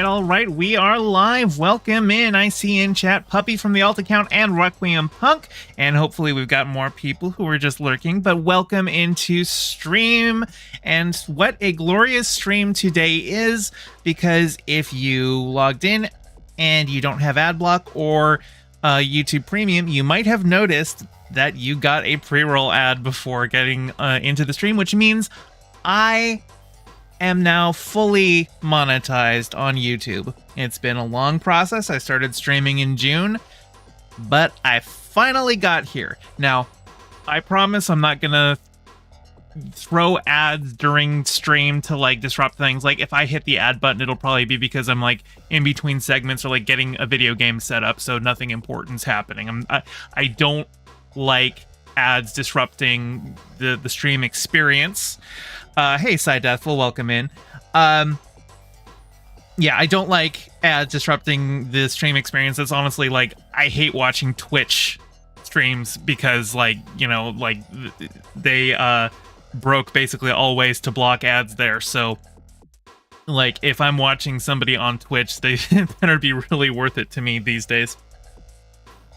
all right. We are live. Welcome in. I see in chat Puppy from the alt account and Requiem Punk. And hopefully we've got more people who are just lurking. But welcome into stream. And what a glorious stream today is. Because if you logged in and you don't have ad block or YouTube Premium, you might have noticed that you got a pre-roll ad before getting into the stream, which means I am now fully monetized on YouTube. It's been a long process. I started streaming in June, but I finally got here. Now, I promise I'm not gonna throw ads during stream to like disrupt things. Like if I hit the ad button, it'll probably be because I'm like in between segments or like getting a video game set up, so nothing important's happening. I don't like ads disrupting the stream experience. Hey, Deathful, welcome in. Yeah, I don't like ads disrupting the stream experience. It's honestly like I hate watching Twitch streams because like, you know, like they broke basically all ways to block ads there. So like if I'm watching somebody on Twitch, they better be really worth it to me these days.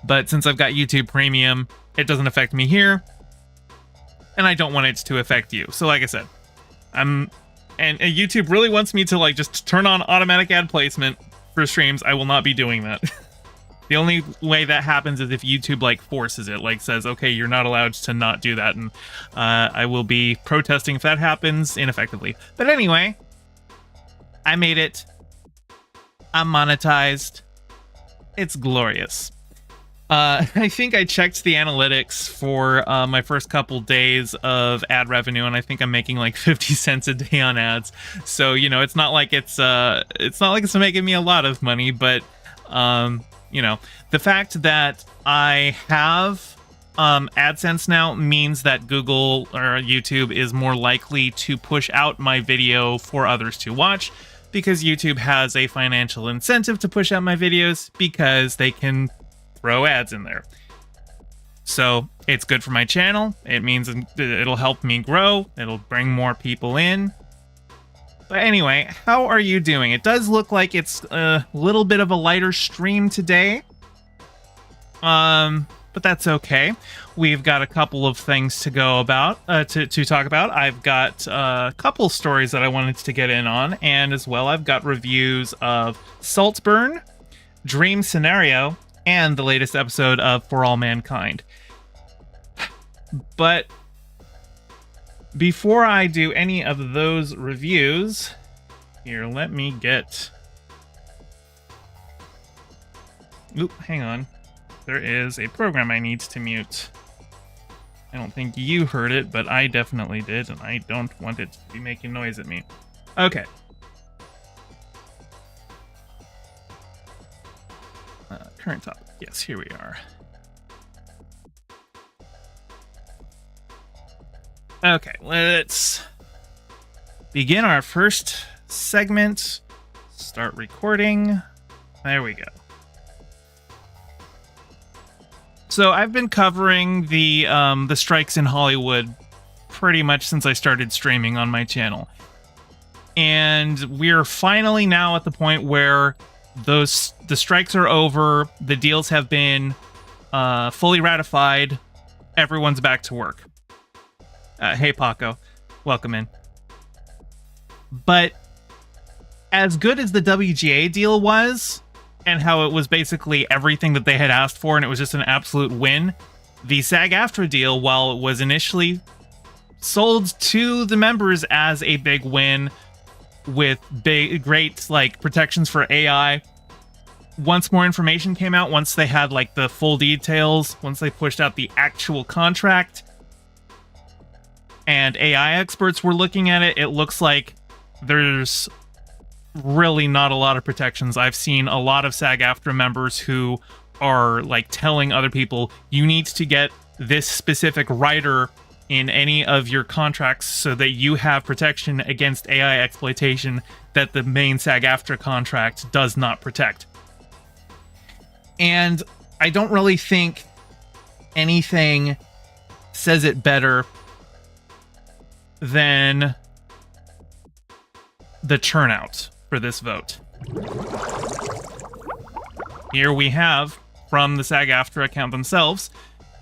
But since I've got YouTube Premium, it doesn't affect me here, and I don't want it to affect you. So like I said, and YouTube really wants me to like just turn on automatic ad placement for streams. I will not be doing that. The only way that happens is if YouTube like forces it, like says, okay, you're not allowed to not do that, and I will be protesting if that happens ineffectively. But anyway, I made it. I'm monetized. It's glorious. I think I checked the analytics for my first couple days of ad revenue, and I think I'm making like 50 cents a day on ads. So, you know, it's not like it's making me a lot of money, but you know, the fact that I have AdSense now means that Google or YouTube is more likely to push out my video for others to watch, because YouTube has a financial incentive to push out my videos because they can throw ads in there. So it's good for my channel. It means it'll help me grow. It'll bring more people in. But anyway, how are you doing? It does look like it's a little bit of a lighter stream today. But that's okay. We've got a couple of things to go about, to talk about. I've got a couple stories that I wanted to get in on, and as well I've got reviews of Saltburn, Dream Scenario, and the latest episode of For All Mankind. But before I do any of those reviews, here, let me get... Oop, hang on. There is a program I need to mute. I don't think you heard it, but I definitely did, and I don't want it to be making noise at me. Okay. Current topic. Yes, here we are. Okay, let's begin our first segment. Start recording. There we go. So I've been covering the strikes in Hollywood pretty much since I started streaming on my channel. And we're finally now at the point where the strikes are over, the deals have been fully ratified, everyone's back to work. Hey Paco, welcome in. But as good as the WGA deal was, and how it was basically everything that they had asked for and it was just an absolute win, the SAG-AFTRA deal, while it was initially sold to the members as a big win, with great like protections for AI. Once more information came out, once they had like the full details, once they pushed out the actual contract and AI experts were looking at it, it looks like there's really not a lot of protections. I've seen a lot of SAG-AFTRA members who are like telling other people, you need to get this specific writer in any of your contracts so that you have protection against AI exploitation that the main SAG-AFTRA contract does not protect. And I don't really think anything says it better than the turnout for this vote. Here we have, from the SAG-AFTRA account themselves,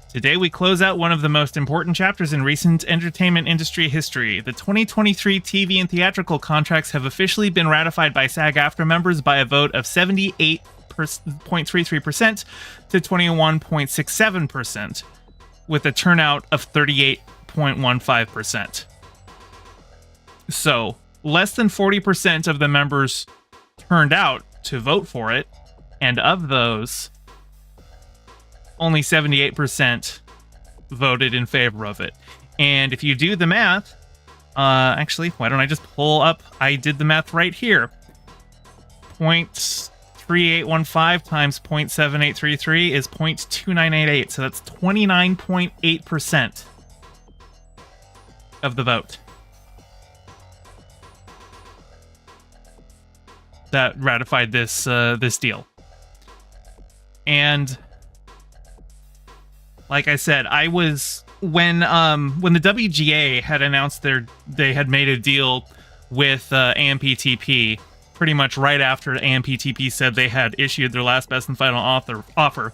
today we close out one of the most important chapters in recent entertainment industry history. The 2023 TV and theatrical contracts have officially been ratified by SAG-AFTRA members by a vote of 78.33% to 21.67%, with a turnout of 38.15%. So, less than 40% of the members turned out to vote for it, and of those, only 78% voted in favor of it. And if you do the math, actually, why don't I just pull up? I did the math right here. 0.3815 times 0.7833 is 0.2988. So that's 29.8% of the vote that ratified this this deal. And like I said, I was when the WGA had announced they had made a deal with AMPTP pretty much right after AMPTP said they had issued their last best and final offer.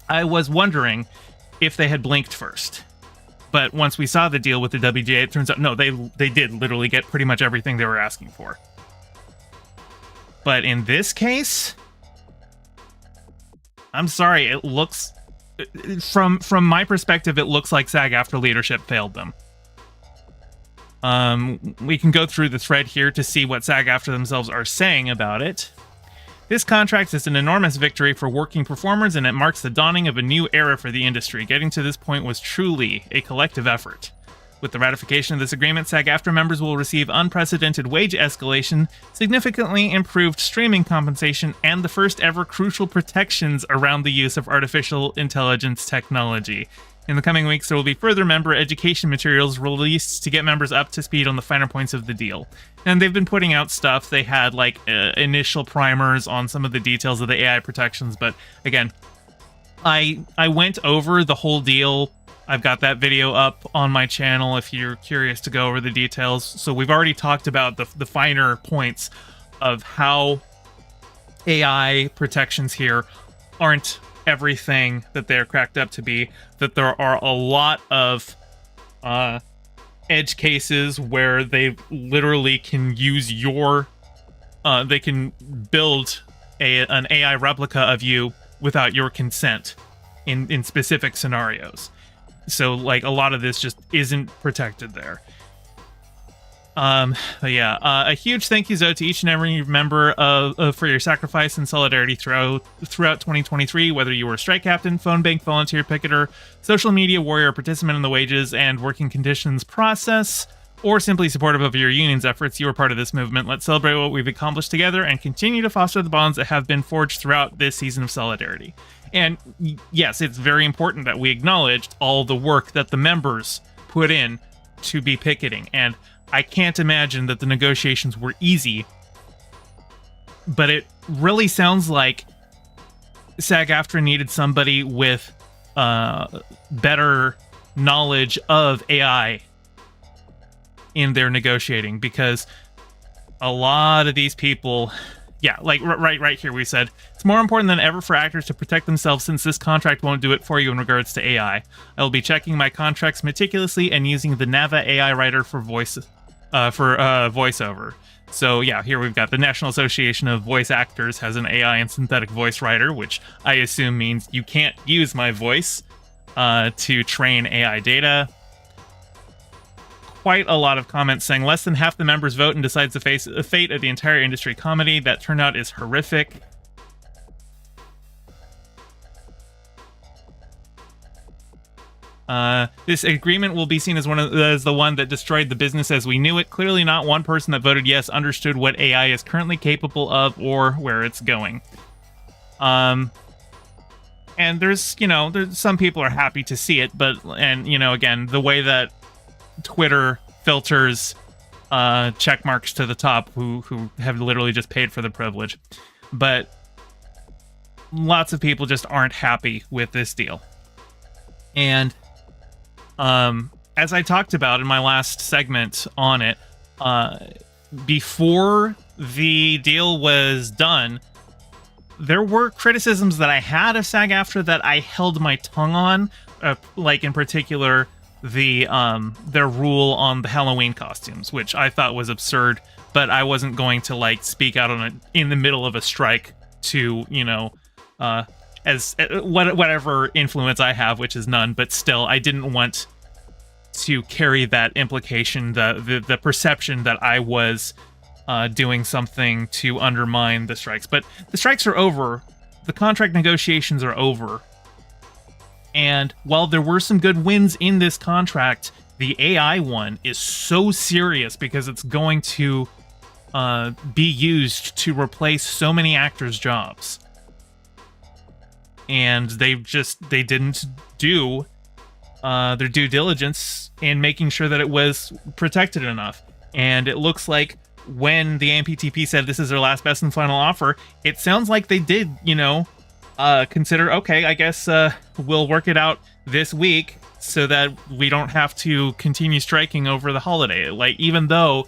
I was wondering if they had blinked first. But once we saw the deal with the WGA, it turns out no, they did literally get pretty much everything they were asking for. But in this case, I'm sorry, it looks from my perspective, it looks like SAG-AFTRA leadership failed them. We can go through the thread here to see what SAG-AFTRA themselves are saying about it. This contract is an enormous victory for working performers, and it marks the dawning of a new era for the industry. Getting to this point was truly a collective effort. With the ratification of this agreement, SAG-AFTRA members will receive unprecedented wage escalation, significantly improved streaming compensation, and the first ever crucial protections around the use of artificial intelligence technology. In the coming weeks, there will be further member education materials released to get members up to speed on the finer points of the deal. And they've been putting out stuff. They had like initial primers on some of the details of the AI protections, but again, I went over the whole deal. I've got that video up on my channel if you're curious to go over the details. So we've already talked about the finer points of how AI protections here aren't everything that they're cracked up to be, that there are a lot of edge cases where they literally can use your they can build an AI replica of you without your consent in specific scenarios. So like a lot of this just isn't protected there. But yeah, a huge thank you, Zoe, to each and every member for your sacrifice and solidarity throughout 2023, whether you were a strike captain, phone bank volunteer picketer, social media warrior, participant in the wages and working conditions process, or simply supportive of your union's efforts. You are part of this movement. Let's celebrate what we've accomplished together and continue to foster the bonds that have been forged throughout this season of solidarity. And yes, it's very important that we acknowledged all the work that the members put in to be picketing. And I can't imagine that the negotiations were easy, but it really sounds like SAG-AFTRA needed somebody with better knowledge of AI in their negotiating, because a lot of these people, yeah, like right here we said, it's more important than ever for actors to protect themselves since this contract won't do it for you in regards to AI. I will be checking my contracts meticulously and using the Nava AI writer for voiceover. So yeah, here we've got the National Association of Voice Actors has an AI and synthetic voice writer, which I assume means you can't use my voice to train AI data. Quite a lot of comments saying less than half the members vote and decides the fate of the entire industry comedy. That turnout is horrific. This agreement will be seen as the one that destroyed the business as we knew it. Clearly not one person that voted yes understood what AI is currently capable of or where it's going. And there's some people are happy to see it, but again, the way that Twitter filters check marks to the top who have literally just paid for the privilege. But lots of people just aren't happy with this deal. And as I talked about in my last segment on it, before the deal was done, there were criticisms that I had of SAG-AFTRA that I held my tongue on, like in particular their rule on the Halloween costumes, which I thought was absurd, but I wasn't going to like speak out on it in the middle of a strike to, you know, as whatever influence I have, which is none, but still I didn't want to carry that implication, the perception that I was doing something to undermine the strikes. But the strikes are over. The contract negotiations are over. And while there were some good wins in this contract, the AI one is so serious because it's going to be used to replace so many actors' jobs. And they didn't do their due diligence in making sure that it was protected enough. And it looks like when the AMPTP said this is their last best and final offer, it sounds like they did, you know, consider, okay, I guess we'll work it out this week so that we don't have to continue striking over the holiday. Like, even though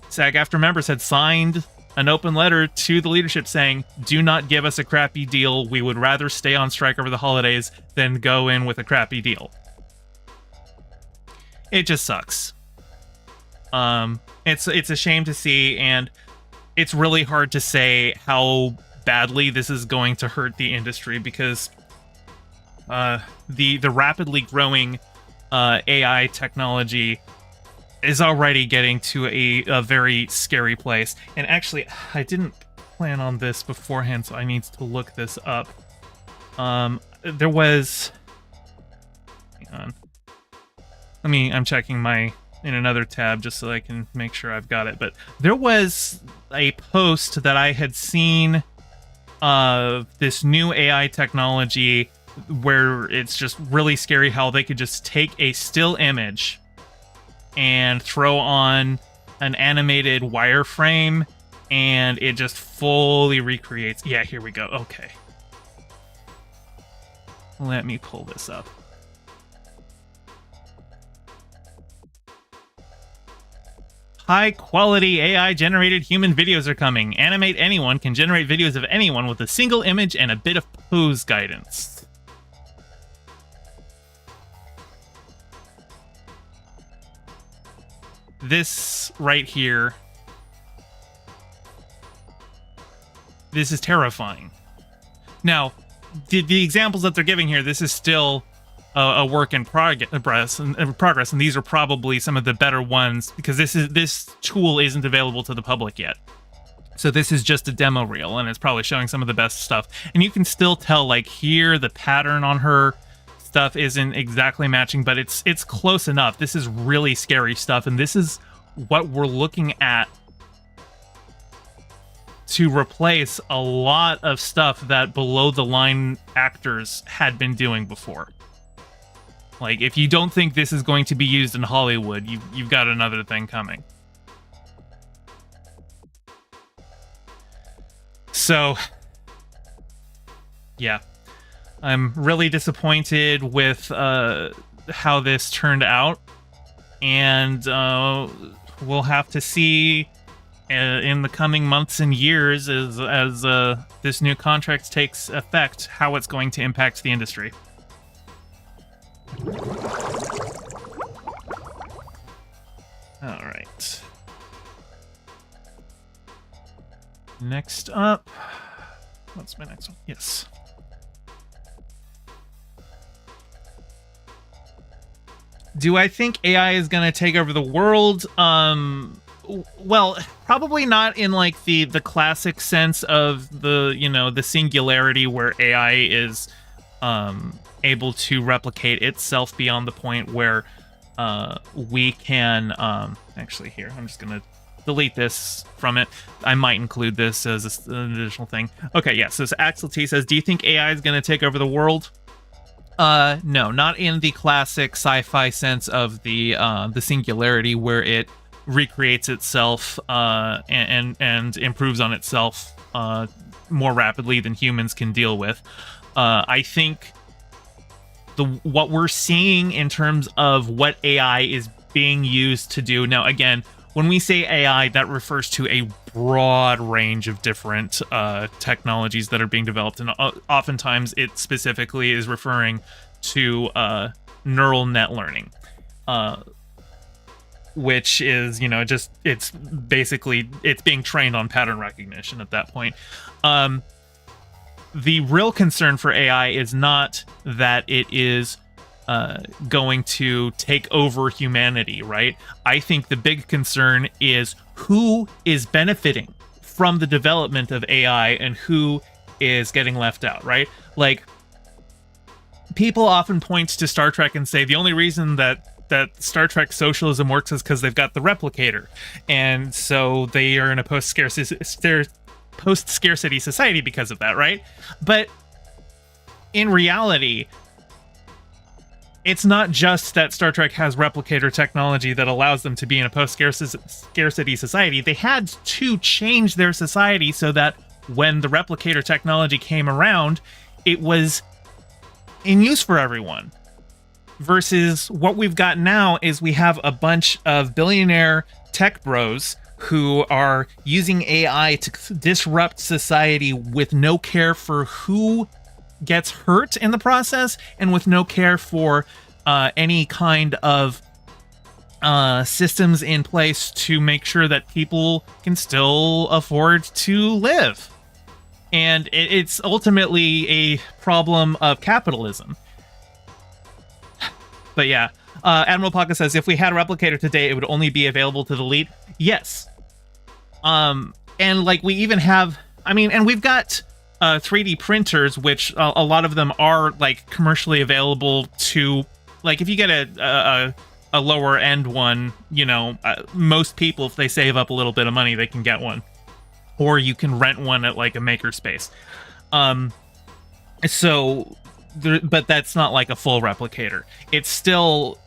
SAG-AFTRA members had signed an open letter to the leadership saying, do not give us a crappy deal. We would rather stay on strike over the holidays than go in with a crappy deal. It just sucks. It's a shame to see, and it's really hard to say how badly this is going to hurt the industry because the rapidly growing AI technology is already getting to a very scary place. And actually, I didn't plan on this beforehand, so I need to look this up. There was... Hang on. I'm checking in another tab just so I can make sure I've got it. But there was a post that I had seen of this new AI technology where it's just really scary how they could just take a still image and throw on an animated wireframe and it just fully recreates. Yeah, here we go. Okay. Let me pull this up. High-quality AI-generated human videos are coming. Animate Anyone can generate videos of anyone with a single image and a bit of pose guidance. This right here, this is terrifying. Now, the examples that they're giving here, this is still a work in progress, and these are probably some of the better ones because this tool isn't available to the public yet. So this is just a demo reel, and it's probably showing some of the best stuff. And you can still tell, like here, the pattern on her stuff isn't exactly matching, but it's close enough. This is really scary stuff, and this is what we're looking at to replace a lot of stuff that below-the-line actors had been doing before. Like, if you don't think this is going to be used in Hollywood, you've got another thing coming. So, yeah. I'm really disappointed with how this turned out. And we'll have to see in the coming months and years as this new contract takes effect, how it's going to impact the industry. All right. Next up, what's my next one? Yes. Do I think AI is going to take over the world? Well, probably not in like the classic sense of the singularity where AI is able to replicate itself beyond the point where we can actually here I'm just gonna delete this from it. I might include this as an additional thing. Okay, yeah, so Axel T says, do you think AI is going to take over the world? No, not in the classic sci-fi sense of the singularity where it recreates itself and improves on itself more rapidly than humans can deal with. I think what we're seeing in terms of what AI is being used to do now, again, when we say AI, that refers to a broad range of different technologies that are being developed, and oftentimes it specifically is referring to neural net learning, which is, you know, just it's being trained on pattern recognition at that point. The real concern for AI is not that it is going to take over humanity, right? I think the big concern is who is benefiting from the development of AI and who is getting left out, right? Like, people often point to Star Trek and say the only reason that Star Trek socialism works is because they've got the replicator, and so they are in a post-scarcity society because of that, right? But in reality, it's not just that Star Trek has replicator technology that allows them to be in a post-scarcity society. They had to change their society so that when the replicator technology came around, it was in use for everyone. Versus what we've got now is we have a bunch of billionaire tech bros who are using AI to disrupt society with no care for who gets hurt in the process, and with no care for any kind of systems in place to make sure that people can still afford to live. And it's ultimately a problem of capitalism. But yeah, Admiral Paka says, if we had a replicator today, it would only be available to the elite. Yes. And like, we even have, I mean, and we've got 3D printers, which a lot of them are like commercially available to, like, if you get a lower end one, you know, most people, if they save up a little bit of money, they can get one, or you can rent one at like a makerspace. But that's not like a full replicator. It's still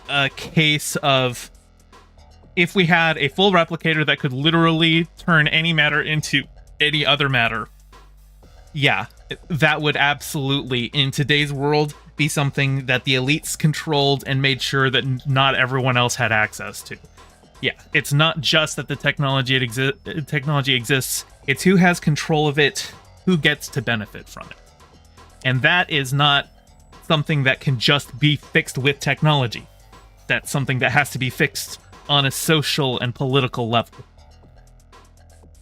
a case of, if we had a full replicator that could literally turn any matter into any other matter, yeah, that would absolutely, in today's world, be something that the elites controlled and made sure that not everyone else had access to. Yeah, it's not just that the technology exists, it's who has control of it, who gets to benefit from it. And that is not something that can just be fixed with technology. That's something that has to be fixed on a social and political level.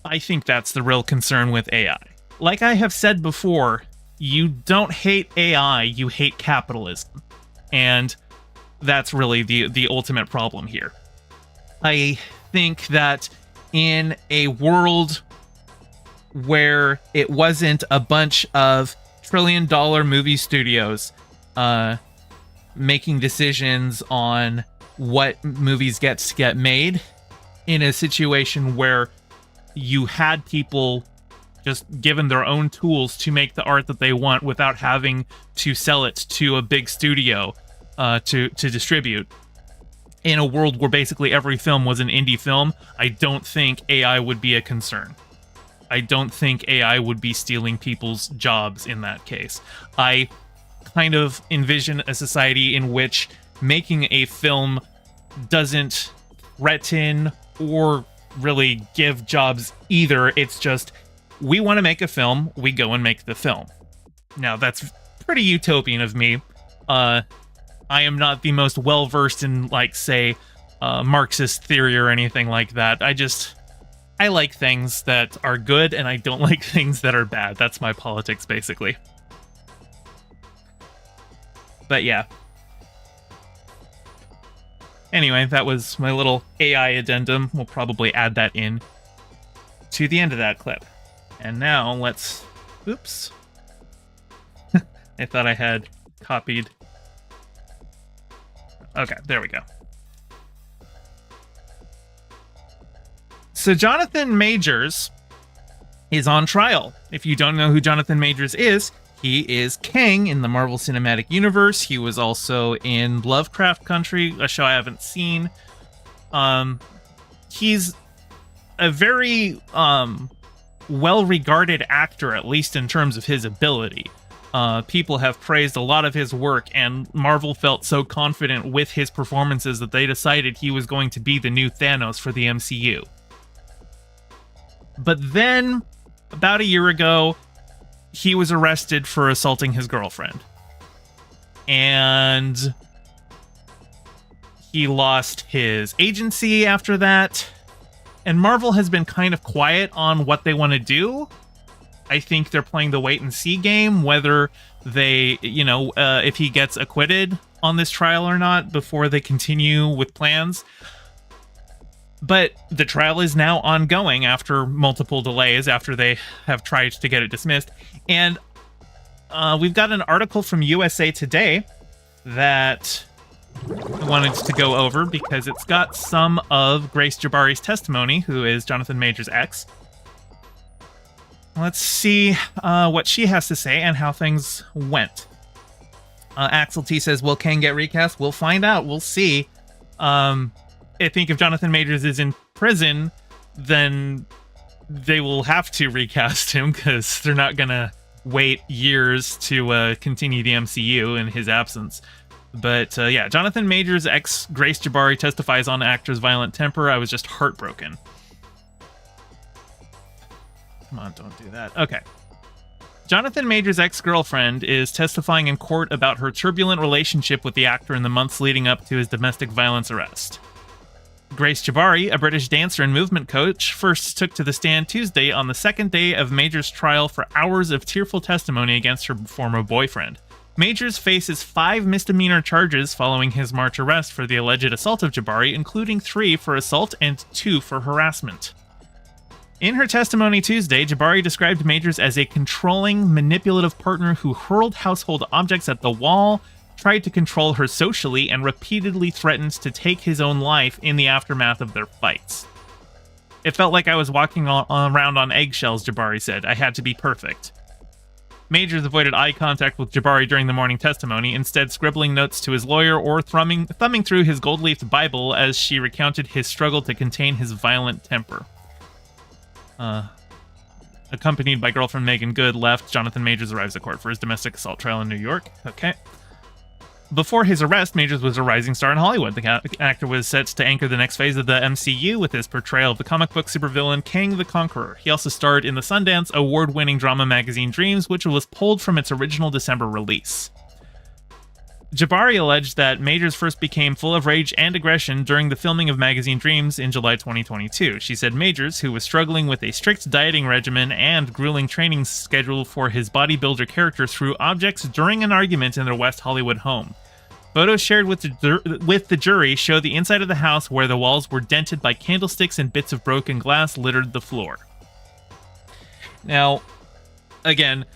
I think that's the real concern with AI. Like I have said before, you don't hate AI, you hate capitalism. And that's really the ultimate problem here. I think that in a world where it wasn't a bunch of trillion-dollar movie studios making decisions on what movies get made, in a situation where you had people just given their own tools to make the art that they want without having to sell it to a big studio to distribute, in a world where basically every film was an indie film, I don't think AI would be a concern. I don't think AI would be stealing people's jobs in that case. I kind of envision a society in which making a film doesn't threaten or really give jobs either. It's just, we want to make a film, we go and make the film. Now, that's pretty utopian of me. I am not the most well-versed in, like, say, Marxist theory or anything like that. I like things that are good, and I don't like things that are bad. That's my politics, basically. But yeah. Anyway, that was my little AI addendum. We'll probably add that in to the end of that clip. And now let's... Oops. I thought I had copied... Okay, there we go. So Jonathan Majors is on trial. If you don't know who Jonathan Majors is, he is Kang in the Marvel Cinematic Universe. He was also in Lovecraft Country, a show I haven't seen. He's a very well-regarded actor, at least in terms of his ability. people have praised a lot of his work, and Marvel felt so confident with his performances that they decided he was going to be the new Thanos for the MCU. But then, about a year ago, he was arrested for assaulting his girlfriend. And he lost his agency after that. And Marvel has been kind of quiet on what they want to do. I think they're playing the wait and see game, whether they, if he gets acquitted on this trial or not before they continue with plans. But the trial is now ongoing after multiple delays, after they have tried to get it dismissed. And we've got an article from USA Today that I wanted to go over because it's got some of Grace Jabari's testimony, who is Jonathan Majors' ex. Let's see what she has to say and how things went. Axel T says, will Kang get recast? We'll find out. We'll see. I think if Jonathan Majors is in prison, then they will have to recast him because they're not going to wait years to continue the MCU in his absence. But yeah, Jonathan Majors' ex Grace Jabari testifies on actor's violent temper. I was just heartbroken. Come on, don't do that. Okay. Jonathan Majors' ex-girlfriend is testifying in court about her turbulent relationship with the actor in the months leading up to his domestic violence arrest. Grace Jabari, a British dancer and movement coach, first took to the stand Tuesday on the second day of Majors' trial for hours of tearful testimony against her former boyfriend. Majors faces 5 misdemeanor charges following his March arrest for the alleged assault of Jabari, including 3 for assault and 2 for harassment. In her testimony Tuesday, Jabari described Majors as a controlling, manipulative partner who hurled household objects at the wall, tried to control her socially, and repeatedly threatened to take his own life in the aftermath of their fights. It felt like I was walking around on eggshells, Jabari said. I had to be perfect. Majors avoided eye contact with Jabari during the morning testimony, instead scribbling notes to his lawyer or thumbing through his gold-leafed Bible as she recounted his struggle to contain his violent temper. Accompanied by girlfriend Megan Good, left. Jonathan Majors arrives at court for his domestic assault trial in New York. Okay. Before his arrest, Majors was a rising star in Hollywood. The actor was set to anchor the next phase of the MCU with his portrayal of the comic book supervillain Kang the Conqueror. He also starred in the Sundance award-winning drama magazine Dreams, which was pulled from its original December release. Jabari alleged that Majors first became full of rage and aggression during the filming of magazine Dreams in July 2022. She said Majors, who was struggling with a strict dieting regimen and grueling training schedule for his bodybuilder character, threw objects during an argument in their West Hollywood home. Photos shared with the jury show the inside of the house where the walls were dented by candlesticks and bits of broken glass littered the floor. Now, again,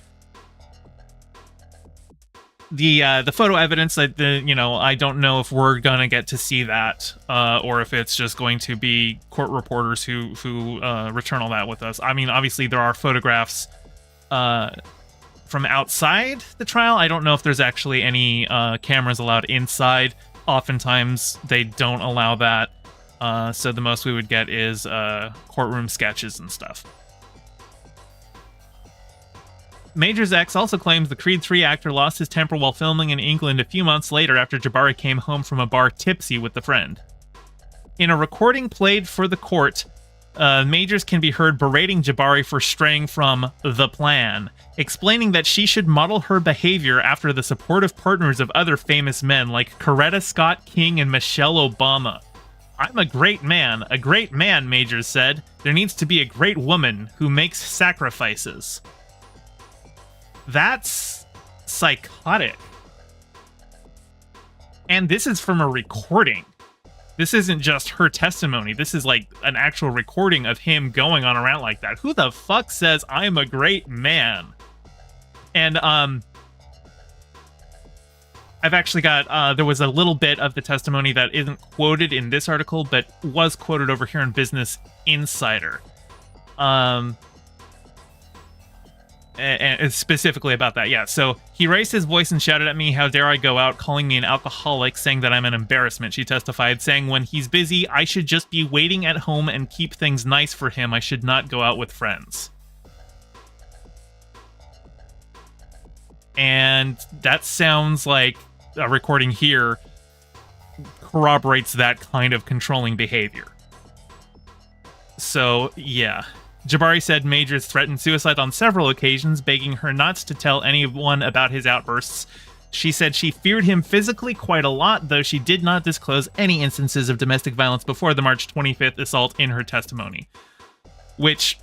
the photo evidence, I don't know if we're gonna get to see that, or if it's just going to be court reporters who return all that with us. I mean, obviously there are photographs from outside the trial. I don't know if there's actually any cameras allowed inside. Oftentimes they don't allow that, so the most we would get is courtroom sketches and stuff. Majors' ex also claims the Creed 3 actor lost his temper while filming in England a few months later after Jabari came home from a bar tipsy with a friend. In a recording played for the court, Majors can be heard berating Jabari for straying from the plan, explaining that she should model her behavior after the supportive partners of other famous men like Coretta Scott King and Michelle Obama. I'm a great man, Majors said. There needs to be a great woman who makes sacrifices. That's psychotic. And this is from a recording. This isn't just her testimony. This is like an actual recording of him going on around like that. Who the fuck says I'm a great man? And I've actually got there was a little bit of the testimony that isn't quoted in this article, but was quoted over here in Business Insider. And specifically about that, yeah. So he raised his voice and shouted at me, "How dare I go out," calling me an alcoholic, saying that I'm an embarrassment, she testified, saying when he's busy, I should just be waiting at home and keep things nice for him. I should not go out with friends. And that sounds like a recording here corroborates that kind of controlling behavior. So, yeah. Jabari said Majors threatened suicide on several occasions, begging her not to tell anyone about his outbursts. She said she feared him physically quite a lot, though she did not disclose any instances of domestic violence before the March 25th assault in her testimony. Which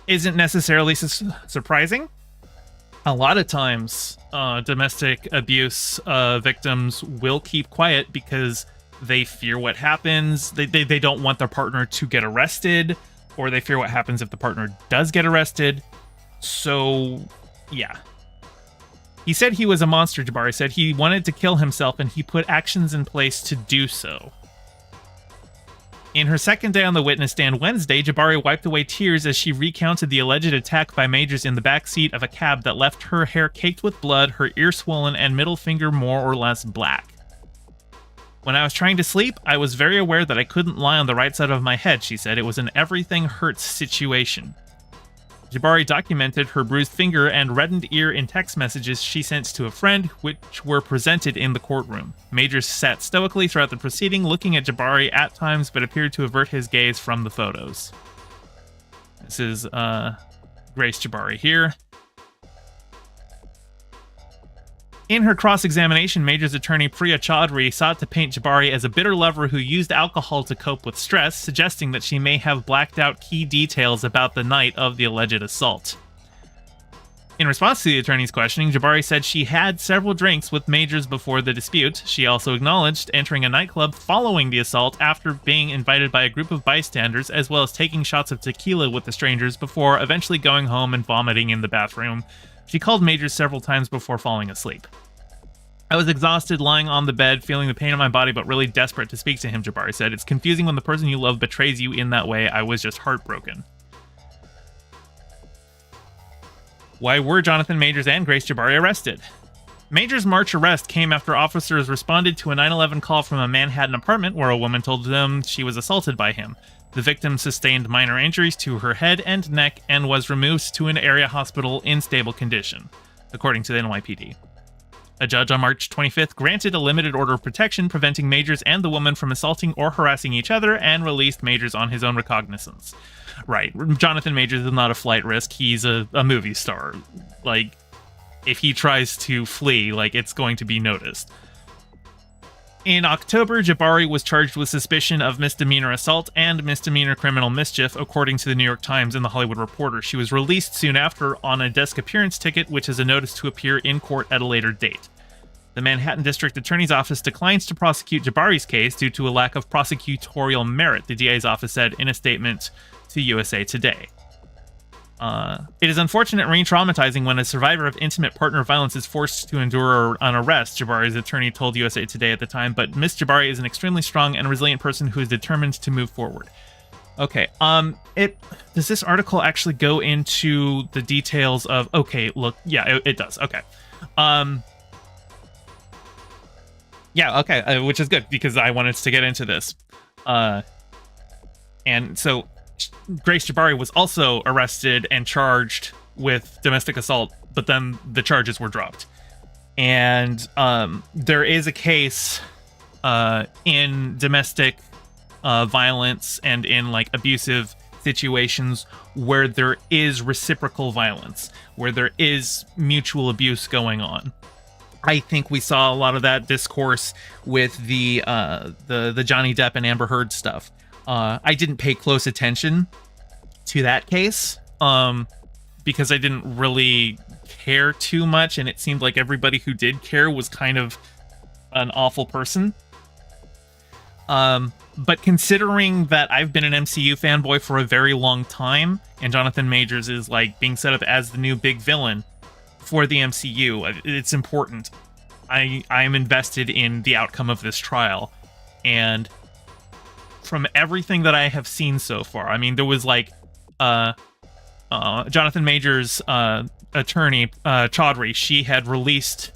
isn't necessarily surprising. A lot of times, domestic abuse victims will keep quiet because they fear what happens. They don't want their partner to get arrested, or they fear what happens if the partner does get arrested. So, yeah. He said he was a monster, Jabari said. He wanted to kill himself, and he put actions in place to do so. In her second day on the witness stand Wednesday, Jabari wiped away tears as she recounted the alleged attack by Majors in the backseat of a cab that left her hair caked with blood, her ear swollen, and middle finger more or less black. When I was trying to sleep, I was very aware that I couldn't lie on the right side of my head, she said. It was an everything hurts situation. Jabari documented her bruised finger and reddened ear in text messages she sent to a friend, which were presented in the courtroom. Majors sat stoically throughout the proceeding, looking at Jabari at times, but appeared to avert his gaze from the photos. This is Grace Jabari here. In her cross-examination, Major's attorney Priya Chaudhry sought to paint Jabari as a bitter lover who used alcohol to cope with stress, suggesting that she may have blacked out key details about the night of the alleged assault. In response to the attorney's questioning, Jabari said she had several drinks with Majors before the dispute. She also acknowledged entering a nightclub following the assault after being invited by a group of bystanders, as well as taking shots of tequila with the strangers before eventually going home and vomiting in the bathroom. She called Majors several times before falling asleep. I was exhausted, lying on the bed, feeling the pain in my body, but really desperate to speak to him, Jabari said. It's confusing when the person you love betrays you in that way. I was just heartbroken. Why were Jonathan Majors and Grace Jabari arrested? Majors' March arrest came after officers responded to a 9/11 call from a Manhattan apartment where a woman told them she was assaulted by him. The victim sustained minor injuries to her head and neck and was removed to an area hospital in stable condition, according to the NYPD. A judge on March 25th granted a limited order of protection, preventing Majors and the woman from assaulting or harassing each other, and released Majors on his own recognizance. Right, Jonathan Majors is not a flight risk. He's a movie star. Like, if he tries to flee, like, it's going to be noticed. In October, Jabari was charged with suspicion of misdemeanor assault and misdemeanor criminal mischief, according to the New York Times and the Hollywood Reporter. She was released soon after on a desk appearance ticket, which is a notice to appear in court at a later date. The Manhattan District Attorney's Office declines to prosecute Jabari's case due to a lack of prosecutorial merit, the DA's office said in a statement to USA Today. It is unfortunate and re-traumatizing when a survivor of intimate partner violence is forced to endure an arrest, Jabari's attorney told USA Today at the time, but Miss Jabari is an extremely strong and resilient person who is determined to move forward. Okay, does this article actually go into the details of, okay, look, yeah, it does, okay. Yeah, okay, which is good, because I wanted to get into this. And so, Grace Jabari was also arrested and charged with domestic assault, but then the charges were dropped. And there is a case in domestic violence and in like abusive situations where there is reciprocal violence, where there is mutual abuse going on. I think we saw a lot of that discourse with the Johnny Depp and Amber Heard stuff. I didn't pay close attention to that case because I didn't really care too much, and it seemed like everybody who did care was kind of an awful person. But considering that I've been an MCU fanboy for a very long time, and Jonathan Majors is like being set up as the new big villain for the MCU, it's important. I'm invested in the outcome of this trial, and from everything that I have seen so far, I mean, there was like Jonathan Majors' attorney, Chaudhry, she had released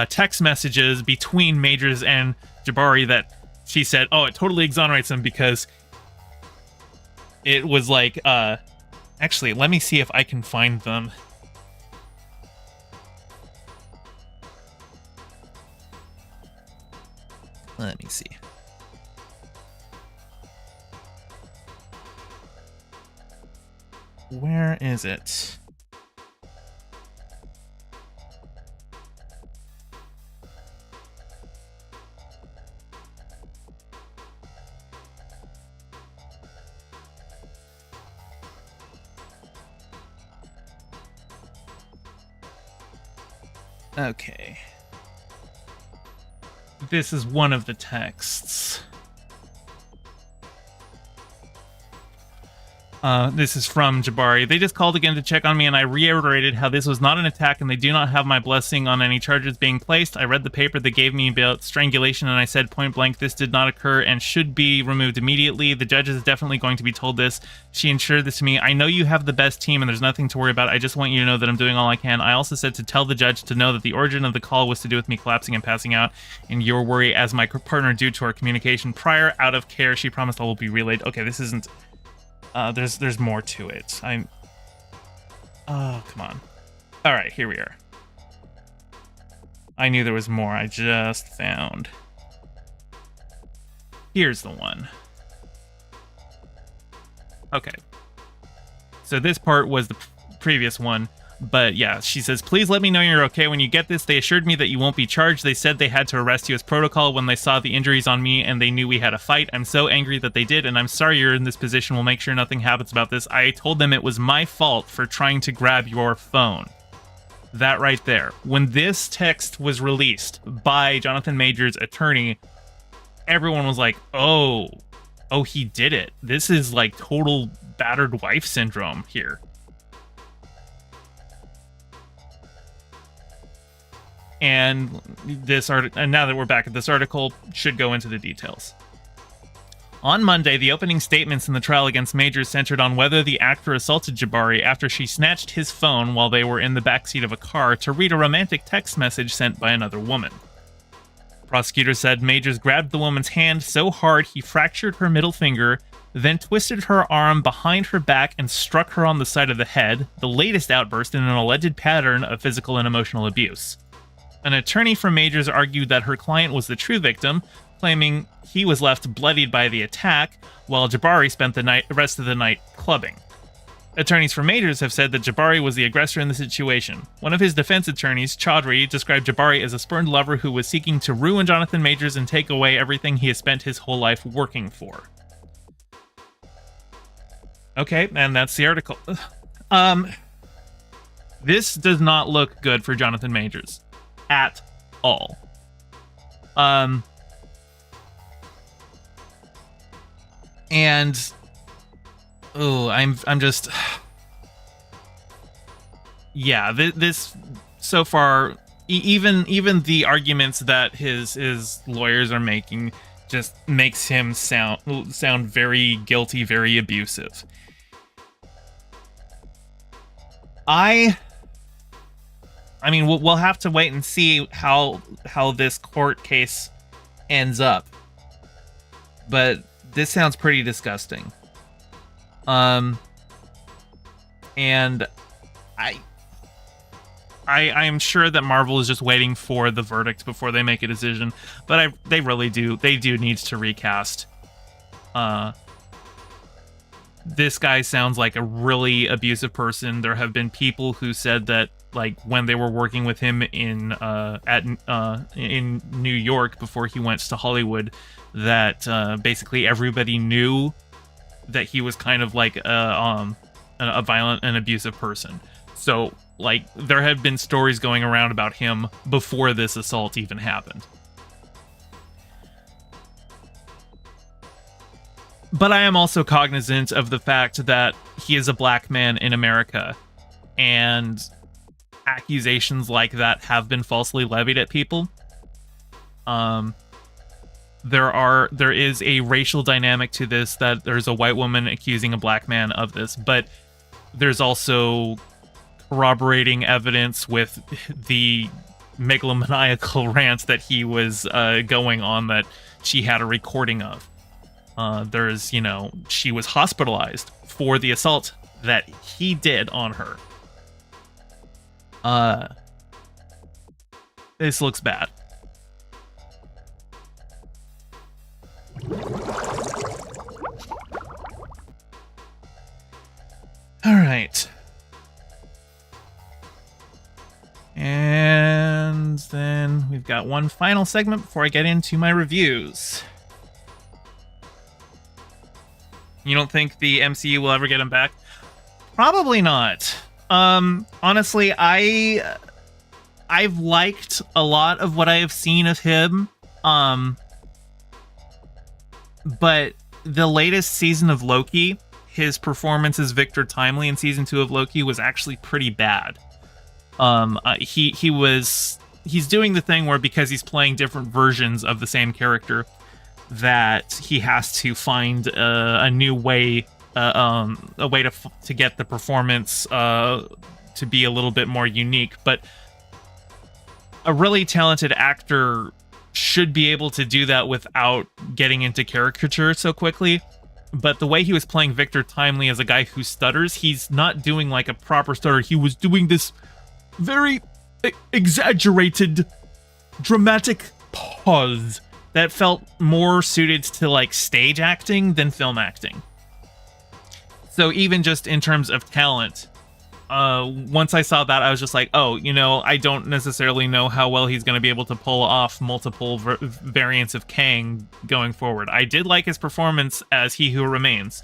text messages between Majors and Jabari that she said, oh, it totally exonerates him because it was like, actually, let me see if I can find them. Let me see. Where is it? Okay. This is one of the texts. This is from Jabari. They just called again to check on me, and I reiterated how this was not an attack and they do not have my blessing on any charges being placed. I read the paper they gave me about strangulation, and I said point blank, this did not occur and should be removed immediately. The judge is definitely going to be told this. She ensured this to me. I know you have the best team and there's nothing to worry about. I just want you to know that I'm doing all I can. I also said to tell the judge to know that the origin of the call was to do with me collapsing and passing out, and your worry as my partner due to our communication prior out of care. She promised all will be relayed. Okay, this isn't... there's more to it. Oh, come on. All right, here we are. I knew there was more. I just found. Here's the one. Okay. So this part was the previous one. But yeah, she says, please let me know you're okay when you get this. They assured me that you won't be charged. They said they had to arrest you as protocol when they saw the injuries on me and they knew we had a fight. I'm so angry that they did, and I'm sorry you're in this position. We'll make sure nothing happens about this. I told them it was my fault for trying to grab your phone. That right there. When this text was released by Jonathan Majors' attorney, everyone was like, oh, he did it. This is like total battered wife syndrome here. And this article, and now that we're back at this article, should go into the details. On Monday, the opening statements in the trial against Majors centered on whether the actor assaulted Jabari after she snatched his phone while they were in the backseat of a car to read a romantic text message sent by another woman. Prosecutors said Majors grabbed the woman's hand so hard he fractured her middle finger, then twisted her arm behind her back and struck her on the side of the head, the latest outburst in an alleged pattern of physical and emotional abuse. An attorney for Majors argued that her client was the true victim, claiming he was left bloodied by the attack, while Jabari spent the rest of the night clubbing. Attorneys for Majors have said that Jabari was the aggressor in the situation. One of his defense attorneys, Chaudhry, described Jabari as a spurned lover who was seeking to ruin Jonathan Majors and take away everything he has spent his whole life working for. Okay, and that's the article. This does not look good for Jonathan Majors. At all. And I'm just, yeah, this so far, even the arguments that his lawyers are making just makes him sound very guilty, very abusive. I mean, we'll have to wait and see how this court case ends up. But this sounds pretty disgusting. And I'm sure that Marvel is just waiting for the verdict before they make a decision. But they do need to recast. This guy sounds like a really abusive person. There have been people who said that, like, when they were working with him in New York before he went to Hollywood, that basically everybody knew that he was kind of like a violent and abusive person. So, like, there have been stories going around about him before this assault even happened. But I am also cognizant of the fact that he is a black man in America, and accusations like that have been falsely levied at people. There is a racial dynamic to this, that there's a white woman accusing a black man of this, but there's also corroborating evidence with the megalomaniacal rant that he was going on that she had a recording of. There's, she was hospitalized for the assault that he did on her. This looks bad. And then we've got one final segment before I get into my reviews. You don't think the MCU will ever get him back? Probably not. Honestly, I've liked a lot of what I have seen of him. But the latest season of Loki, his performance as Victor Timely in season 2 of Loki was actually pretty bad. He's doing the thing where, because he's playing different versions of the same character, that he has to find a new way, a way to get the performance to be a little bit more unique. But a really talented actor should be able to do that without getting into caricature so quickly. But the way he was playing Victor Timely as a guy who stutters, he's not doing like a proper stutter. He was doing this very exaggerated, dramatic pause that felt more suited to like stage acting than film acting. So even just in terms of talent, once I saw that, I was just like, oh, I don't necessarily know how well he's going to be able to pull off multiple variants of Kang going forward. I did like his performance as He Who Remains.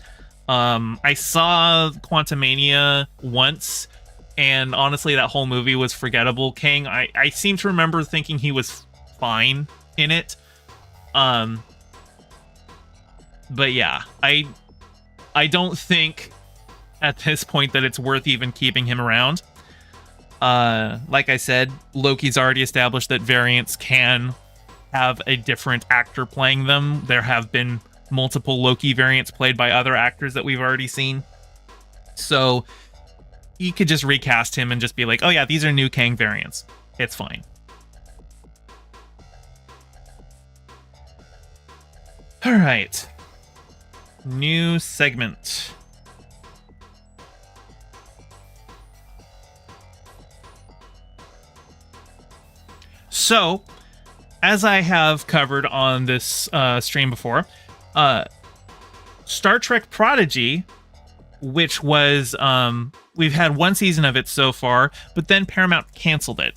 I saw Quantumania once, and honestly, that whole movie was forgettable. Kang, I seem to remember thinking he was fine in it. But yeah, I don't think at this point that it's worth even keeping him around. Like I said, Loki's already established that variants can have a different actor playing them. There have been multiple Loki variants played by other actors that we've already seen. So you could just recast him and just be like, oh yeah, these are new Kang variants. It's fine. All right. New segment. So, as I have covered on this stream before, Star Trek Prodigy, which was, we've had one season of it so far, but then Paramount canceled it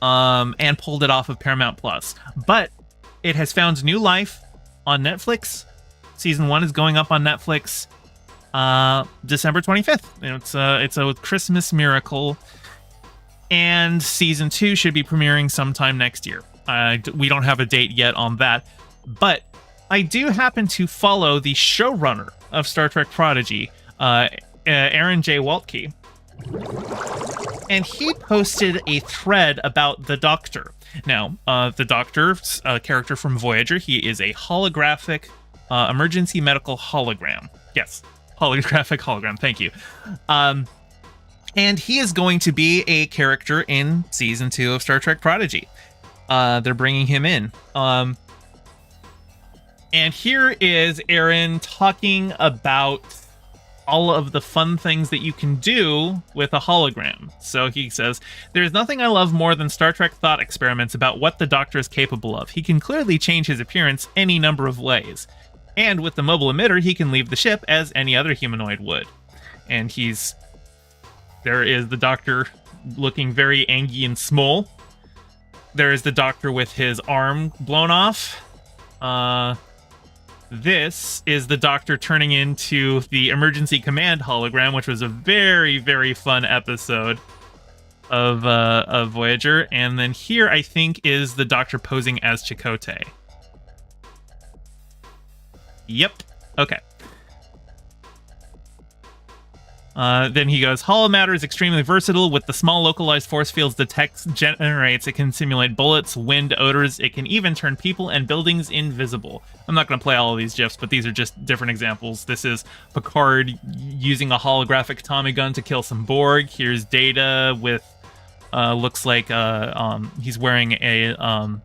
and pulled it off of Paramount Plus. But it has found new life on Netflix. Season 1 is going up on Netflix December 25th. It's a Christmas miracle. And season 2 should be premiering sometime next year. We don't have a date yet on that. But I do happen to follow the showrunner of Star Trek Prodigy, Aaron J. Waltke. And he posted a thread about the Doctor. Now, the Doctor, a character from Voyager, he is a holographic emergency medical hologram. Yes, holographic hologram. Thank you. And he is going to be a character in season 2 of Star Trek Prodigy. They're bringing him in. And here is Aaron talking about all of the fun things that you can do with a hologram. So he says, "There's nothing I love more than Star Trek thought experiments about what the Doctor is capable of. He can clearly change his appearance any number of ways. And with the mobile emitter, he can leave the ship as any other humanoid would." And there is the Doctor looking very angry and small. There is the Doctor with his arm blown off. This is the Doctor turning into the emergency command hologram, which was a very, very fun episode of Voyager. And then here, I think, is the Doctor posing as Chakotay. Yep. Okay. Then he goes, "Holomatter is extremely versatile. With the small localized force fields the text generates, it can simulate bullets, wind, odors. It can even turn people and buildings invisible." I'm not going to play all of these GIFs, but these are just different examples. This is Picard using a holographic Tommy gun to kill some Borg. Here's Data with, looks like he's wearing a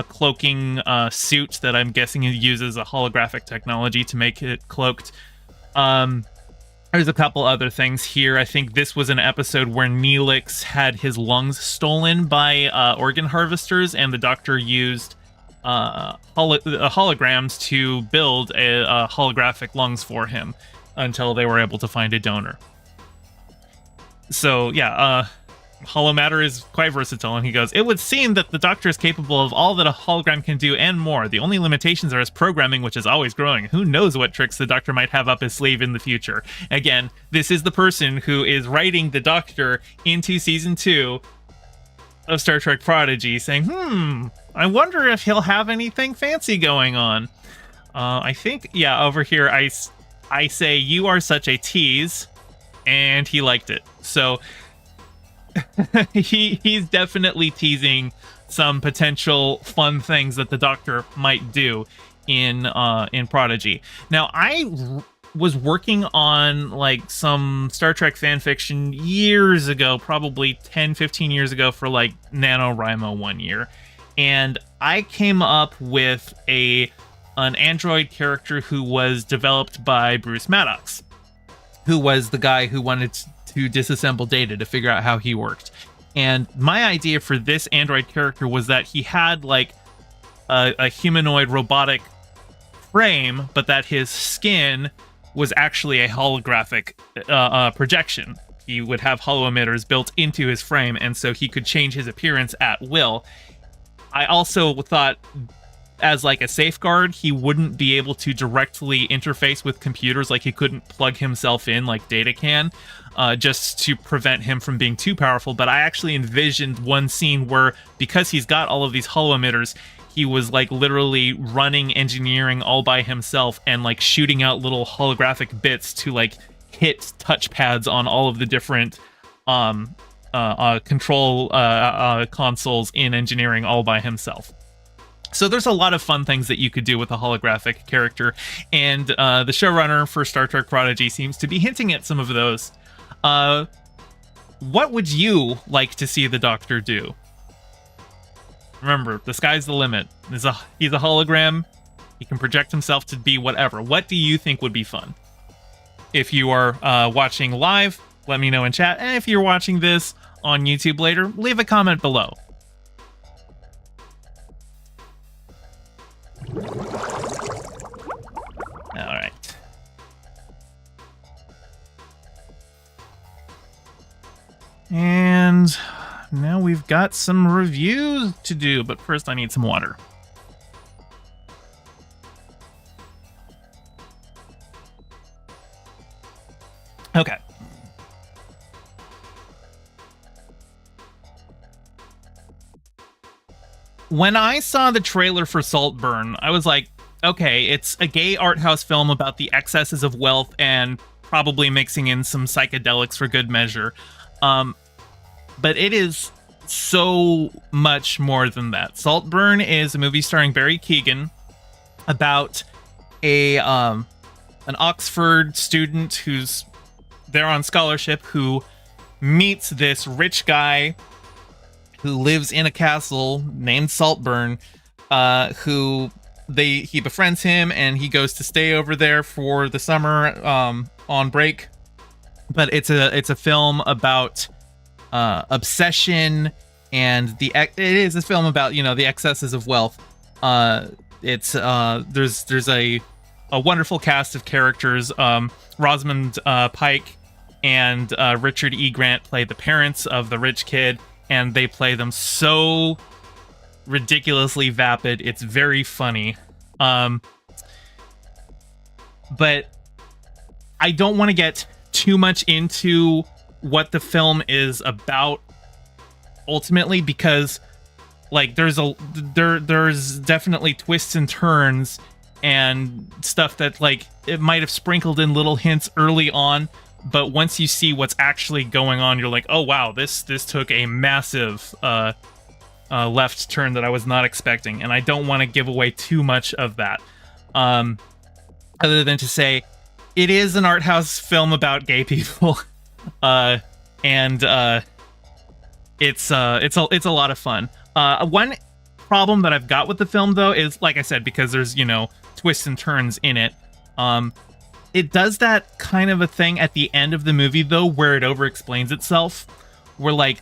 cloaking suit that I'm guessing he uses a holographic technology to make it cloaked. There's a couple other things here. I think this was an episode where Neelix had his lungs stolen by organ harvesters, and the Doctor used holograms to build a holographic lungs for him until they were able to find a donor. So, yeah, hollow matter is quite versatile, and he goes, "It would seem that the Doctor is capable of all that a hologram can do and more. The only limitations are his programming, which is always growing. Who knows what tricks the Doctor might have up his sleeve in the future." Again, this is the person who is writing the Doctor into season 2 of Star Trek Prodigy, saying, I wonder if he'll have anything fancy going on. I think, yeah, over here I say, "You are such a tease," and he liked it. So he's definitely teasing some potential fun things that the Doctor might do in Prodigy. Now, I was working on like some Star Trek fan fiction years ago, probably 10-15 years ago, for like NaNoWriMo one year, and I came up with an android character who was developed by Bruce Maddox, who was the guy who wanted to disassemble Data to figure out how he worked. And my idea for this android character was that he had like a humanoid robotic frame, but that his skin was actually a holographic projection. He would have holo emitters built into his frame, and so he could change his appearance at will. I also thought, as like a safeguard, he wouldn't be able to directly interface with computers, like he couldn't plug himself in like Data can, just to prevent him from being too powerful. But I actually envisioned one scene where, because he's got all of these holo emitters, he was like literally running engineering all by himself and like shooting out little holographic bits to like hit touchpads on all of the different control consoles in engineering all by himself. So there's a lot of fun things that you could do with a holographic character, and the showrunner for Star Trek Prodigy seems to be hinting at some of those. What would you like to see the Doctor do? Remember, the sky's the limit. He's a hologram. He can project himself to be whatever. What do you think would be fun? If you are watching live, let me know in chat. And if you're watching this on YouTube later, leave a comment below. All right. And now we've got some reviews to do, but first I need some water. Okay. When I saw the trailer for Saltburn, I was like, okay, it's a gay art house film about the excesses of wealth and probably mixing in some psychedelics for good measure. But it is so much more than that. Saltburn is a movie starring Barry Keoghan about an Oxford student who's there on scholarship, who meets this rich guy who lives in a castle named Saltburn, he befriends him, and he goes to stay over there for the summer on break. But it's a film about obsession, and it is a film about, the excesses of wealth. There's a wonderful cast of characters. Rosamund Pike and Richard E. Grant play the parents of the rich kid, and they play them so ridiculously vapid. It's very funny. But I don't want to get too much into what the film is about ultimately, because like there's definitely twists and turns and stuff that like it might have sprinkled in little hints early on, but once you see what's actually going on, you're like, oh wow, this took a massive left turn that I was not expecting, and I don't want to give away too much of that, other than to say it is an art house film about gay people. And it's a lot of fun. One problem that I've got with the film, though, is, like I said, because there's, twists and turns in it. It does that kind of a thing at the end of the movie, though, where it over-explains itself. Where,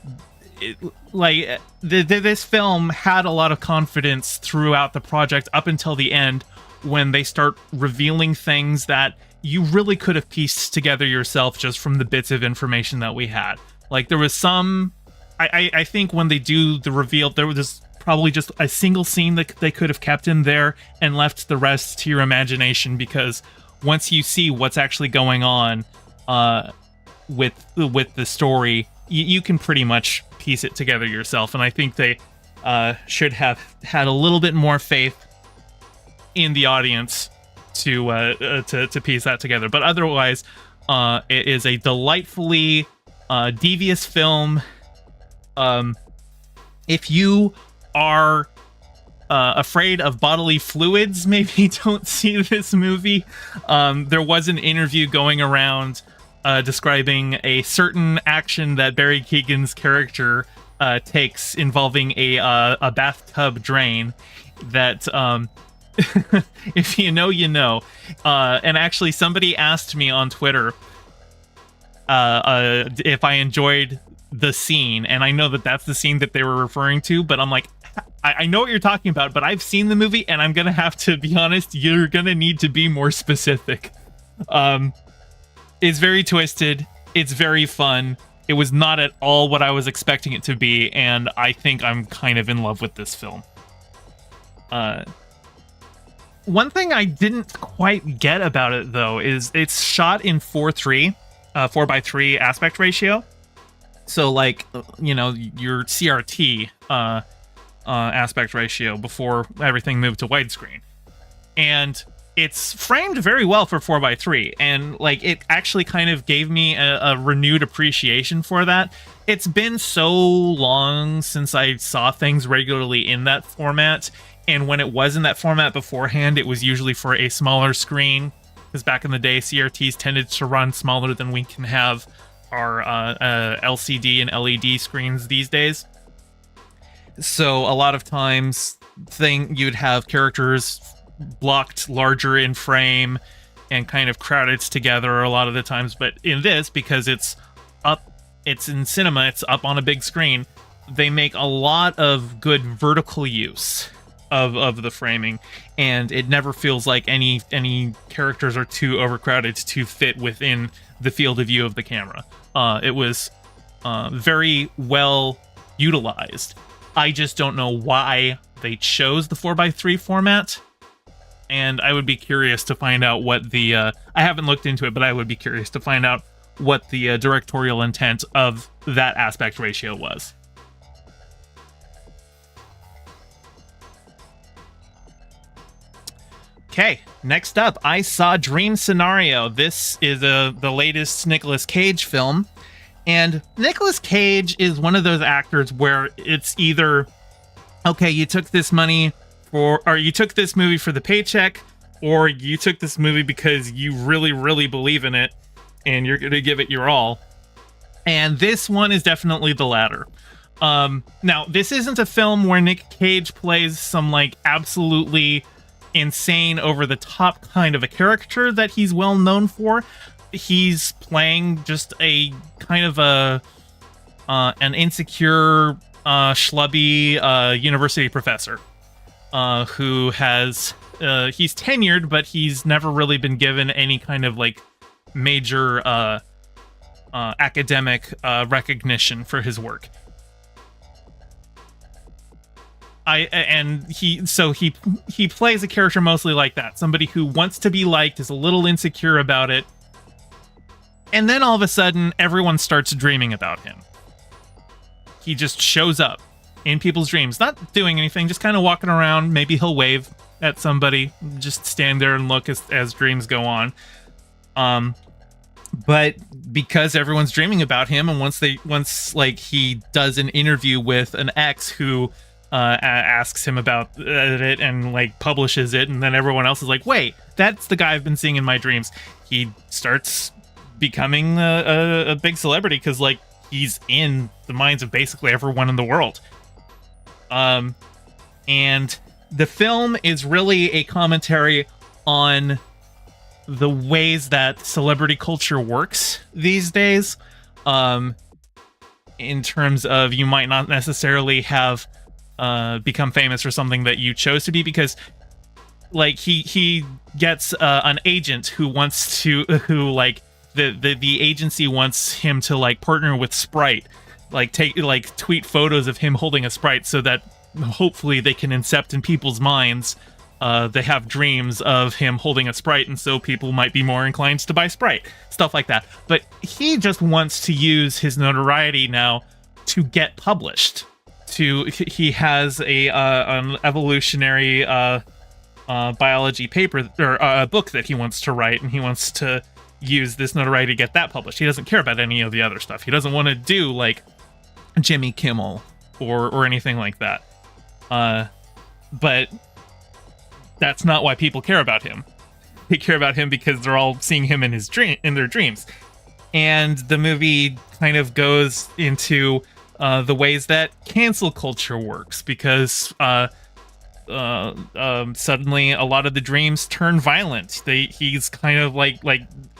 this film had a lot of confidence throughout the project up until the end, when they start revealing things that you really could have pieced together yourself just from the bits of information that we had. Like, there was some I think when they do the reveal, there was probably just a single scene that they could have kept in there and left the rest to your imagination, because once you see what's actually going on with the story, you can pretty much piece it together yourself. And I think they should have had a little bit more faith in the audience to piece that together. But otherwise, it is a delightfully devious film. If you are afraid of bodily fluids, maybe don't see this movie. There was an interview going around describing a certain action that Barry Keoghan's character takes involving a bathtub drain that if you know, you know. And actually, somebody asked me on Twitter if I enjoyed the scene, and I know that that's the scene that they were referring to, but I'm like, I know what you're talking about, but I've seen the movie, and I'm gonna have to be honest, you're gonna need to be more specific. It's very twisted, it's very fun, it was not at all what I was expecting it to be, and I think I'm kind of in love with this film. One thing I didn't quite get about it, though, is it's shot in 4:3 aspect ratio. So, like, you know, your CRT aspect ratio before everything moved to widescreen. And it's framed very well for 4:3. And, like, it actually kind of gave me a renewed appreciation for that. It's been so long since I saw things regularly in that format. And when it was in that format beforehand, it was usually for a smaller screen. Because back in the day, CRTs tended to run smaller than we can have our LCD and LED screens these days. So a lot of times you'd have characters blocked larger in frame and kind of crowded together a lot of the times. But in this, because it's in cinema, it's up on a big screen, they make a lot of good vertical use of the framing, and it never feels like any characters are too overcrowded to fit within the field of view of the camera. It was very well utilized. I just don't know why they chose the 4:3 format, and I would be curious to find out what the I haven't looked into it, but I would be curious to find out what the directorial intent of that aspect ratio was. Okay, next up, I saw Dream Scenario. This is the latest Nicolas Cage film. And Nicolas Cage is one of those actors where it's either, okay, you took this money or you took this movie for the paycheck, or you took this movie because you really, really believe in it and you're going to give it your all. And this one is definitely the latter. Now, this isn't a film where Nick Cage plays some, like, absolutely insane, over-the-top kind of a character that he's well known for. He's playing just a kind of an insecure, schlubby university professor who has he's tenured, but he's never really been given any kind of, like, major academic recognition for his work. He plays a character mostly like that, somebody who wants to be liked, is a little insecure about it, and then all of a sudden everyone starts dreaming about him. He just shows up in people's dreams, not doing anything, just kind of walking around. Maybe he'll wave at somebody, just stand there and look as dreams go on. But because everyone's dreaming about him, and once he does an interview with an ex who asks him about it and, like, publishes it, and then everyone else is like, wait, that's the guy I've been seeing in my dreams. He starts becoming a big celebrity because, like, he's in the minds of basically everyone in the world. And the film is really a commentary on the ways that celebrity culture works these days, in terms of you might not necessarily have become famous for something that you chose to be, because, like, he gets an agent who wants to the agency wants him to, like, partner with Sprite tweet photos of him holding a Sprite so that hopefully they can incept in people's minds. They have dreams of him holding a Sprite, and so people might be more inclined to buy Sprite, stuff like that. But he just wants to use his notoriety now to get published. He has an evolutionary biology paper or a book that he wants to write, and he wants to use this notoriety to get that published. He doesn't care about any of the other stuff. He doesn't want to do like Jimmy Kimmel or anything like that. But that's not why people care about him. They care about him because they're all seeing him in their dreams. And the movie kind of goes into the ways that cancel culture works, because suddenly a lot of the dreams turn violent. He's kind of like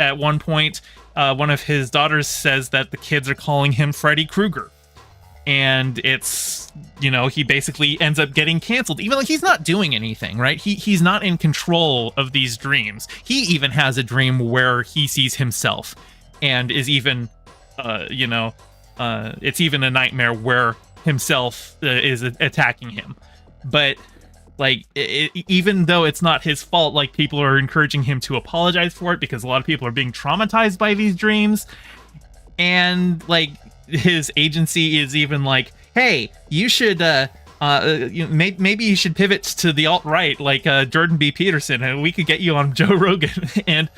at one point, one of his daughters says that the kids are calling him Freddy Krueger. And it's, he basically ends up getting canceled, even though he's not doing anything, right? He's not in control of these dreams. He even has a dream where he sees himself and is even, it's even a nightmare where himself is attacking him. But, even though it's not his fault, people are encouraging him to apologize for it because a lot of people are being traumatized by these dreams. And, his agency is even like, hey, you should maybe you should pivot to the alt-right like Jordan B. Peterson, and we could get you on Joe Rogan. And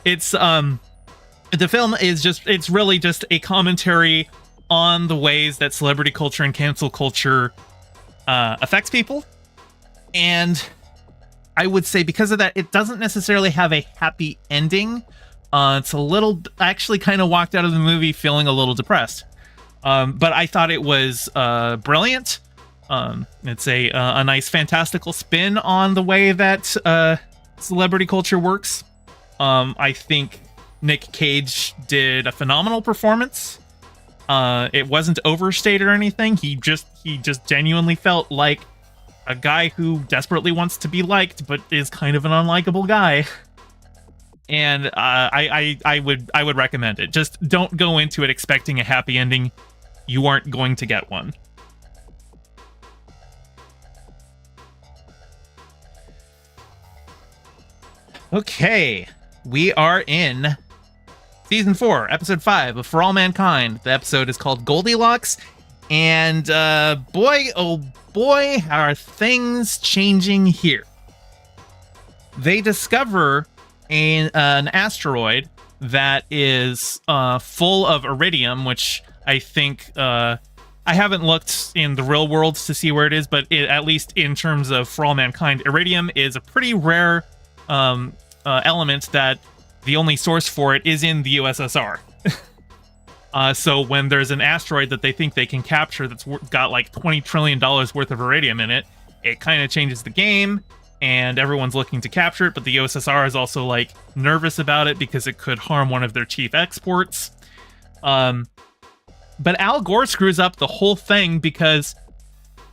it's the film is it's really just a commentary on the ways that celebrity culture and cancel culture affects people. And I would say because of that, it doesn't necessarily have a happy ending. It's a little, I actually kind of walked out of the movie feeling a little depressed. But I thought it was brilliant. It's a nice fantastical spin on the way that celebrity culture works. I think Nick Cage did a phenomenal performance. It wasn't overstated or anything. He just genuinely felt like a guy who desperately wants to be liked, but is kind of an unlikable guy. And I would recommend it. Just don't go into it expecting a happy ending. You aren't going to get one. Okay, we are in Season 4, Episode 5 of For All Mankind. The episode is called Goldilocks, and boy, oh boy, are things changing here. They discover an asteroid that is full of iridium, which I think I haven't looked in the real world to see where it is, but at least in terms of For All Mankind, iridium is a pretty rare element that the only source for it is in the USSR. So when there's an asteroid that they think they can capture that's got like $20 trillion worth of iridium in it, it kind of changes the game, and everyone's looking to capture it, but the USSR is also nervous about it because it could harm one of their chief exports. But Al Gore screws up the whole thing because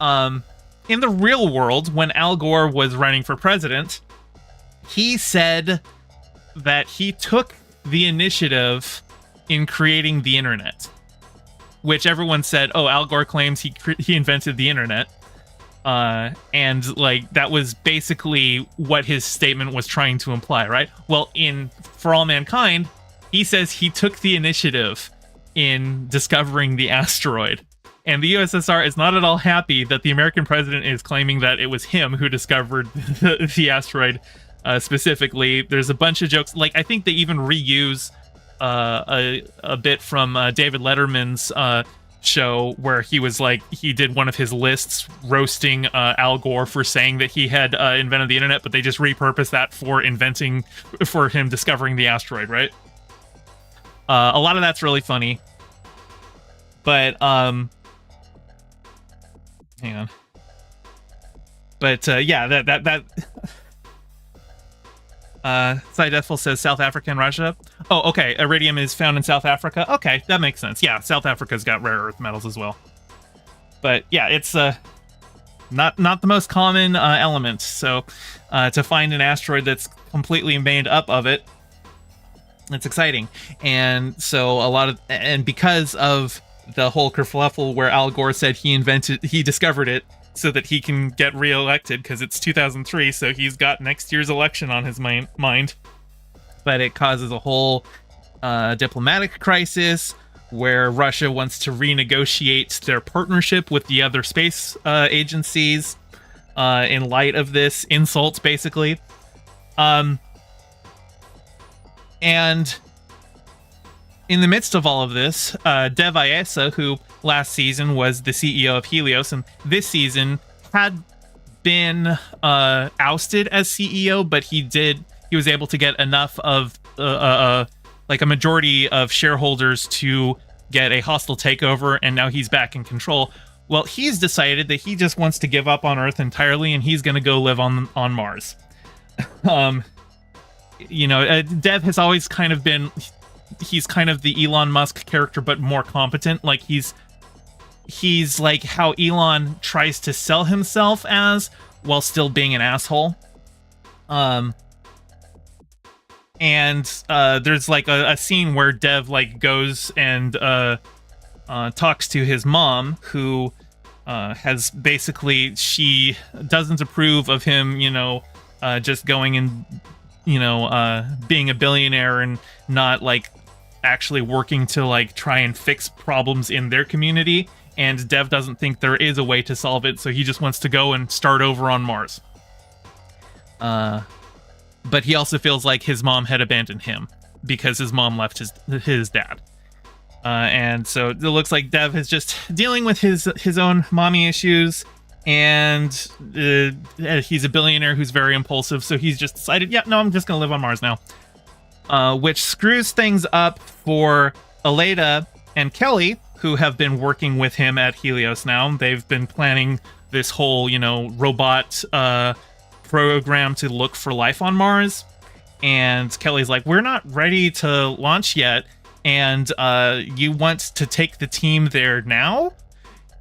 in the real world, when Al Gore was running for president, he said that he took the initiative in creating the internet, which everyone said, oh, Al Gore claims he invented the internet. And that was basically what his statement was trying to imply, right? Well, in For All Mankind, he says he took the initiative in discovering the asteroid. And the USSR is not at all happy that the American president is claiming that it was him who discovered the asteroid specifically. There's a bunch of jokes. I think they even reuse a bit from David Letterman's show where he did one of his lists roasting Al Gore for saying that he had invented the internet, but they just repurposed that for him discovering the asteroid, right? A lot of that's really funny, but hang on. But yeah, that Sideful says South Africa and Russia. Oh, okay. Iridium is found in South Africa. Okay, that makes sense. Yeah, South Africa's got rare earth metals as well. But yeah, it's not the most common element. So to find an asteroid that's completely made up of it, it's exciting. And so because of the whole kerfluffle where Al Gore said he discovered it so that he can get reelected because it's 2003, so he's got next year's election on his mind. But it causes a whole diplomatic crisis where Russia wants to renegotiate their partnership with the other space agencies in light of this insult, basically. And in the midst of all of this, Dev Ayesa, who last season was the CEO of Helios, and this season had been ousted as CEO, but he was able to get enough of like a majority of shareholders to get a hostile takeover, and now he's back in control. Well, he's decided that he just wants to give up on Earth entirely, and he's going to go live on Mars. Dev has always kind of been... He's kind of the Elon Musk character, but more competent. Like, he's like how Elon tries to sell himself as, while still being an asshole. And there's like a scene where Dev like goes and talks to his mom, who has basically, she doesn't approve of him, just going and, being a billionaire and not like actually working to like try and fix problems in their community. And Dev doesn't think there is a way to solve it, so he just wants to go and start over on Mars. But he also feels like his mom had abandoned him because his mom left his dad. And so it looks like Dev is just dealing with his own mommy issues, and he's a billionaire who's very impulsive, so he's just decided, yeah, no, I'm just going to live on Mars now. Which screws things up for Aleda and Kelly, who have been working with him at Helios now. They've been planning this whole, robot program to look for life on Mars. And Kelly's like, we're not ready to launch yet, and you want to take the team there now?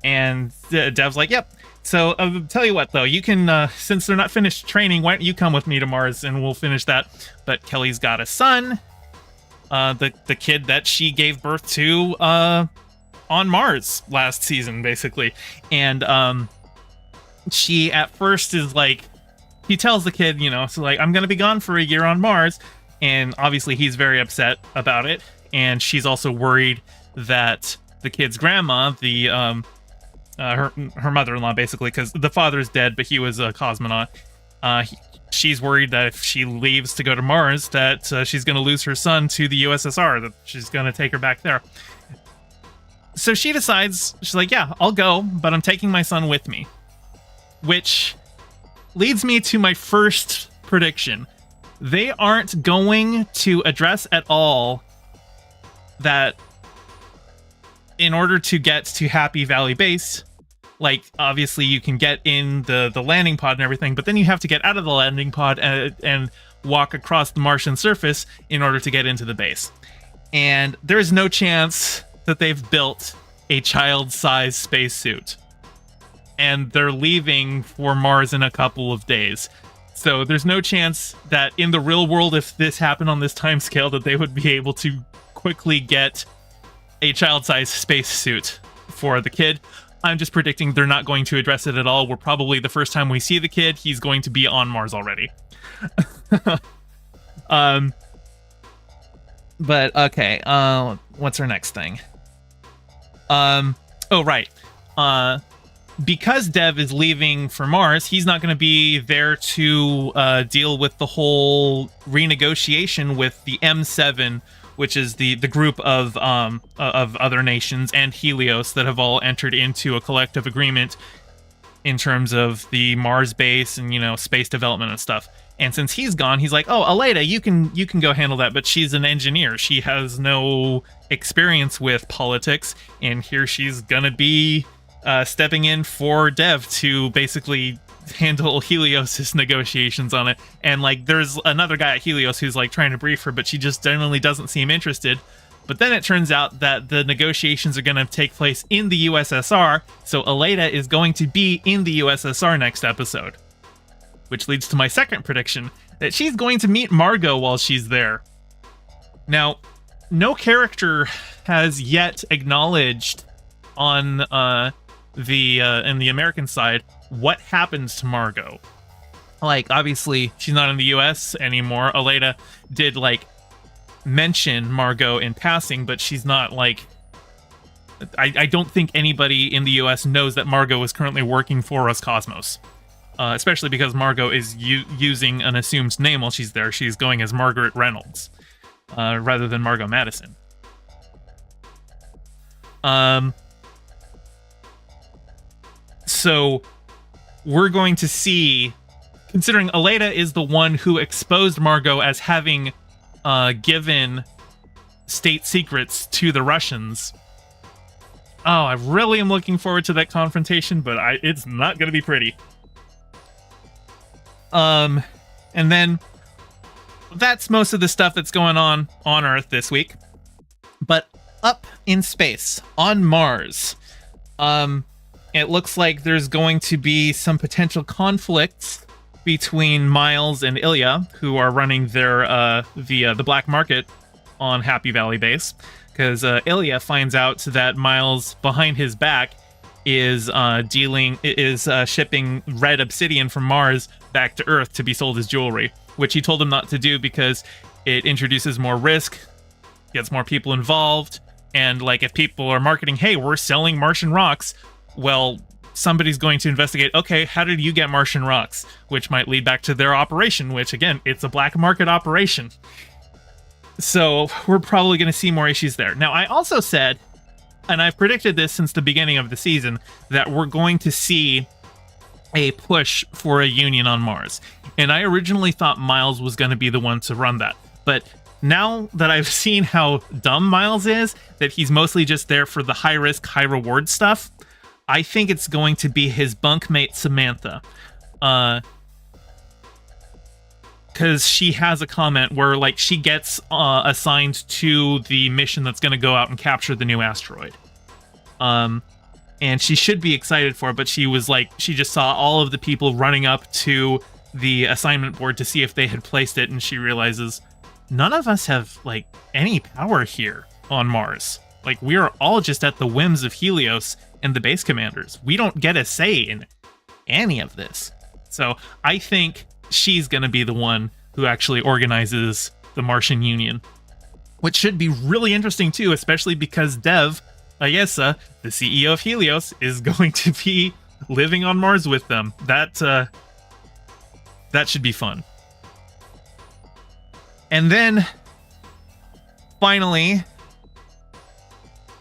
And Dev's like, yep. So I'll tell you what, though, you can, since they're not finished training, why don't you come with me to Mars and we'll finish that. But Kelly's got a son, the kid that she gave birth to on Mars last season, basically. And she at first is like, he tells the kid, so like, I'm going to be gone for a year on Mars. And obviously he's very upset about it. And she's also worried that the kid's grandma, her mother-in-law, basically, because the father's dead, but he was a cosmonaut. She's worried that if she leaves to go to Mars, that she's going to lose her son to the USSR, that she's going to take her back there. So she decides, she's like, yeah, I'll go, but I'm taking my son with me. Which leads me to my first prediction. They aren't going to address at all that in order to get to Happy Valley Base, like, obviously you can get in the landing pod and everything, but then you have to get out of the landing pod and walk across the Martian surface in order to get into the base. And there's no chance that they've built a child-sized spacesuit. And they're leaving for Mars in a couple of days. So there's no chance that in the real world, if this happened on this timescale, that they would be able to quickly get a child-sized spacesuit for the kid. I'm just predicting they're not going to address it at all. We're probably, the first time we see the kid, he's going to be on Mars already. But okay, what's our next thing? Oh, right. Because Dev is leaving for Mars, he's not going to be there to deal with the whole renegotiation with the M7, which is the group of other nations and Helios that have all entered into a collective agreement in terms of the Mars base and, space development and stuff. And since he's gone, he's like, oh, Aleda, you can go handle that, but she's an engineer. She has no experience with politics, and here she's gonna be stepping in for Dev to basically handle Helios's negotiations on it. And like, there's another guy at Helios who's like trying to brief her, but she just generally doesn't seem interested. But then it turns out that the negotiations are going to take place in the USSR, so Aleda is going to be in the USSR next episode. Which leads to my second prediction, that she's going to meet Margot while she's there. Now, no character has yet acknowledged on in the American side, what happens to Margot? Like, obviously, she's not in the U.S. anymore. Aleda did, like, mention Margot in passing, but she's not, like... I don't think anybody in the U.S. knows that Margot is currently working for Roscosmos. Especially because Margot is using an assumed name while she's there. She's going as Margaret Reynolds, rather than Margot Madison. So, we're going to see... Considering Aleda is the one who exposed Margot as having given state secrets to the Russians. Oh, I really am looking forward to that confrontation, but it's not going to be pretty. And then that's most of the stuff that's going on Earth this week. But up in space, on Mars, it looks like there's going to be some potential conflicts between Miles and Ilya, who are running their the black market on Happy Valley base, because Ilya finds out that Miles, behind his back, is shipping red obsidian from Mars back to Earth to be sold as jewelry, which he told him not to do because it introduces more risk, gets more people involved, and like if people are marketing, hey, we're selling Martian rocks, well, somebody's going to investigate, okay, how did you get Martian rocks? Which might lead back to their operation, which, again, it's a black market operation. So we're probably going to see more issues there. Now, I also said, and I've predicted this since the beginning of the season, that we're going to see a push for a union on Mars. And I originally thought Miles was going to be the one to run that. But now that I've seen how dumb Miles is, that he's mostly just there for the high-risk, high-reward stuff, I think it's going to be his bunkmate Samantha, because she has a comment where like she gets assigned to the mission that's going to go out and capture the new asteroid, and she should be excited for it. But she was like, she just saw all of the people running up to the assignment board to see if they had placed it, and she realizes none of us have like any power here on Mars. Like, we are all just at the whims of Helios and the base commanders. We don't get a say in any of this. So I think she's going to be the one who actually organizes the Martian Union, which should be really interesting too, especially because Dev Ayesa, the CEO of Helios, is going to be living on Mars with them. That should be fun. And then finally,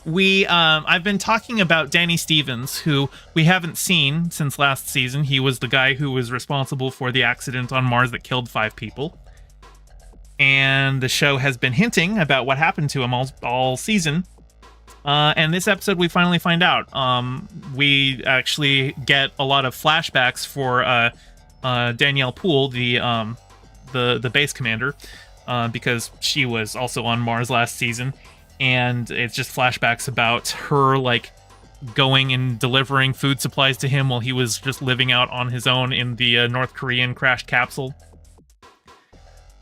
I've been talking about Danny Stevens, who we haven't seen since last season. He was the guy who was responsible for the accident on Mars that killed 5 people. And the show has been hinting about what happened to him all season. And this episode, we finally find out. We actually get a lot of flashbacks for Danielle Poole, the base commander, because she was also on Mars last season. And it's just flashbacks about her, like, going and delivering food supplies to him while he was just living out on his own in the North Korean crashed capsule.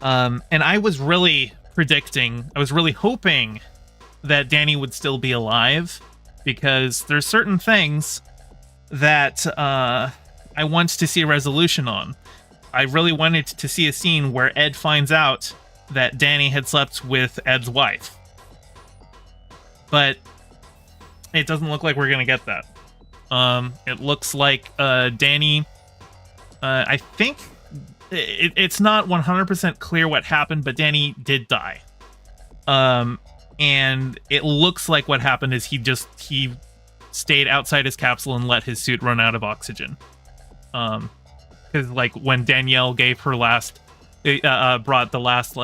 And I was really hoping that Danny would still be alive, because there's certain things that I want to see a resolution on. I really wanted to see a scene where Ed finds out that Danny had slept with Ed's wife. But it doesn't look like we're going to get that. It looks like Danny... I think it's not 100% clear what happened, but Danny did die. And it looks like what happened is he stayed outside his capsule and let his suit run out of oxygen. Because like when Danielle gave her brought the last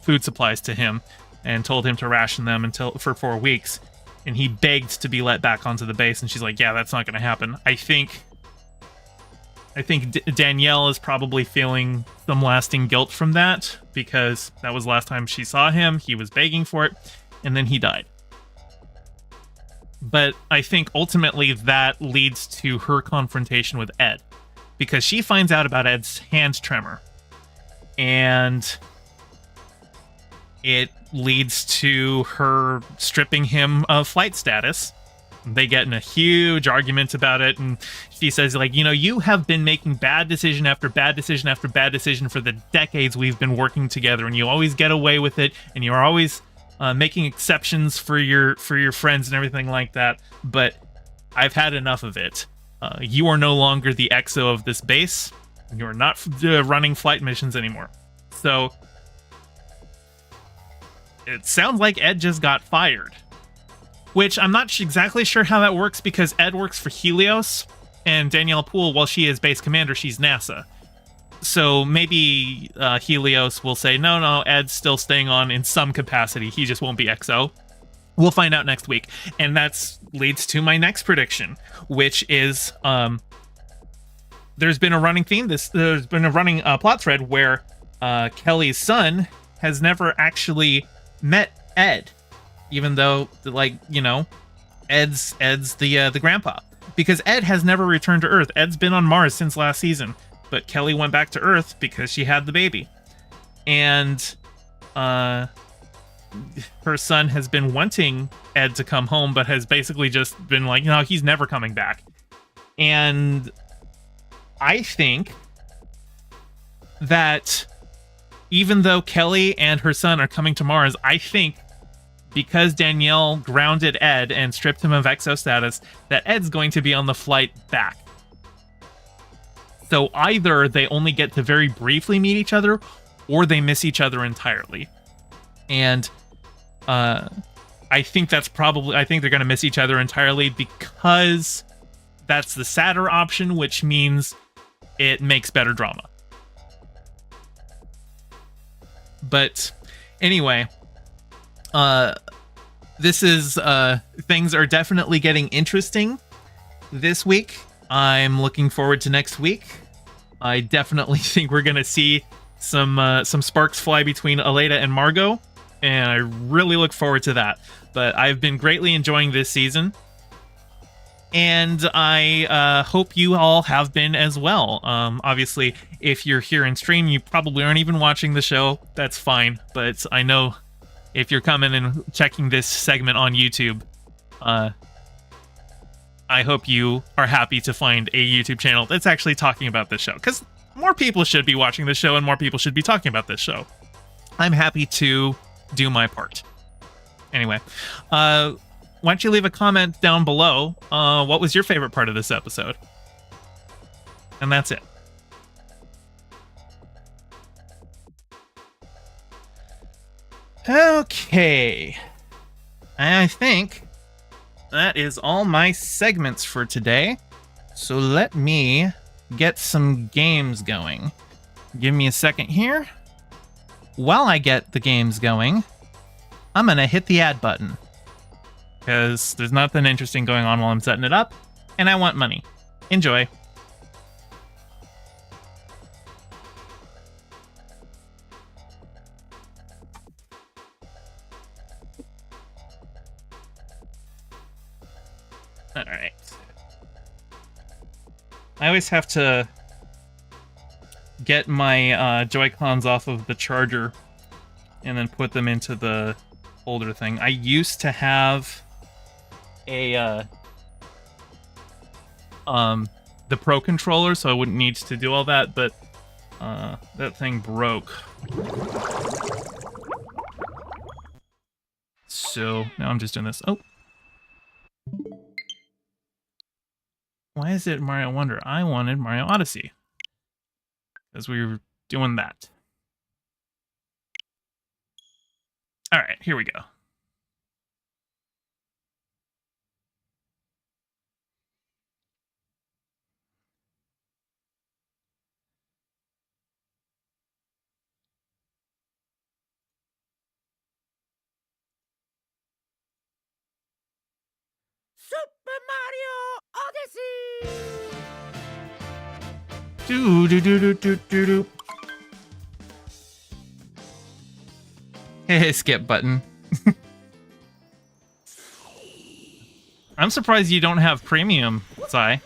food supplies to him and told him to ration them for 4 weeks, and he begged to be let back onto the base, and she's like, yeah, that's not going to happen. I think Danielle is probably feeling some lasting guilt from that, because that was the last time she saw him. He was begging for it, and then he died. But I think ultimately that leads to her confrontation with Ed, because she finds out about Ed's hand tremor, and it leads to her stripping him of flight status They get in a huge argument about it, and she says, like, you know, you have been making bad decision after bad decision after bad decision for the decades we've been working together, and you always get away with it, and you're always making exceptions for your friends and everything like that, but I've had enough of it. You are no longer the XO of this base. You're not running flight missions anymore. So it sounds like Ed just got fired. Which I'm not exactly sure how that works, because Ed works for Helios, and Danielle Poole, while she is base commander, she's NASA. So maybe Helios will say, no, Ed's still staying on in some capacity. He just won't be XO. We'll find out next week. And that leads to my next prediction, which is there's been a running theme. There's been a running plot thread where Kelly's son has never actually met Ed. Even though, like, you know, Ed's the grandpa. Because Ed has never returned to Earth. Ed's been on Mars since last season. But Kelly went back to Earth because she had the baby. And her son has been wanting Ed to come home, but has basically just been like, no, he's never coming back. And I think that even though Kelly and her son are coming to Mars, I think because Danielle grounded Ed and stripped him of XO status, that Ed's going to be on the flight back. So either they only get to very briefly meet each other, or they miss each other entirely. And I think they're going to miss each other entirely, because that's the sadder option, which means it makes better drama. But anyway, this is things are definitely getting interesting this week. I'm looking forward to next week. I definitely think we're gonna see some sparks fly between Aleda and Margot, and I really look forward to that. But I've been greatly enjoying this season, and I hope you all have been as well. Obviously, if you're here in stream, you probably aren't even watching the show. That's fine, but I know if you're coming and checking this segment on YouTube, I hope you are happy to find a YouTube channel that's actually talking about this show, because more people should be watching this show and more people should be talking about this show. I'm happy to do my part. Anyway, why don't you leave a comment down below? What was your favorite part of this episode? And that's it. Okay. I think that is all my segments for today. So let me get some games going. Give me a second here. While I get the games going, I'm gonna hit the add button, because there's nothing interesting going on while I'm setting it up, and I want money. Enjoy. Alright. I always have to get my Joy-Cons off of the charger and then put them into the holder thing. I used to have a the Pro controller, so I wouldn't need to do all that, but that thing broke. So now I'm just doing this. Oh. Why is it Mario Wonder? I wanted Mario Odyssey, because we were doing that. All right, here we go. Super Mario Odyssey! Do do do do do do do. Hey, skip button. I'm surprised you don't have premium, Sai.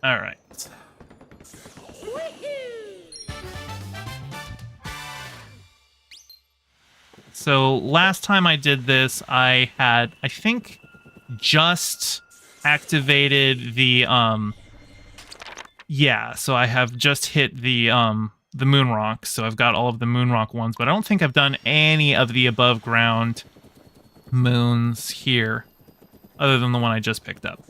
All right. So so last time I did this, I had, I think, just activated the, yeah, so I have just hit the moon rock, so I've got all of the moon rock ones, but I don't think I've done any of the above ground moons here, other than the one I just picked up.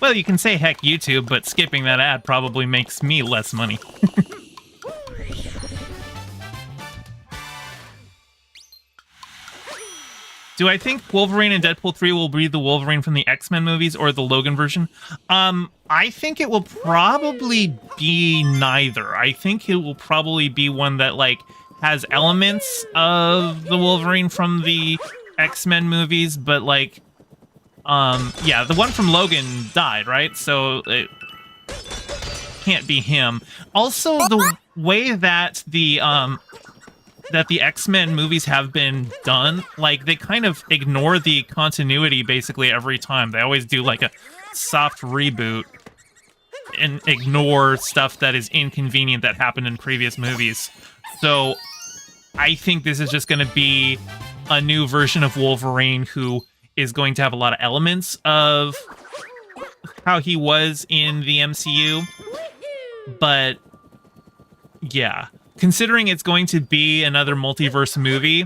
Well, you can say heck YouTube, but skipping that ad probably makes me less money. Do I think Wolverine in Deadpool 3 will be the Wolverine from the X-Men movies or the Logan version? I think it will probably be neither. I think it will probably be one that, like, has elements of the Wolverine from the X-Men movies, but, like, yeah, the one from Logan died, right? So it can't be him. Also, the way that the X-Men movies have been done, like, they kind of ignore the continuity basically every time. They always do, like, a soft reboot and ignore stuff that is inconvenient that happened in previous movies. So I think this is just going to be a new version of Wolverine who is going to have a lot of elements of how he was in the MCU. But, yeah. Considering it's going to be another multiverse movie,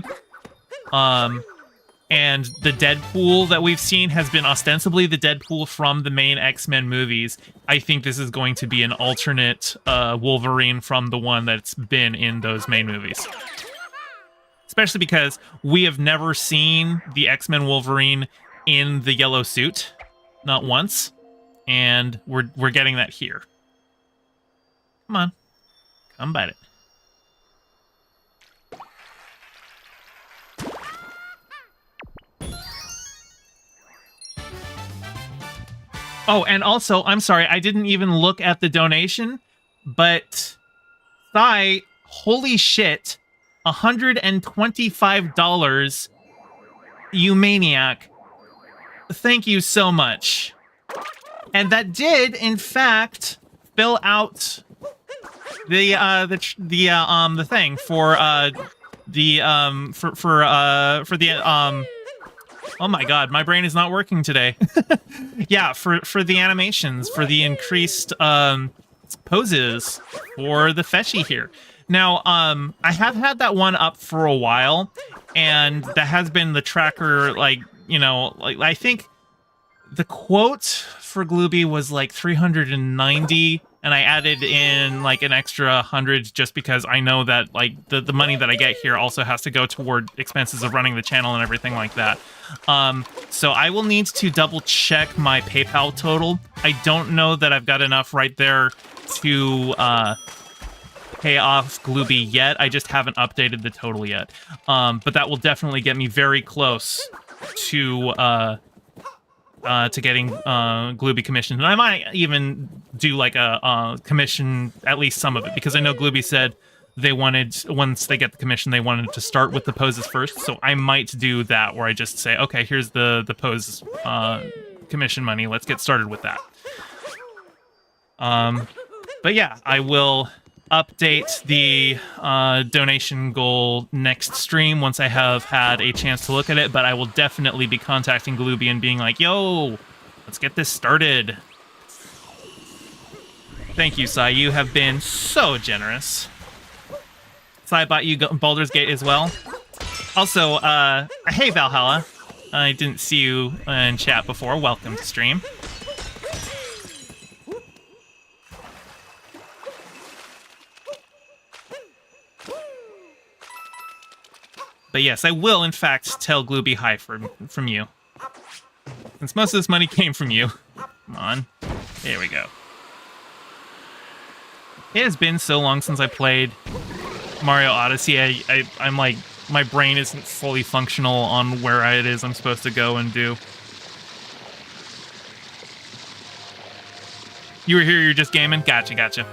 and the Deadpool that we've seen has been ostensibly the Deadpool from the main X-Men movies, I think this is going to be an alternate Wolverine from the one that's been in those main movies. Especially because we have never seen the X-Men Wolverine in the yellow suit, not once, and we're getting that here. Come on, come bite it. Oh, and also, I'm sorry, I didn't even look at the donation, but Thigh, holy shit, $125, you maniac. Thank you so much. And that did, in fact, fill out the thing for the oh my god, my brain is not working today. Yeah, for the animations, for the increased poses for the Fetchy here. Now, I have had that one up for a while, and that has been the tracker, like, you know, like, I think the quote for Glooby was like 390, and I added in like an extra 100 just because I know that, like, the money that I get here also has to go toward expenses of running the channel and everything like that. So I will need to double check my PayPal total. I don't know that I've got enough right there to pay off Glooby yet. I just haven't updated the total yet. But that will definitely get me very close to getting Glooby commissioned. And I might even do like a commission, at least some of it, because I know Glooby said they wanted, once they get the commission, they wanted to start with the poses first. So I might do that, where I just say, okay, here's the pose commission money. Let's get started with that. But yeah, I will update the donation goal next stream once I have had a chance to look at it, but I will definitely be contacting Glooby and being like, yo, let's get this started. Thank you, Sai. You have been so generous. Sai bought you Baldur's Gate as well. Also, hey, Valhalla. I didn't see you in chat before. Welcome to stream. But yes, I will, in fact, tell Glooby hi from you. Since most of this money came from you. Come on. There we go. It has been so long since I played Mario Odyssey. I'm like, my brain isn't fully functional on where it is I'm supposed to go and do. You were here, you're just gaming? Gotcha, gotcha.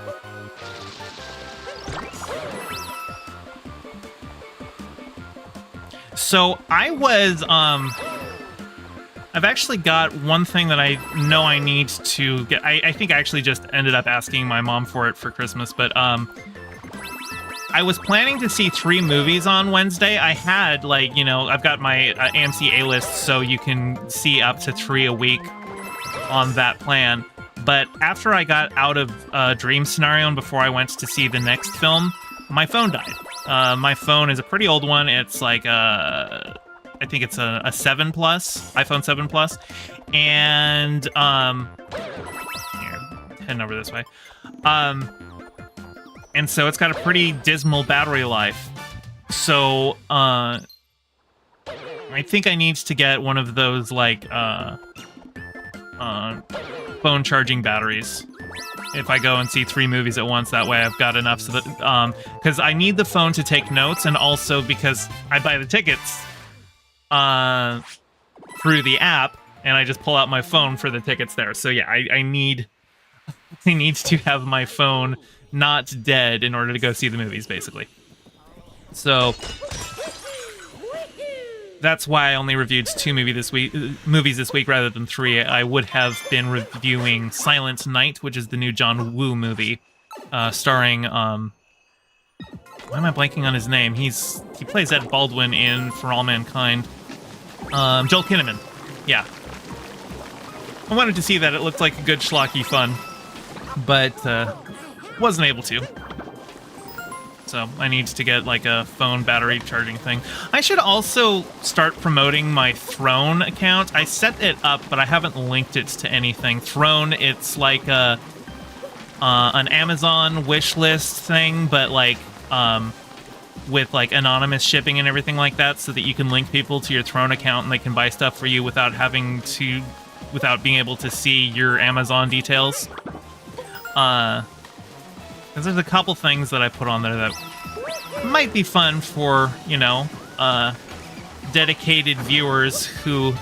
So I was, I've actually got one thing that I know I need to get. I think I actually just ended up asking my mom for it for Christmas, but, I was planning to see 3 movies on Wednesday. I had, like, you know, I've got my AMC A-list, so you can see up to 3 a week on that plan. But after I got out of Dream Scenario and before I went to see the next film, my phone died. My phone is a pretty old one. It's like I think it's a 7 Plus, iPhone 7 Plus. And, here, heading over this way. And so it's got a pretty dismal battery life. So, I think I need to get one of those, like, phone charging batteries. If I go and see 3 movies at once, that way I've got enough so that, because I need the phone to take notes, and also because I buy the tickets, through the app, and I just pull out my phone for the tickets there. So yeah, I need to have my phone not dead in order to go see the movies, basically. So that's why I only reviewed 2 movies this week rather than 3. I would have been reviewing Silent Night, which is the new John Woo movie, starring why am I blanking on his name? He plays Ed Baldwin in For All Mankind. Joel Kinnaman. Yeah. I wanted to see that. It looked like a good schlocky fun, but wasn't able to. So I need to get like a phone battery charging thing. I should also start promoting my Throne account. I set it up, but I haven't linked it to anything. Throne, it's like an Amazon wish list thing, but like with like anonymous shipping and everything like that, so that you can link people to your Throne account and they can buy stuff for you without being able to see your Amazon details. Because there's a couple things that I put on there that might be fun for, you know, dedicated viewers who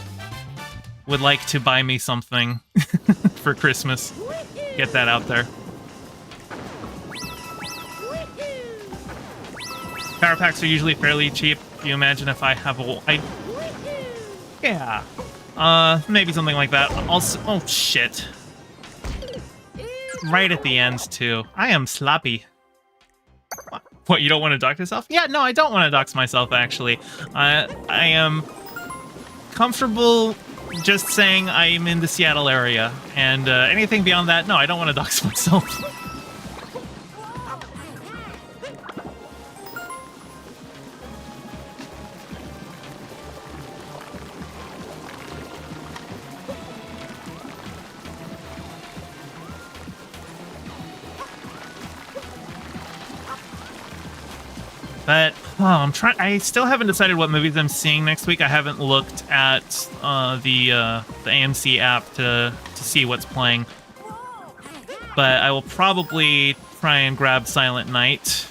would like to buy me something for Christmas. Get that out there. Power packs are usually fairly cheap. Do you imagine if I have yeah. Maybe something like that. Also, oh shit. Right at the end, too. I am sloppy. What, you don't want to dox yourself? Yeah, no, I don't want to dox myself, actually. I am comfortable just saying I'm in the Seattle area. And anything beyond that, no, I don't want to dox myself. But I still haven't decided what movies I'm seeing next week. I haven't looked at the AMC app to see what's playing. But I will probably try and grab Silent Night.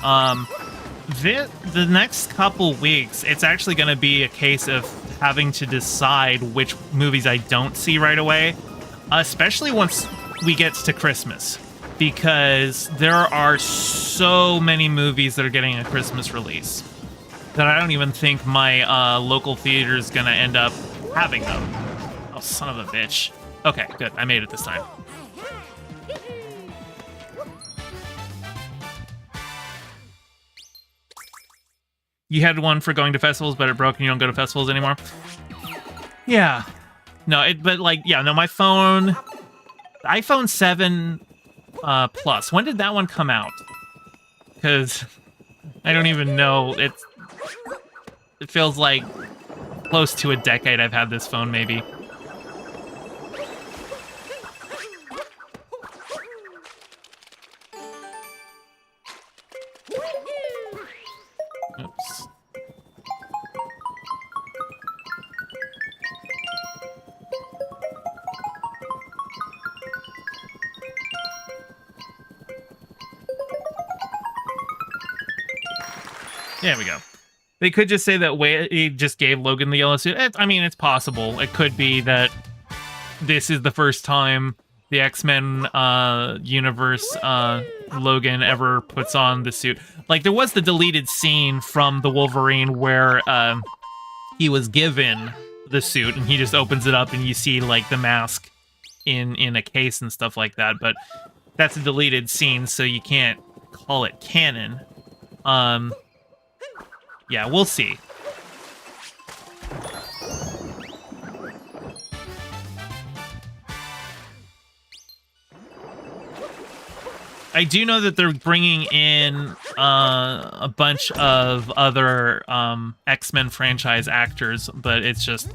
The next couple weeks, it's actually going to be a case of having to decide which movies I don't see right away, especially once we get to Christmas. Because there are so many movies that are getting a Christmas release that I don't even think my local theater is going to end up having them. Oh, son of a bitch. Okay, good. I made it this time. You had one for going to festivals, but it broke and you don't go to festivals anymore? Yeah. No, but like, yeah, no, my phone... The iPhone 7... Plus. When did that one come out? Because I don't even know. It feels like close to a decade I've had this phone, maybe. Oops. There we go. They could just say that Wade just gave Logan the yellow suit. I mean, it's possible. It could be that this is the first time the X-Men universe Logan ever puts on the suit. Like, there was the deleted scene from the Wolverine where he was given the suit and he just opens it up and you see, like, the mask in a case and stuff like that. But that's a deleted scene, so you can't call it canon. Yeah, we'll see. I do know that they're bringing in a bunch of other X-Men franchise actors, but it's just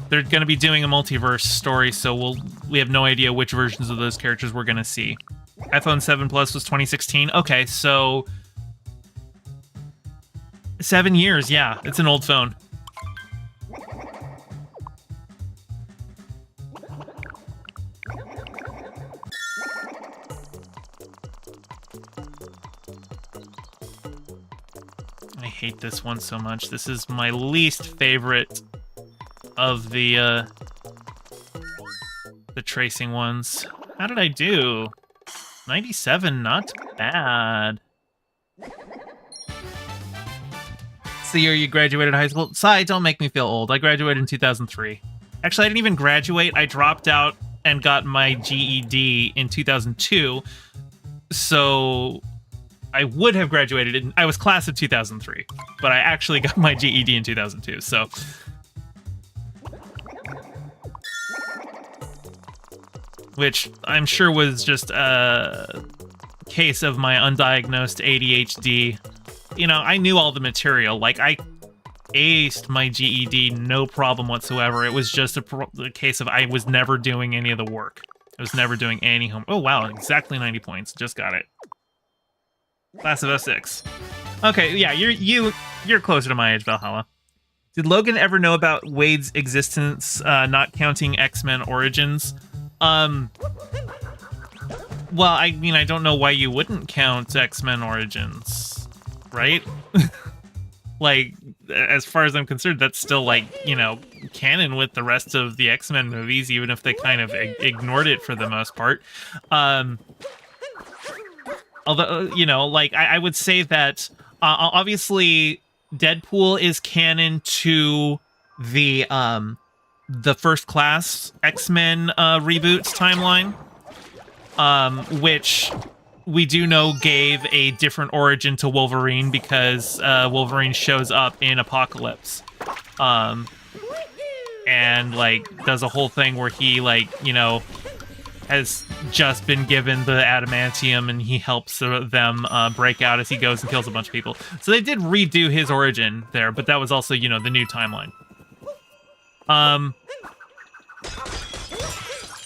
they're going to be doing a multiverse story, so we have no idea which versions of those characters we're going to see. iPhone 7 Plus was 2016. Okay, so 7 years. Yeah, it's an old phone. I hate this one so much. This is my least favorite of the tracing ones. How did I do? 97, not bad. It's the year you graduated high school. Sai, don't make me feel old. I graduated in 2003. Actually, I didn't even graduate. I dropped out and got my GED in 2002. So I would have graduated I was class of 2003, but I actually got my GED in 2002, so. Which I'm sure was just a case of my undiagnosed ADHD. You know, I knew all the material. Like, I aced my GED, no problem whatsoever. It was just a case of I was never doing any of the work. I was never doing any homework. Oh, wow, exactly 90 points. Just got it. Class of 06. Okay, yeah, you're closer to my age, Valhalla. Did Logan ever know about Wade's existence, not counting X-Men Origins? Well, I mean, I don't know why you wouldn't count X-Men Origins, right? Like, as far as I'm concerned, that's still, like, you know, canon with the rest of the X-Men movies, even if they kind of ignored it for the most part. Although, you know, like, I would say that, obviously, Deadpool is canon to the First Class X-Men reboots timeline, which we do know gave a different origin to Wolverine because Wolverine shows up in Apocalypse. And, like, does a whole thing where he, like, you know, has just been given the adamantium and he helps them break out as he goes and kills a bunch of people. So they did redo his origin there, but that was also, you know, the new timeline.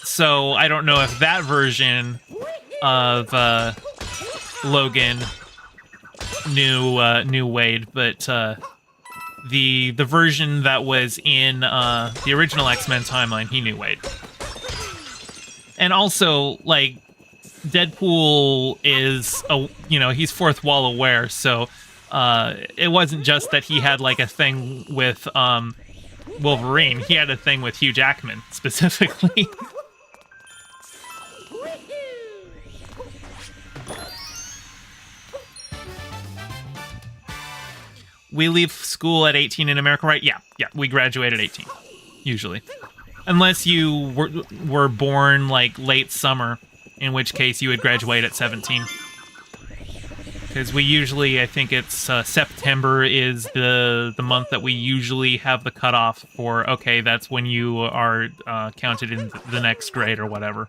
So I don't know if that version of Logan knew Wade, but the version that was in the original X-Men timeline, he knew Wade. And also, like, Deadpool is, you know, he's fourth wall aware, so it wasn't just that he had, like, a thing with Wolverine. He had a thing with Hugh Jackman, specifically. We leave school at 18 in America, right? Yeah, we graduate at 18, usually. Unless you were born, like, late summer, in which case you would graduate at 17. Because we usually, I think it's September is the month that we usually have the cutoff for, okay, that's when you are counted in the next grade or whatever.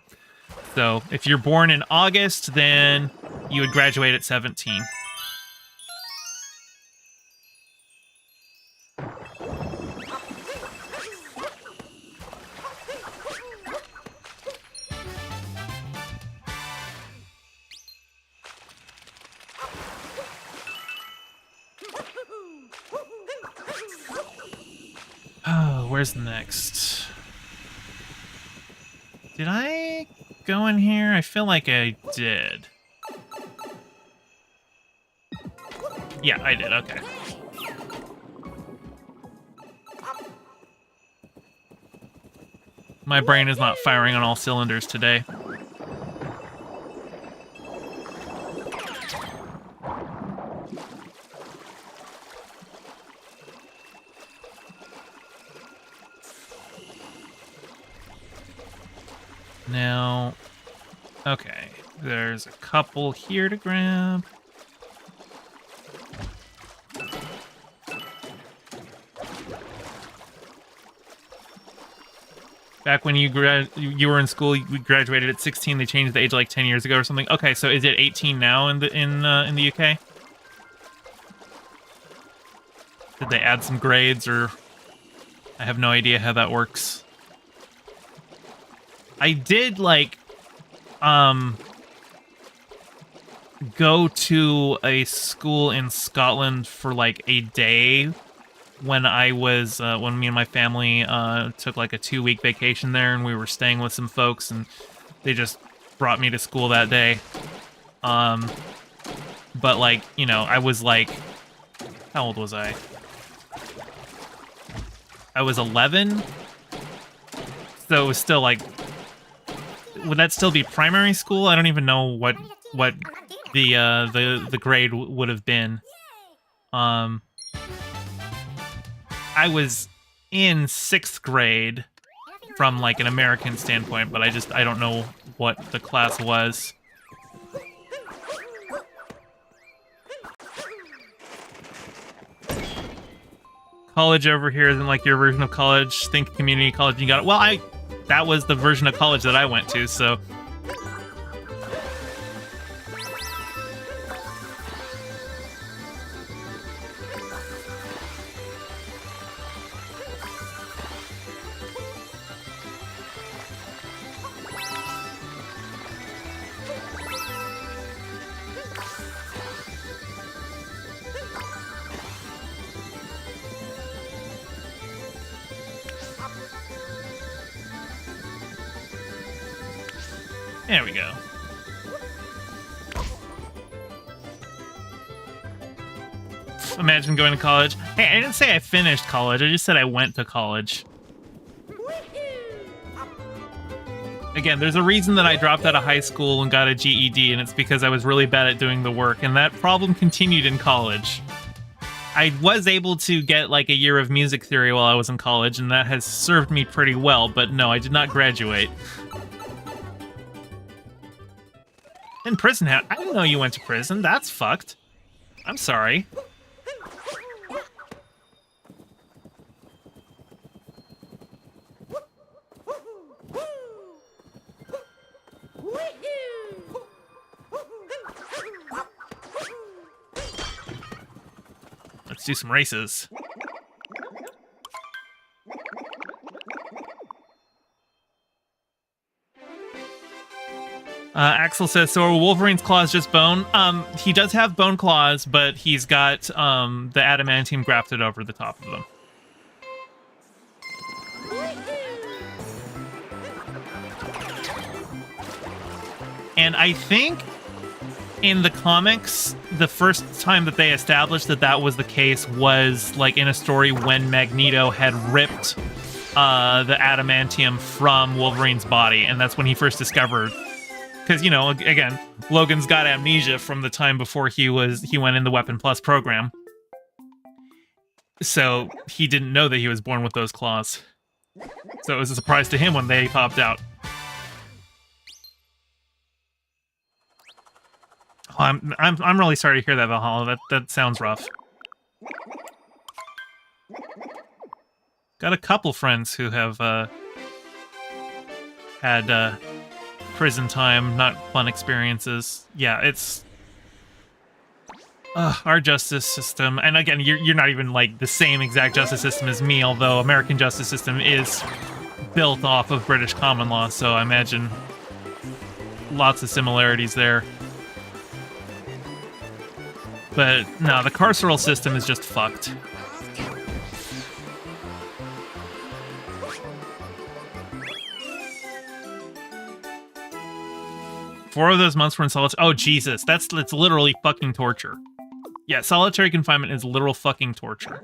So if you're born in August, then you would graduate at 17. Oh, where's the next? Did I go in here? I feel like I did. Yeah, I did, okay. My brain is not firing on all cylinders today. Now, okay, there's a couple here to grab. Back when you were in school, we graduated at 16. They changed the age like 10 years ago or something. Okay, so is it 18 now in the UK? Did they add some grades, or I have no idea how that works. I did like go to a school in Scotland for like a day when I was when me and my family took like a 2-week vacation there, and we were staying with some folks, and they just brought me to school that day. But like, you know, I was like, how old was I? I was 11, so it was still like, would that still be primary school? I don't even know what the grade would have been. I was in 6th grade from like an American standpoint, but I don't know what the class was. College over here isn't like your version of college. Think community college, you got it. Well, that was the version of college that I went to, so. There we go. Imagine going to college. Hey, I didn't say I finished college. I just said I went to college. Again, there's a reason that I dropped out of high school and got a GED, and it's because I was really bad at doing the work, and that problem continued in college. I was able to get like a year of music theory while I was in college, and that has served me pretty well, but no, I did not graduate. In prison hat? I didn't know you went to prison. That's fucked. I'm sorry. Let's do some races. Axel says, so are Wolverine's claws just bone? He does have bone claws, but he's got the adamantium grafted over the top of them. And I think in the comics, the first time that they established that that was the case was like in a story when Magneto had ripped the adamantium from Wolverine's body, and that's when he first discovered. Because, you know, again, Logan's got amnesia from the time before he went in the Weapon Plus program. So he didn't know that he was born with those claws. So it was a surprise to him when they popped out. Oh, I'm really sorry to hear that, Valhalla. That sounds rough. Got a couple friends who have had prison time, not fun experiences. Yeah, it's our justice system. And again, you're not even like the same exact justice system as me, although American justice system is built off of British common law, so I imagine lots of similarities there. But no, the carceral system is just fucked. Four of those months were in solitary. Oh, Jesus. That's literally fucking torture. Yeah, solitary confinement is literal fucking torture.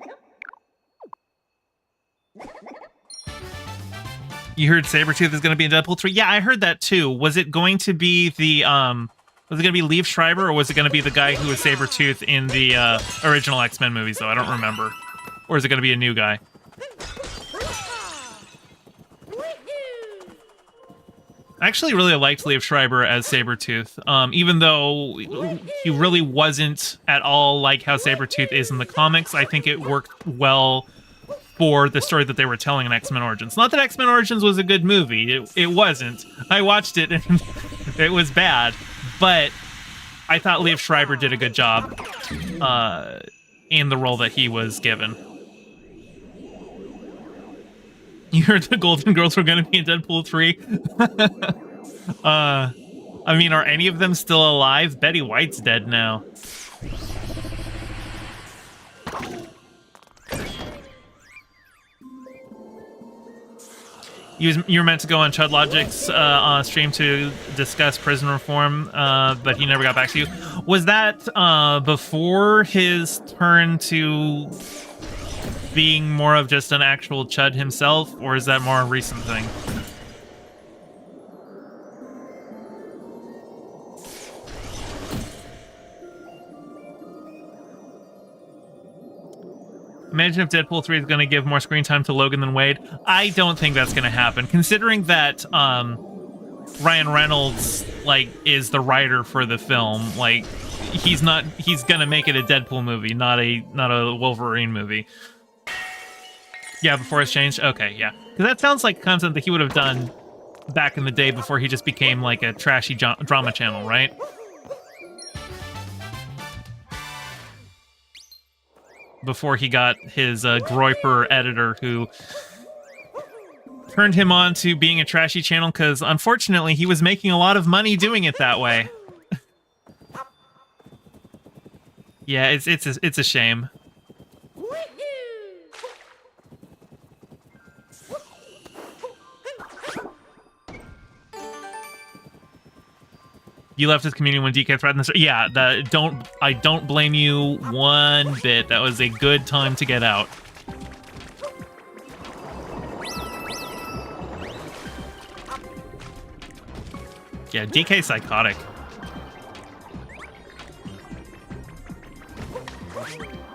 You heard Sabretooth is going to be in Deadpool 3? Yeah, I heard that too. Was it going to be the, was it going to be Liev Schreiber, or was it going to be the guy who was Sabretooth in the original X-Men movies, though? I don't remember. Or is it going to be a new guy? I actually really liked Liev Schreiber as Sabretooth, even though he really wasn't at all like how Sabretooth is in the comics. I think it worked well for the story that they were telling in X-Men Origins. Not that X-Men Origins was a good movie. It wasn't. I watched it and it was bad, but I thought Liev Schreiber did a good job in the role that he was given. You heard the Golden Girls were going to be in Deadpool 3? I mean, are any of them still alive? Betty White's dead now. You were meant to go on Chud Logic's on stream to discuss prison reform, but he never got back to you. Was that before his turn to being more of just an actual Chud himself, or is that more a recent thing? Imagine if Deadpool 3 is going to give more screen time to Logan than Wade. I don't think that's going to happen, considering that Ryan Reynolds is the writer for the film. He's going to make it a Deadpool movie, not a Wolverine movie. Yeah, before it's changed? Okay, yeah. Because that sounds like content that he would have done back in the day before he just became like a trashy drama channel, right? Before he got his Groyper editor who turned him on to being a trashy channel because, unfortunately, he was making a lot of money doing it that way. Yeah, it's a shame. You left his community when DK threatened this. Yeah, I don't blame you one bit. That was a good time to get out. Yeah, DK psychotic.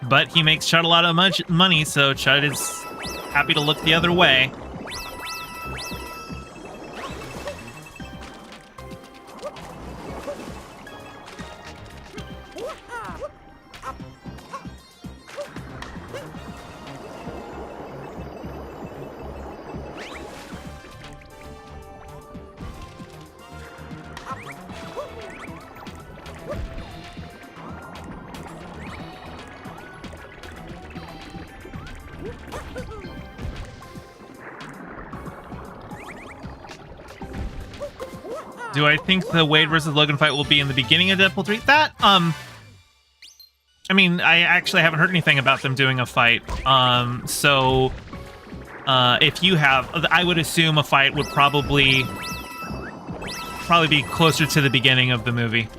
But he makes Chud a lot of money, so Chud is happy to look the other way. Do I think the Wade versus Logan fight will be in the beginning of Deadpool 3? That, I mean, I actually haven't heard anything about them doing a fight. So, if you have, I would assume a fight would probably be closer to the beginning of the movie.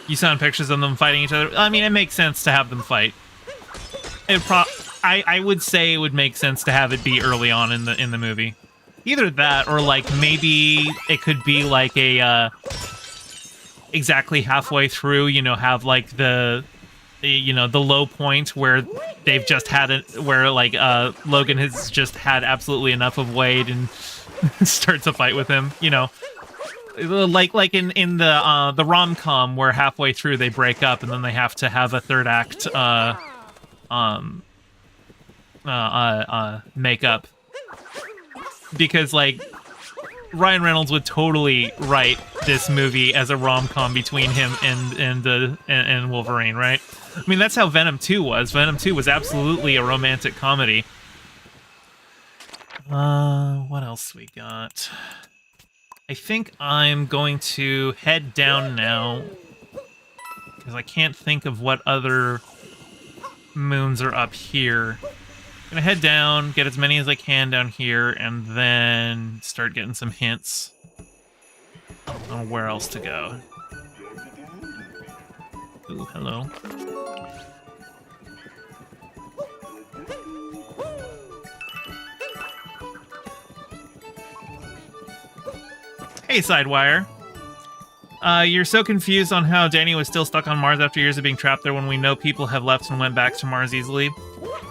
You saw pictures of them fighting each other. I mean, it makes sense to have them fight. I would say it would make sense to have it be early on in the movie. Either that, or maybe it could be a exactly halfway through. You know, have the low point where they've just had it, where Logan has just had absolutely enough of Wade and starts a fight with him. You know. Like in the rom-com where halfway through they break up and then they have to have a third act makeup, because Ryan Reynolds would totally write this movie as a rom-com between him and Wolverine, right? I mean, that's how Venom 2 was. Venom 2 was absolutely a romantic comedy. What else we got? I think I'm going to head down now, because I can't think of what other moons are up here. I'm gonna head down, get as many as I can down here, and then start getting some hints on where else to go. Ooh, hello. Hey, Sidewire. You're so confused on how Danny was still stuck on Mars after years of being trapped there when we know people have left and went back to Mars easily.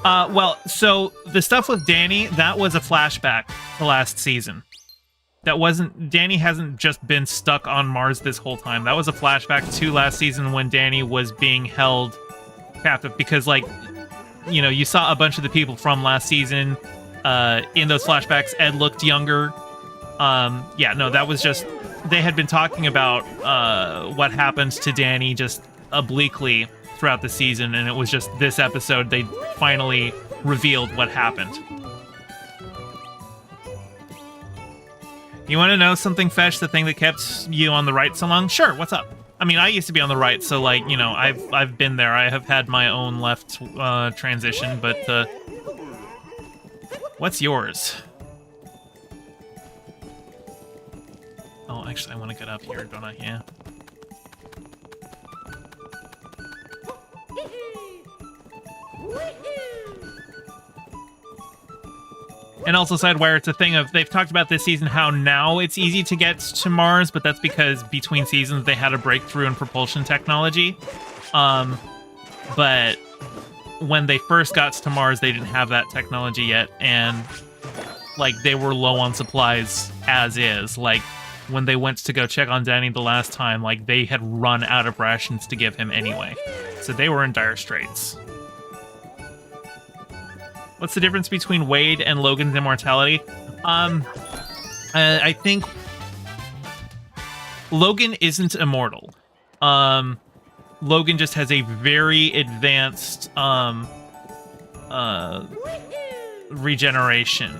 Well, so the stuff with Danny, that was a flashback to last season. That wasn't... Danny hasn't just been stuck on Mars this whole time. That was a flashback to last season when Danny was being held captive because, like, you know, you saw a bunch of the people from last season in those flashbacks. Ed looked younger. Yeah, no, that was just... They had been talking about what happened to Danny just obliquely throughout the season, and it was just this episode they finally revealed what happened. You want to know something, Fetch? The thing that kept you on the right so long? Sure, what's up? I mean, I used to be on the right, so, like, you know, I've been there. I have had my own left transition, but what's yours? Oh, actually, I want to get up here, don't I? Yeah. And also, Sidewire, it's a thing of, they've talked about this season how now it's easy to get to Mars, but that's because between seasons they had a breakthrough in propulsion technology. But when they first got to Mars, they didn't have that technology yet, and, like, they were low on supplies as is. Like, when they went to go check on Danny the last time, like, they had run out of rations to give him anyway. So they were in dire straits. What's the difference between Wade and Logan's immortality? I think Logan isn't immortal. Logan just has a very advanced regeneration.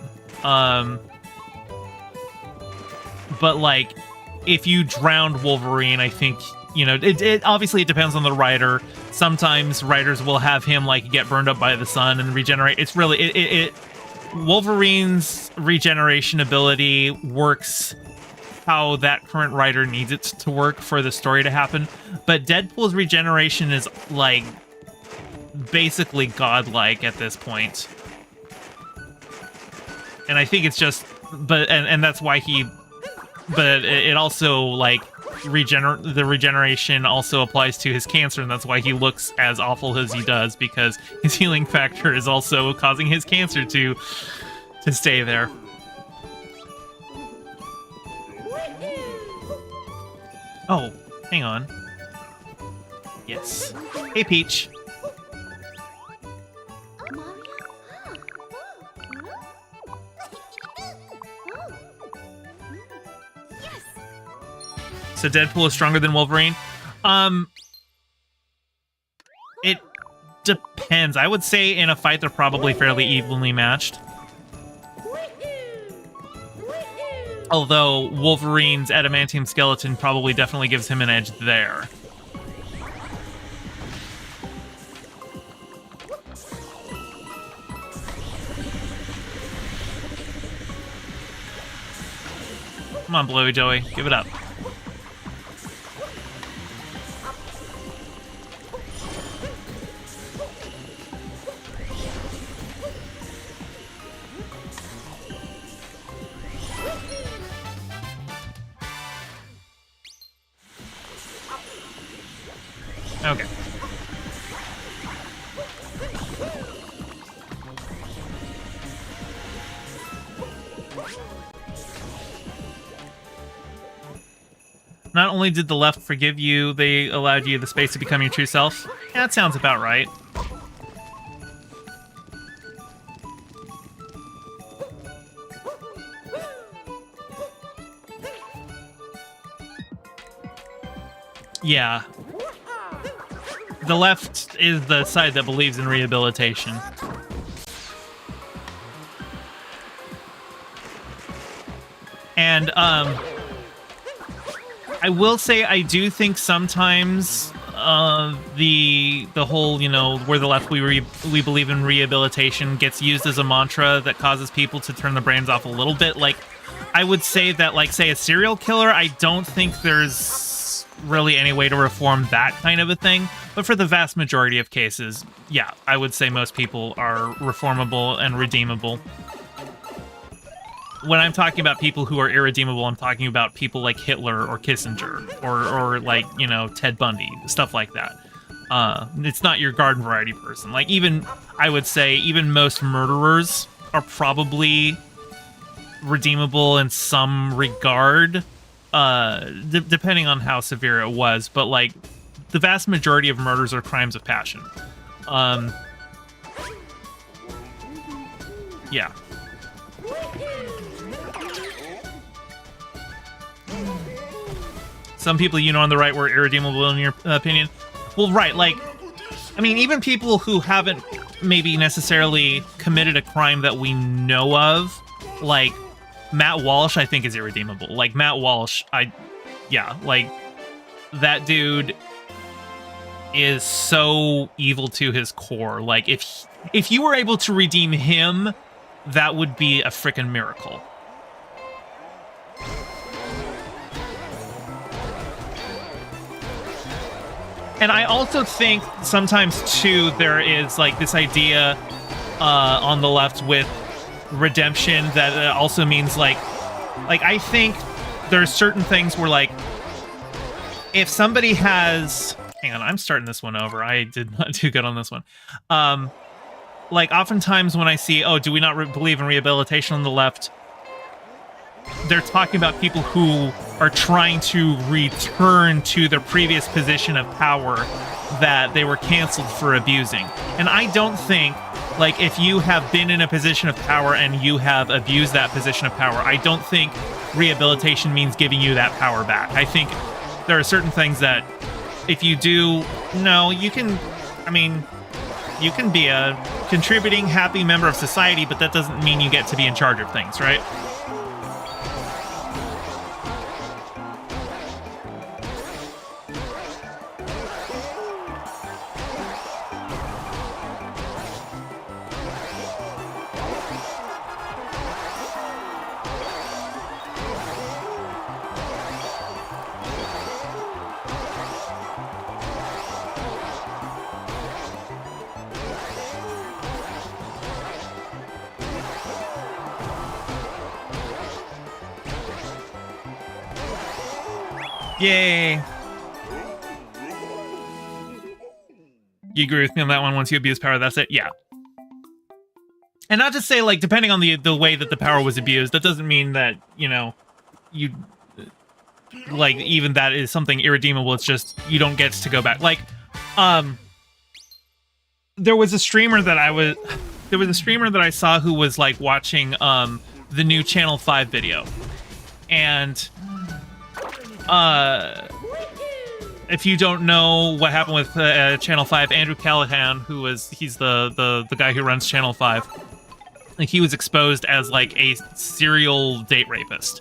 But, like, if you drowned Wolverine, I think, you know, it obviously it depends on the writer. Sometimes writers will have him, like, get burned up by the sun and regenerate. It's really, Wolverine's regeneration ability works how that current writer needs it to work for the story to happen. But Deadpool's regeneration is, like, basically godlike at this point. And I think it's just, and that's why he... But it also, like, the regeneration also applies to his cancer, and that's why he looks as awful as he does, because his healing factor is also causing his cancer to stay there. Oh, hang on. Yes. Hey, Peach. So Deadpool is stronger than Wolverine? It depends. I would say in a fight they're probably fairly evenly matched. Although Wolverine's adamantium skeleton probably definitely gives him an edge there. Come on, Blowy Joey, give it up. Okay. Not only did the left forgive you, they allowed you the space to become your true self. Yeah, that sounds about right. Yeah. The left is the side that believes in rehabilitation. And, I will say I do think sometimes the whole, you know, we're the left, we believe in rehabilitation gets used as a mantra that causes people to turn their brains off a little bit. Like, I would say that, like, say a serial killer, I don't think there's really any way to reform that kind of a thing. But for the vast majority of cases, yeah, I would say most people are reformable and redeemable. when I'm talking about people who are irredeemable, I'm talking about people like Hitler or Kissinger or like, you know, Ted Bundy, stuff like that. It's not your garden variety person. Like, even, I would say, even most murderers are probably redeemable in some regard, depending on how severe it was. But, like, the vast majority of murders are crimes of passion. Yeah. Some people, you know, on the right were irredeemable in your opinion. Well, right, like, I mean, even people who haven't maybe necessarily committed a crime that we know of, like, Matt Walsh, I think, is irredeemable. Like, Matt Walsh, yeah, like, that dude is so evil to his core. Like, if you were able to redeem him, that would be a freaking miracle. And I also think sometimes, too, there is, like, this idea on the left with redemption that also means, like, I think there's certain things where, like, if somebody has... Hang on, I'm starting this one over. I did not do good on this one. Like, oftentimes when I see, oh, do we not believe in rehabilitation on the left, they're talking about people who are trying to return to their previous position of power that they were canceled for abusing. And I don't think, like, if you have been in a position of power and you have abused that position of power, I don't think rehabilitation means giving you that power back. I think there are certain things that if you do, no, you can, I mean, you can be a contributing, happy member of society, but that doesn't mean you get to be in charge of things, right? Yay! You agree with me on that one? Once you abuse power, that's it? Yeah. And not to say, like, depending on the way that the power was abused, that doesn't mean that, you know, you... Like, even that is something irredeemable. It's just, you don't get to go back. Like, there was a streamer that I saw who was, like, watching, the new Channel 5 video. And... if you don't know what happened with Channel 5, Andrew Callahan, he's the guy who runs Channel 5, like, he was exposed as, like, a serial date rapist.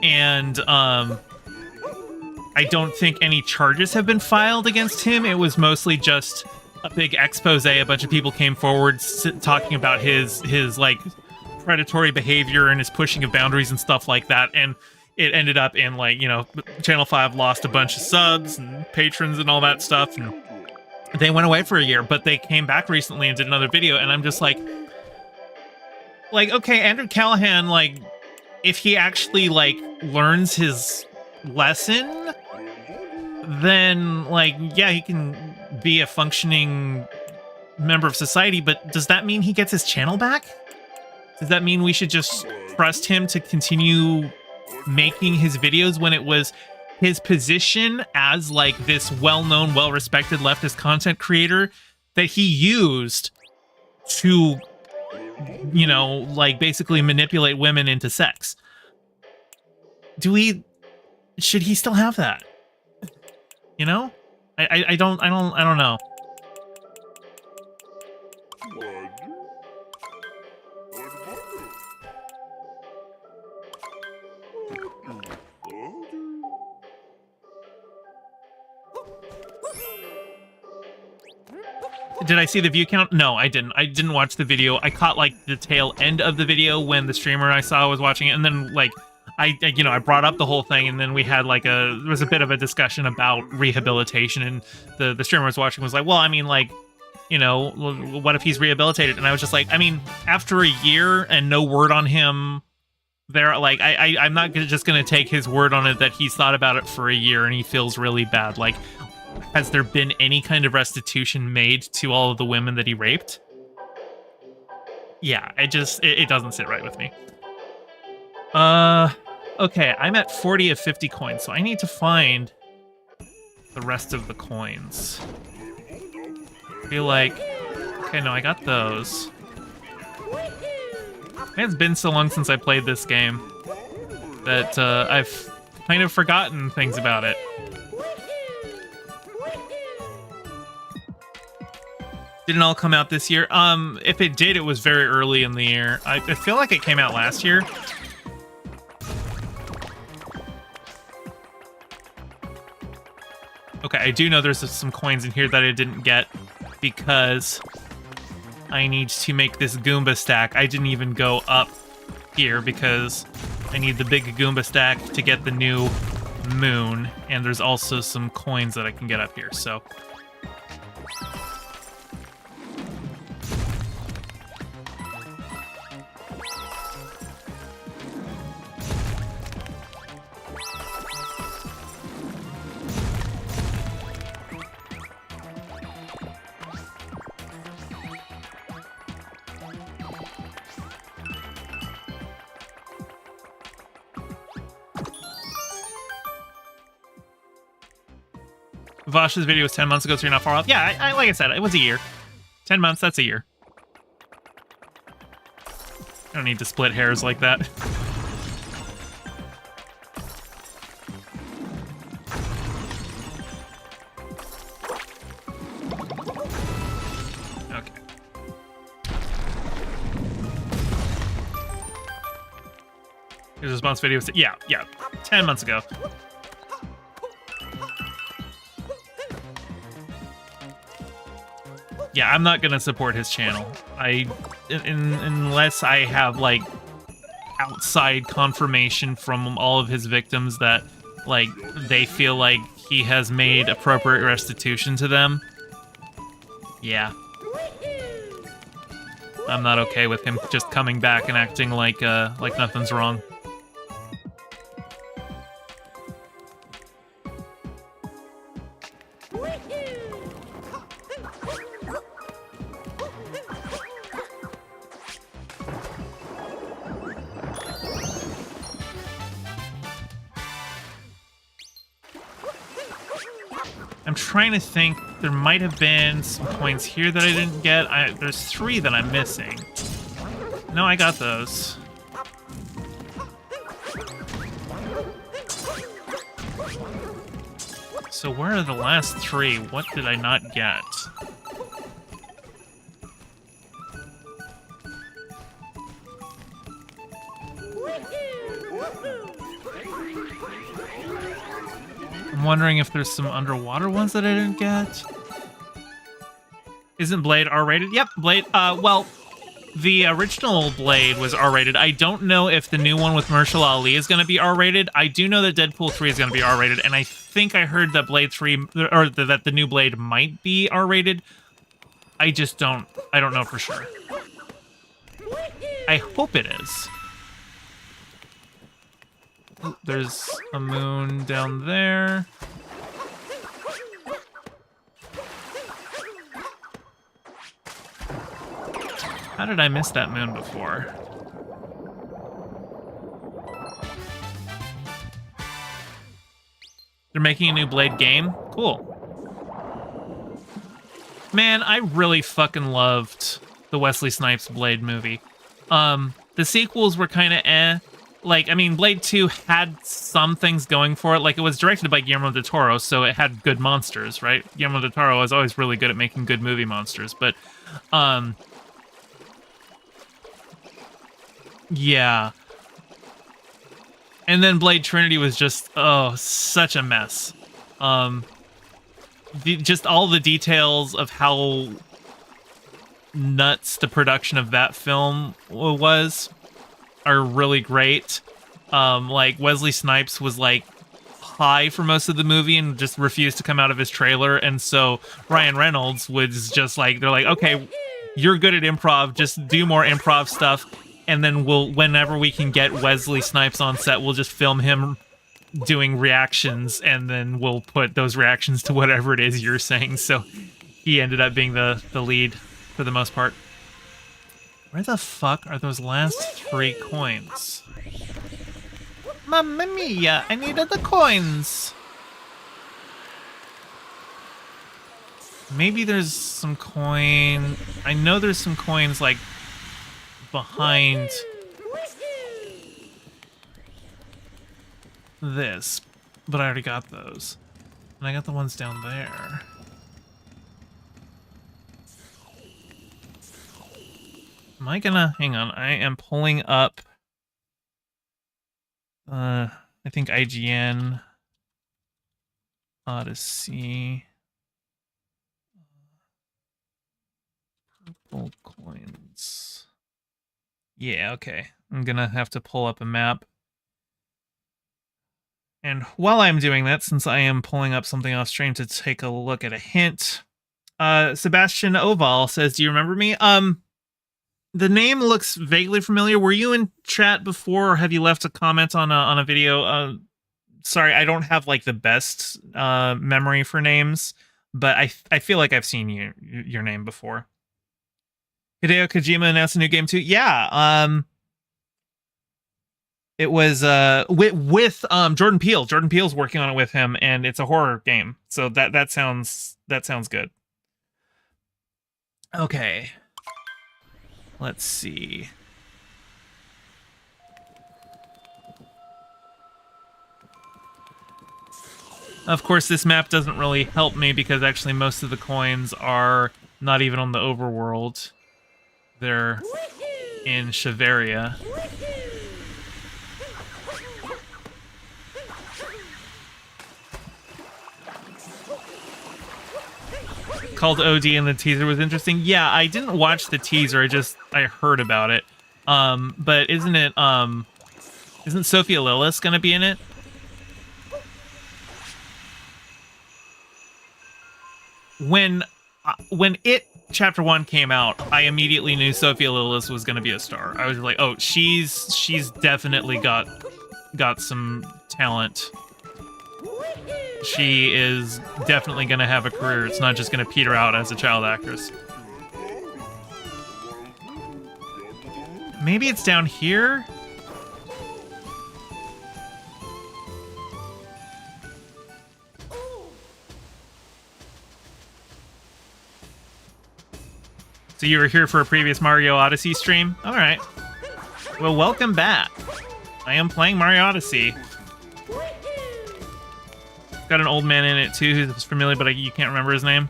And I don't think any charges have been filed against him. It was mostly just a big expose. A bunch of people came forward talking about his like predatory behavior and his pushing of boundaries and stuff like that. And it ended up in, like, you know, Channel 5 lost a bunch of subs and patrons and all that stuff, and they went away for a year, but they came back recently and did another video, and I'm just like, okay, Andrew Callahan, like, if he actually, like, learns his lesson, then, like, yeah, he can be a functioning member of society, but does that mean he gets his channel back? Does that mean we should just trust him to continue making his videos when it was his position as, like, this well-known, well-respected leftist content creator that he used to, you know, like, basically manipulate women into sex? Should he still have that? You know? I don't know. Did I see the view count? No, I didn't. I didn't watch the video. I caught, like, the tail end of the video when the streamer I saw was watching it, and then, like, I brought up the whole thing, and then we had, like, there was a bit of a discussion about rehabilitation, and the streamer I was watching was like, well, I mean, like, you know, what if he's rehabilitated? And I was just like, I mean, after a year and no word on him they're like, I'm not just gonna take his word on it that he's thought about it for a year and he feels really bad. Like, has there been any kind of restitution made to all of the women that he raped? Yeah, it doesn't sit right with me. Okay, I'm at 40 of 50 coins, so I need to find the rest of the coins. I feel like, okay, no, I got those. It's been so long since I played this game that I've kind of forgotten things about it. Didn't all come out this year. If it did, it was very early in the year. I feel like it came out last year. Okay, I do know there's some coins in here that I didn't get because I need to make this Goomba stack. I didn't even go up here because I need the big Goomba stack to get the new moon, and there's also some coins that I can get up here, so... Vash's video was 10 months ago, so you're not far off. Yeah, I like I said, it was a year. 10 months, that's a year. I don't need to split hairs like that. Okay. His response video was, yeah, 10 months ago. Yeah, I'm not gonna support his channel. Unless I have like outside confirmation from all of his victims that like they feel like he has made appropriate restitution to them. Yeah, I'm not okay with him just coming back and acting like nothing's wrong. I'm trying to think. There might have been some coins here that I didn't get. There's 3 that I'm missing. No, I got those. So where are the last 3? What did I not get? I'm wondering if there's some underwater ones that I didn't get. Isn't Blade R-rated? Yep, Blade. Well, the original Blade was R-rated. I don't know if the new one with Marshall Ali is going to be R-rated. I do know that Deadpool 3 is going to be R-rated, and I think I heard that Blade 3, or that the new Blade might be R-rated. I don't know for sure. I hope it is. There's a moon down there. How did I miss that moon before? They're making a new Blade game? Cool. Man, I really fucking loved the Wesley Snipes Blade movie. The sequels were kind of eh. Like, I mean, Blade 2 had some things going for it. Like, it was directed by Guillermo del Toro, so it had good monsters, right? Guillermo del Toro is always really good at making good movie monsters, but, yeah. And then Blade Trinity was just, oh, such a mess. Just all the details of how nuts the production of that film was are really great. Like, Wesley Snipes was, like, high for most of the movie and just refused to come out of his trailer, and so Ryan Reynolds was just like, they're like, okay, you're good at improv, just do more improv stuff. and then whenever we can get Wesley Snipes on set, we'll just film him doing reactions, and then we'll put those reactions to whatever it is you're saying. So he ended up being the lead for the most part. Where the fuck are those last 3 coins? Mamma mia, I needed the coins! Maybe there's some coin... I know there's some coins, like, behind this, but I already got those. And I got the ones down there. Am I gonna... Hang on, I am pulling up... I think IGN... Odyssey... Purple coins... Yeah, okay. I'm gonna have to pull up a map. And while I'm doing that, since I am pulling up something off stream to take a look at a hint, Sebastian Oval says, "Do you remember me?" The name looks vaguely familiar. Were you in chat before, or have you left a comment on a video? Sorry, I don't have like the best memory for names, but I feel like I've seen your name before. Hideo Kojima announced a new game too. Yeah, it was with Jordan Peele. Jordan Peele's working on it with him, and it's a horror game. So that sounds good. Okay. Let's see. Of course, this map doesn't really help me because actually most of the coins are not even on the overworld. They're in Shiveria. Called OD and the teaser was interesting. Yeah, I didn't watch the teaser. I heard about it. But isn't Sophia Lillis gonna be in it? When it Chapter 1 came out, I immediately knew Sophia Lillis was gonna be a star. I was like, oh, she's definitely got some talent. She is definitely going to have a career. It's not just going to peter out as a child actress. Maybe it's down here? So you were here for a previous Mario Odyssey stream? Alright. Well, welcome back. I am playing Mario Odyssey. Got an old man in it too who's familiar, but you can't remember his name.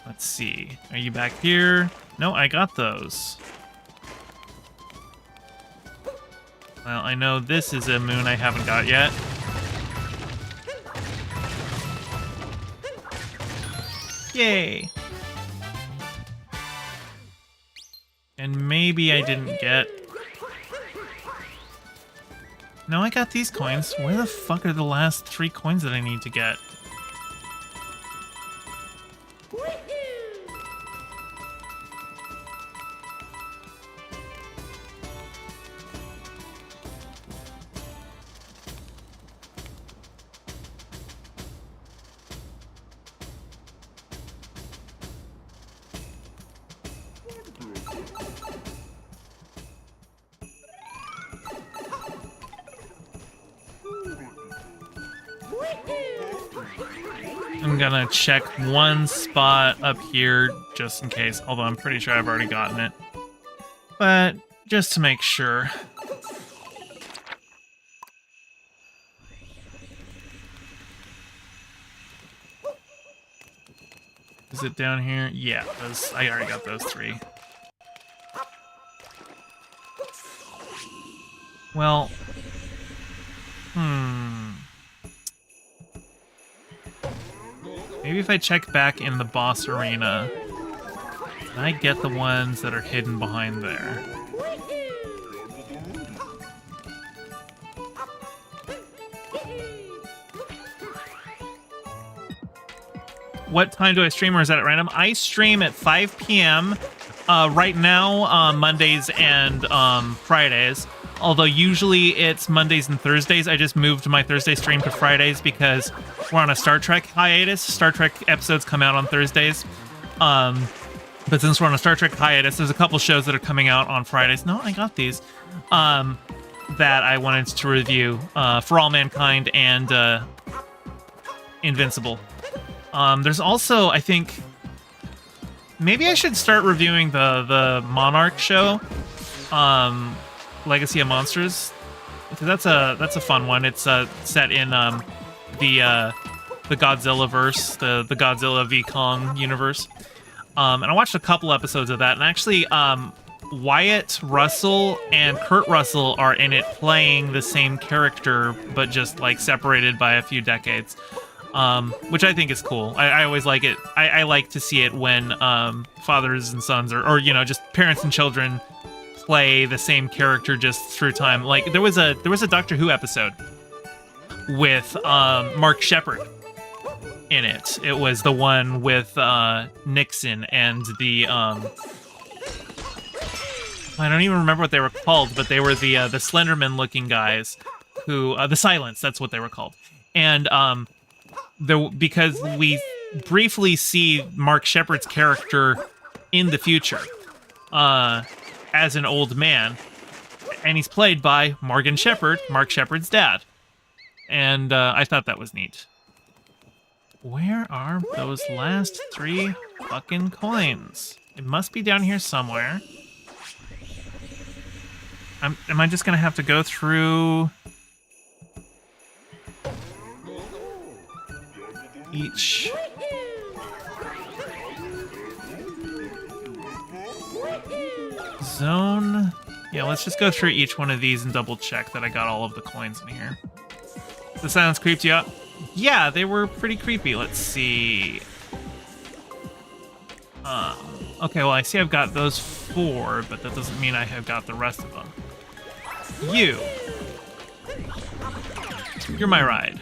Let's see. Are you back here? No, I got those. Well, I know this is a moon I haven't got yet. Yay! And maybe I didn't get... No, I got these coins. Where the fuck are the last 3 coins that I need to get? I'm gonna check one spot up here just in case, although I'm pretty sure I've already gotten it. But just to make sure. Is it down here? Yeah, I already got those 3. Well, maybe if I check back in the boss arena, can I get the ones that are hidden behind there? what time do I stream, or is that at random? I stream at 5 p.m. Right now, Mondays and Fridays. Although usually it's Mondays and Thursdays. I just moved my Thursday stream to Fridays because we're on a Star Trek hiatus. Star Trek episodes come out on Thursdays. But since we're on a Star Trek hiatus, there's a couple shows that are coming out on Fridays. No, I got these. That I wanted to review. For All Mankind and Invincible. There's also, I think... Maybe I should start reviewing the Monarch show. Legacy of Monsters, because that's a fun one. It's set in the Godzilla verse, the Godzilla v Kong universe. And I watched a couple episodes of that, and actually Wyatt Russell and Kurt Russell are in it playing the same character, but just like separated by a few decades, which I think is cool. I always like it. I like to see it when fathers and sons, or you know, just parents and children play the same character just through time. Like there was a Doctor Who episode with Mark Sheppard in it. It was the one with Nixon and the I don't even remember what they were called, but they were the Slenderman looking guys who the Silence, that's what they were called. And because we briefly see Mark Sheppard's character in the future as an old man, and he's played by Morgan Sheppard, Mark Sheppard's dad. And I thought that was neat. Where are those last 3 fucking coins? It must be down here somewhere. Am I just gonna have to go through each? Zone. Yeah, let's just go through each one of these and double check that I got all of the coins in here. The sounds creeped you out? Yeah, they were pretty creepy. Let's see. Okay, well, I see I've got those 4, but that doesn't mean I have got the rest of them. You're my ride.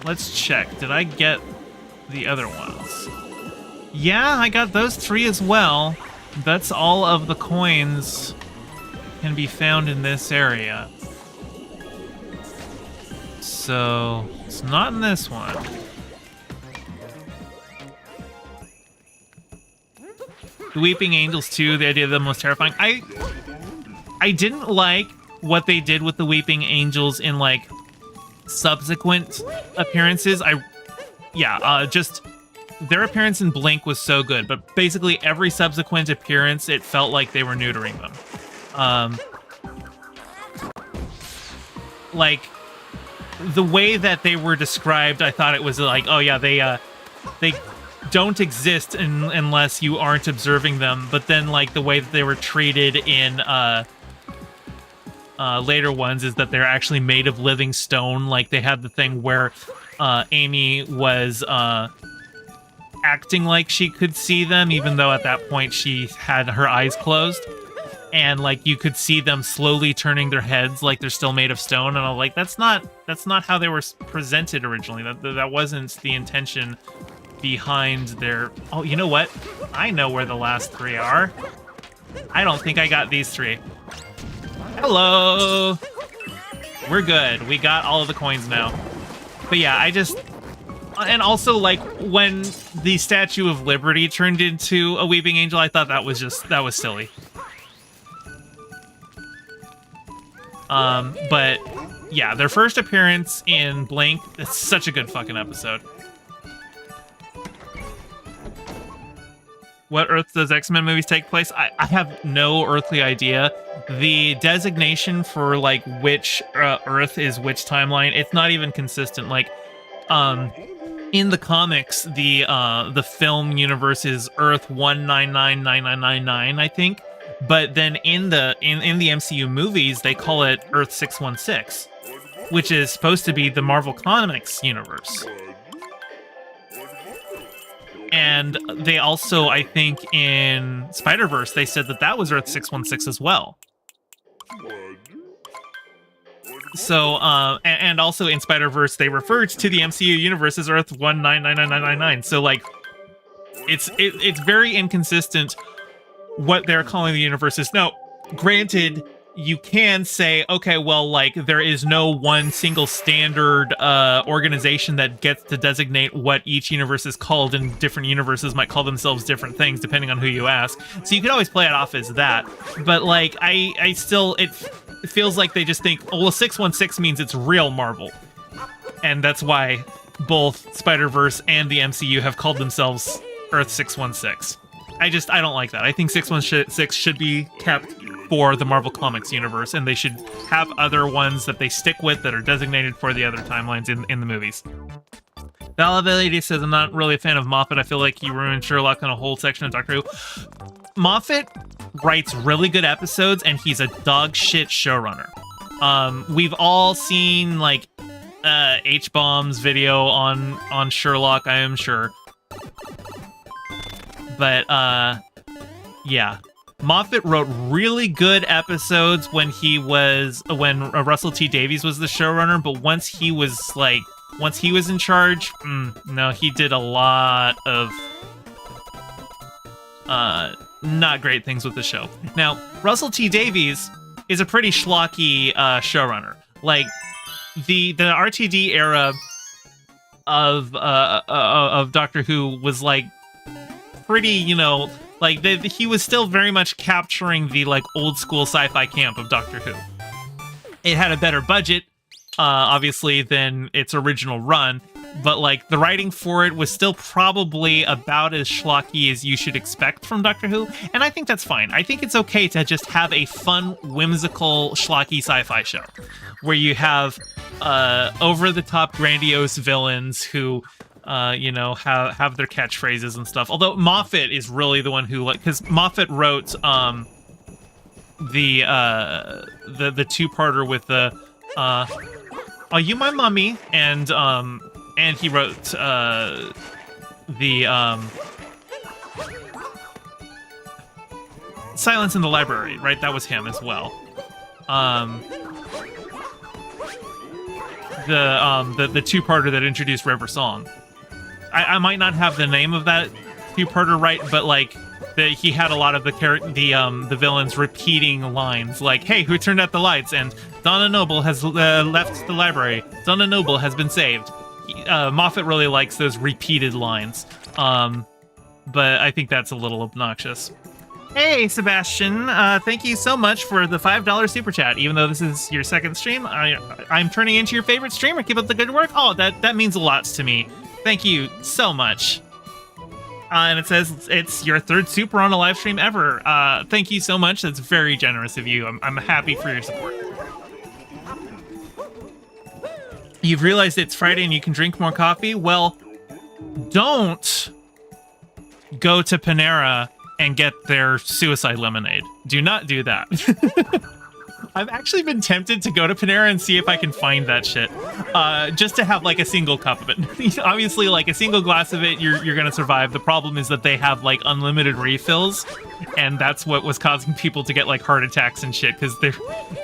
Let's check. Did I get the other ones? Yeah, I got those 3 as well. That's all of the coins can be found in this area. So, it's not in this one. The Weeping Angels 2, the idea of them was terrifying. I didn't like what they did with the Weeping Angels in, like, subsequent appearances. Just their appearance in Blink was so good, but basically every subsequent appearance, it felt like they were neutering them. Like, the way that they were described, I thought it was like, oh yeah, they don't exist unless you aren't observing them. But then, like, the way that they were treated in later ones is that they're actually made of living stone. Like, they had the thing where Amy was acting like she could see them, even though at that point she had her eyes closed. And, like, you could see them slowly turning their heads like they're still made of stone. And I'm like, that's not how they were presented originally. That wasn't the intention behind their... Oh, you know what? I know where the last 3 are. I don't think I got these 3. Hello! We're good. We got all of the coins now. But yeah, I just... And also, like, when the Statue of Liberty turned into a Weeping Angel, I thought that was silly. But yeah, their first appearance in Blink, it's such a good fucking episode. What Earth does X-Men movies take place? I have no earthly idea. The designation for, like, which Earth is which timeline, it's not even consistent. Like, in the comics, the film universe is Earth 1999999, I think. But then in the MCU movies, they call it Earth 616, which is supposed to be the Marvel Comics universe. And they also, I think, in Spider-Verse, they said that was Earth 616 as well. So, and also in Spider-Verse, they referred to the MCU universe as Earth 1999999. So, like, it's very inconsistent what they're calling the universe is. Now, granted, you can say, okay, well, like, there is no one single standard organization that gets to designate what each universe is called, and different universes might call themselves different things depending on who you ask. So you could always play it off as that. But, like, I still, it feels like they just think, oh, well, 616 means it's real Marvel. And that's why both Spider-Verse and the MCU have called themselves Earth 616. I don't like that. I think 616 should be kept for the Marvel Comics universe, and they should have other ones that they stick with that are designated for the other timelines in the movies. Validity says, I'm not really a fan of Moffat. I feel like he ruined Sherlock and a whole section of Doctor Who. Moffat writes really good episodes, and he's a dog shit showrunner. We've all seen, like, H-Bomb's video on Sherlock, I am sure. But, yeah. Moffat wrote really good episodes when Russell T Davies was the showrunner, but once he was in charge, no, he did a lot of not great things with the show. Now, Russell T Davies is a pretty schlocky showrunner. Like, the RTD era of Doctor Who was, like, pretty, you know, like, he was still very much capturing the, like, old school sci-fi camp of Doctor Who. It had a better budget, obviously, than its original run, but, like, the writing for it was still probably about as schlocky as you should expect from Doctor Who, and I think that's fine. I think it's okay to just have a fun, whimsical, schlocky sci-fi show, where you have over-the-top, grandiose villains who... you know, have their catchphrases and stuff. Although Moffat is really the one who, like, because Moffat wrote the two-parter with the "Are You My Mummy?" and he wrote the Silence in the Library, right? That was him as well. The two-parter that introduced River Song. I might not have the name of that two-parter right, but, like, he had a lot of the villains repeating lines, like, "Hey, who turned out the lights?" and "Donna Noble has left the library. Donna Noble has been saved." Moffat really likes those repeated lines, but I think that's a little obnoxious. Hey, Sebastian, thank you so much for the $5 super chat. Even though this is your second stream, I'm turning into your favorite streamer. Keep up the good work. Oh, that means a lot to me. Thank you so much. And it says it's your third super on a live stream ever. Thank you so much. That's very generous of you. I'm happy for your support. You've realized it's Friday and you can drink more coffee? Well, don't go to Panera and get their suicide lemonade. Do not do that. I've actually been tempted to go to Panera and see if I can find that shit. Just to have, like, a single cup of it. Obviously, like, a single glass of it, you're gonna survive. The problem is that they have, like, unlimited refills, and that's what was causing people to get, like, heart attacks and shit, because they're...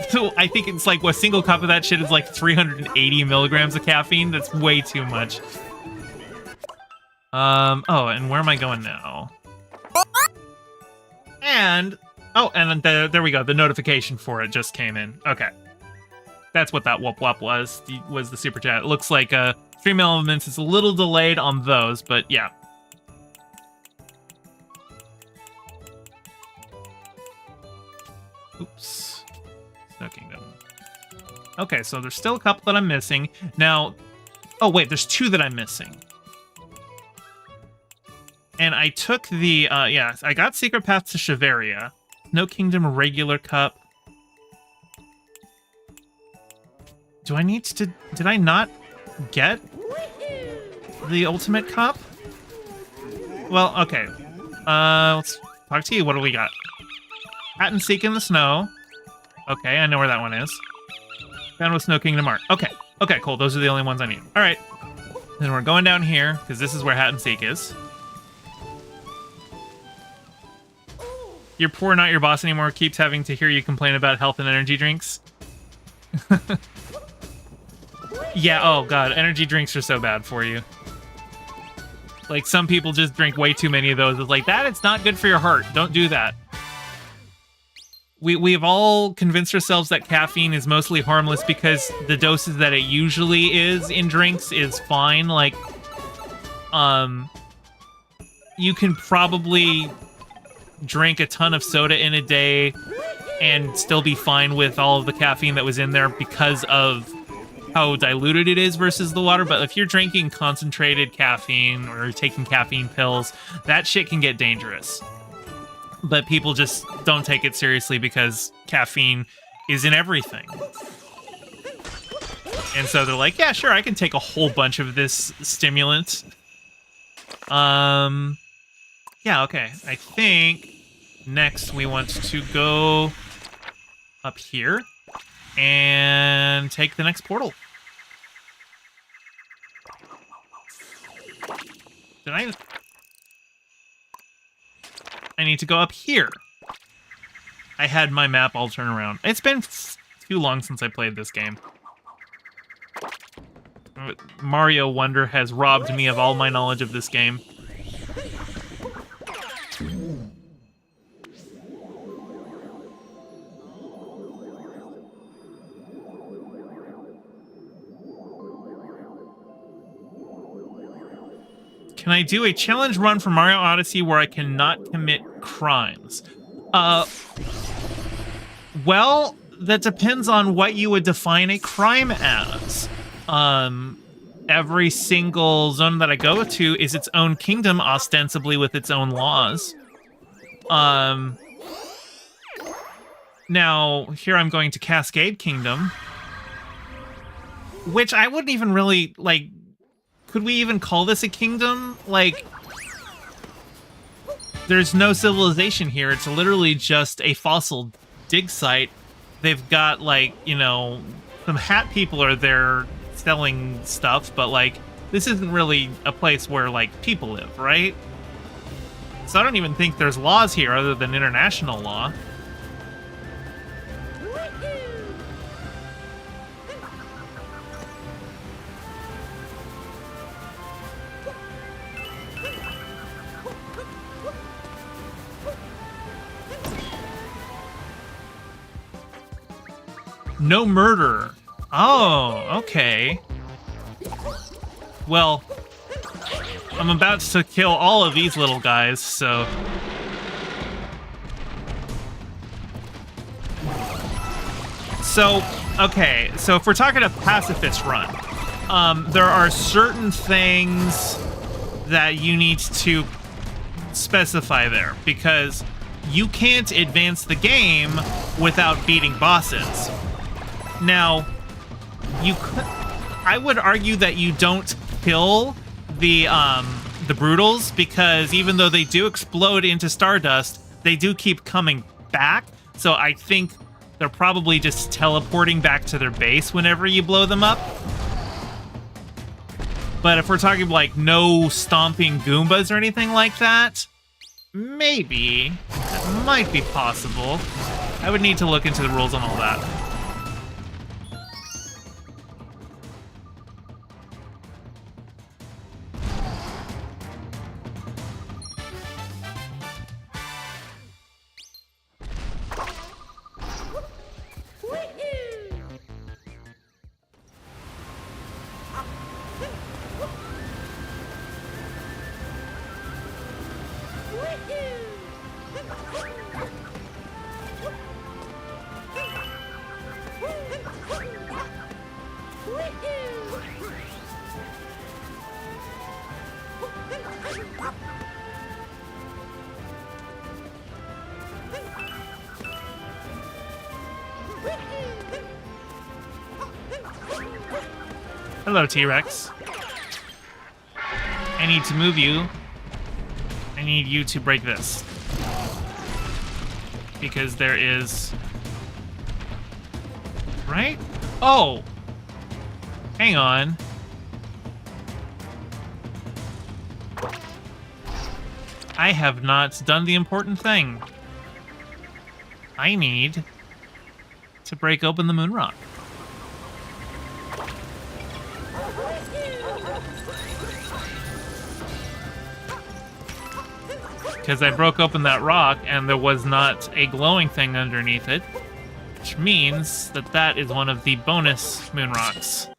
So I think it's, like, a single cup of that shit is, like, 380 milligrams of caffeine. That's way too much. Oh, and where am I going now? And... Oh, and there we go. The notification for it just came in. Okay. That's what that whoop whoop was the super chat. It looks like Stream Elements is a little delayed on those, but yeah. Oops. Snow Kingdom. Okay, so there's still a couple that I'm missing. Now, oh wait, there's two that I'm missing. And I took the, yeah, I got Secret Path to Shiveria. Snow Kingdom regular cup. Do I need to... Did I not get the ultimate cup? Well, okay. Let's talk to you. What do we got? Hat and Seek in the Snow. Okay, I know where that one is. Found with Snow Kingdom Art. Okay. Okay, cool. Those are the only ones I need. All right. Then we're going down here, because this is where Hat and Seek is. Your poor not your boss anymore keeps having to hear you complain about health and energy drinks. Yeah, oh god, energy drinks are so bad for you. Like, some people just drink way too many of those. It's like, it's not good for your heart. Don't do that. We've all convinced ourselves that caffeine is mostly harmless because the doses that it usually is in drinks is fine. Like, you can probably drink a ton of soda in a day and still be fine with all of the caffeine that was in there because of how diluted it is versus the water. But if you're drinking concentrated caffeine or taking caffeine pills, that shit can get dangerous. But people just don't take it seriously because caffeine is in everything. And so they're like, yeah, sure, I can take a whole bunch of this stimulant. Yeah, okay. I think next we want to go up here and take the next portal. Did I need to go up here. I had my map all turn around. It's been too long since I played this game. Mario Wonder has robbed me of all my knowledge of this game. Can I do a challenge run for Mario Odyssey where I cannot commit crimes? Well, that depends on what you would define a crime as. Every single zone that I go to is its own kingdom, ostensibly with its own laws. Now, here I'm going to Cascade Kingdom, which I wouldn't even really, like... Could we even call this a kingdom? Like, there's no civilization here. It's literally just a fossil dig site. They've got, like, you know, some hat people are there selling stuff, but, like, this isn't really a place where, like, people live, right? So I don't even think there's laws here other than international law. No murder. Oh, okay. Well, I'm about to kill all of these little guys, so... Okay, so if we're talking a pacifist run, there are certain things that you need to specify there, because you can't advance the game without beating bosses. Now, I would argue that you don't kill the Brutals, because even though they do explode into stardust, they do keep coming back. So I think they're probably just teleporting back to their base whenever you blow them up. But if we're talking like no stomping Goombas or anything like that, maybe it might be possible. I would need to look into the rules on all that. Hello, T-Rex. I need to move you. I need you to break this. Because there is... Right? Oh! Hang on. I have not done the important thing. I need to break open the moon rock. because I broke open that rock and there was not a glowing thing underneath it, which means that that is one of the bonus moon rocks.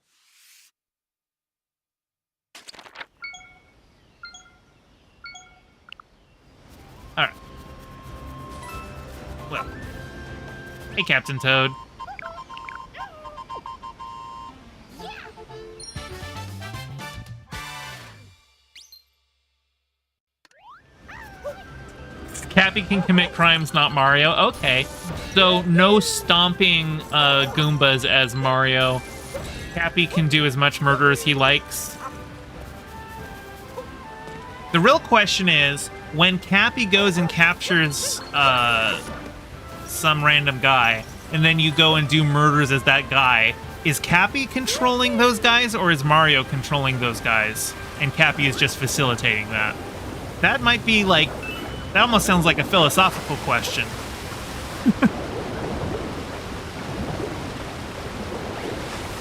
Alright. Well. Hey, Captain Toad. Cappy can commit crimes, not Mario. Okay. So, no stomping Goombas as Mario. Cappy can do as much murder as he likes. The real question is, when Cappy goes and captures some random guy, and then you go and do murders as that guy, is Cappy controlling those guys, or is Mario controlling those guys? And Cappy is just facilitating that? That might be like... That almost sounds like a philosophical question.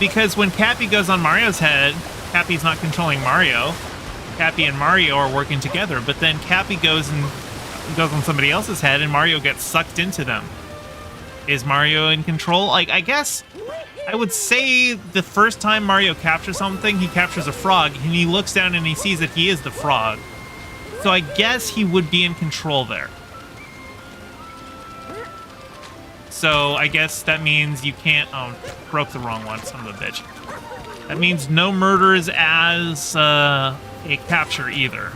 Because when Cappy goes on Mario's head, Cappy's not controlling Mario. Cappy and Mario are working together, but then Cappy goes on somebody else's head and Mario gets sucked into them. Is Mario in control? Like, I guess I would say the first time Mario captures something, he captures a frog, and he looks down and he sees that he is the frog. So I guess he would be in control there. So I guess that means you can't... Oh, broke the wrong one, son of a bitch. That means no murders as a capture either.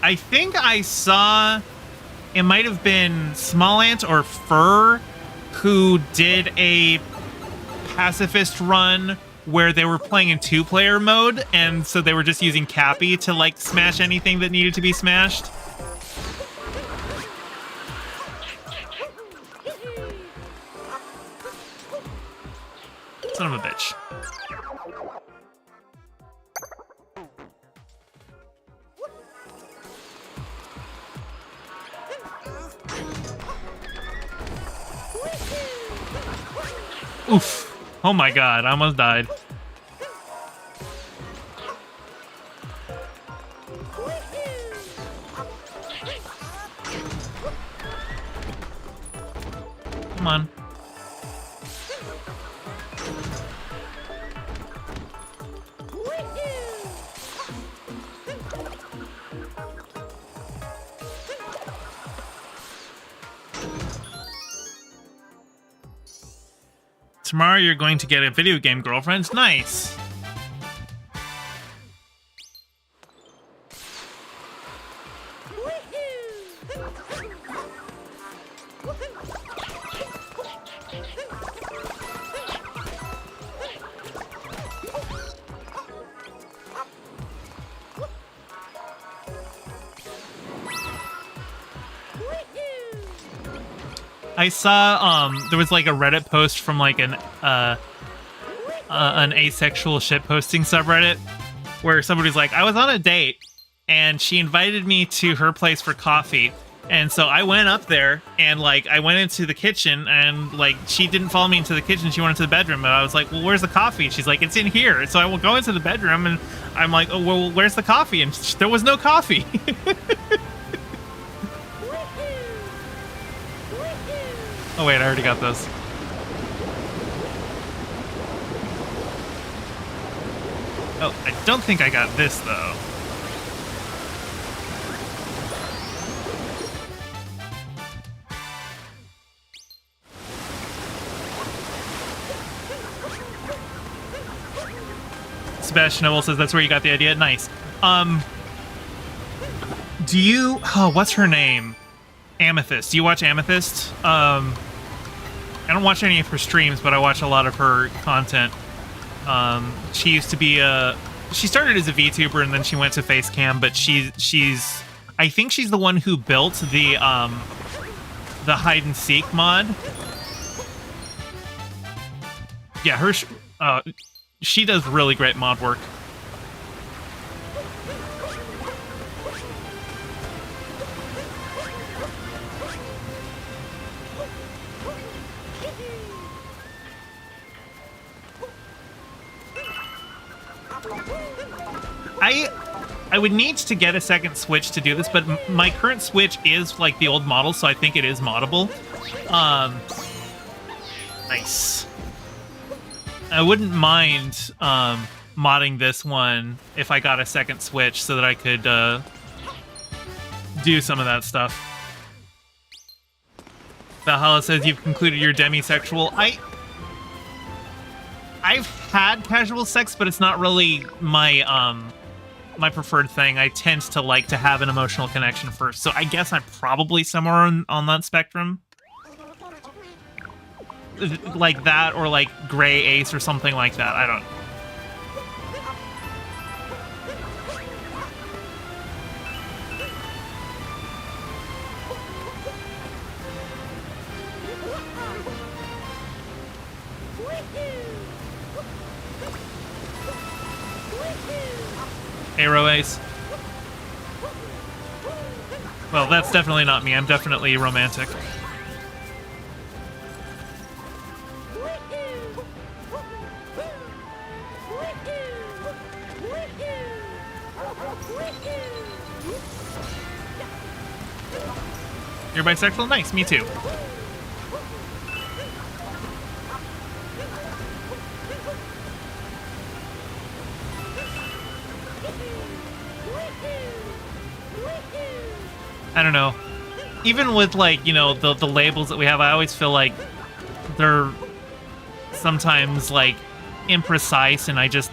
I think I saw... It might have been Small Ant or Fur who did a pacifist run where they were playing in two-player mode, and so they were just using Cappy to, like, smash anything that needed to be smashed. Son of a bitch. Oof. Oh my god, I almost died. Come on. Tomorrow you're going to get a video game girlfriend. Nice. I saw there was like a Reddit post from like an asexual shitposting subreddit where somebody's like, I was on a date and she invited me to her place for coffee, and so I went up there and like I went into the kitchen and like she didn't follow me into the kitchen, she went into the bedroom, and I was like, well, where's the coffee? She's like, it's in here. So I will go into the bedroom and I'm like, oh well, where's the coffee? And there was no coffee. Oh wait, I already got those. Oh, I don't think I got this though. Sebastian Noble says that's where you got the idea. Nice. Do you... Oh, what's her name? Amethyst. Do you watch Amethyst? I don't watch any of her streams, but I watch a lot of her content. She used to be she started as a VTuber and then she went to Facecam, but she's I think she's the one who built the hide and seek mod. Yeah, she does really great mod work. I would need to get a second Switch to do this, but my current Switch is like the old model, so I think it is moddable. Nice. I wouldn't mind modding this one if I got a second Switch so that I could do some of that stuff. Valhalla says you've concluded your demisexual. I've had casual sex, but it's not really my my preferred thing. I tend to like to have an emotional connection first, so I guess I'm probably somewhere on that spectrum. Like that, or like Gray Ace or something like that. I don't. Arrow Ace. Well, that's definitely not me. I'm definitely romantic. You're bisexual? Nice, me too. I don't know. Even with, like, you know, the labels that we have, I always feel like they're sometimes, like, imprecise, and I just...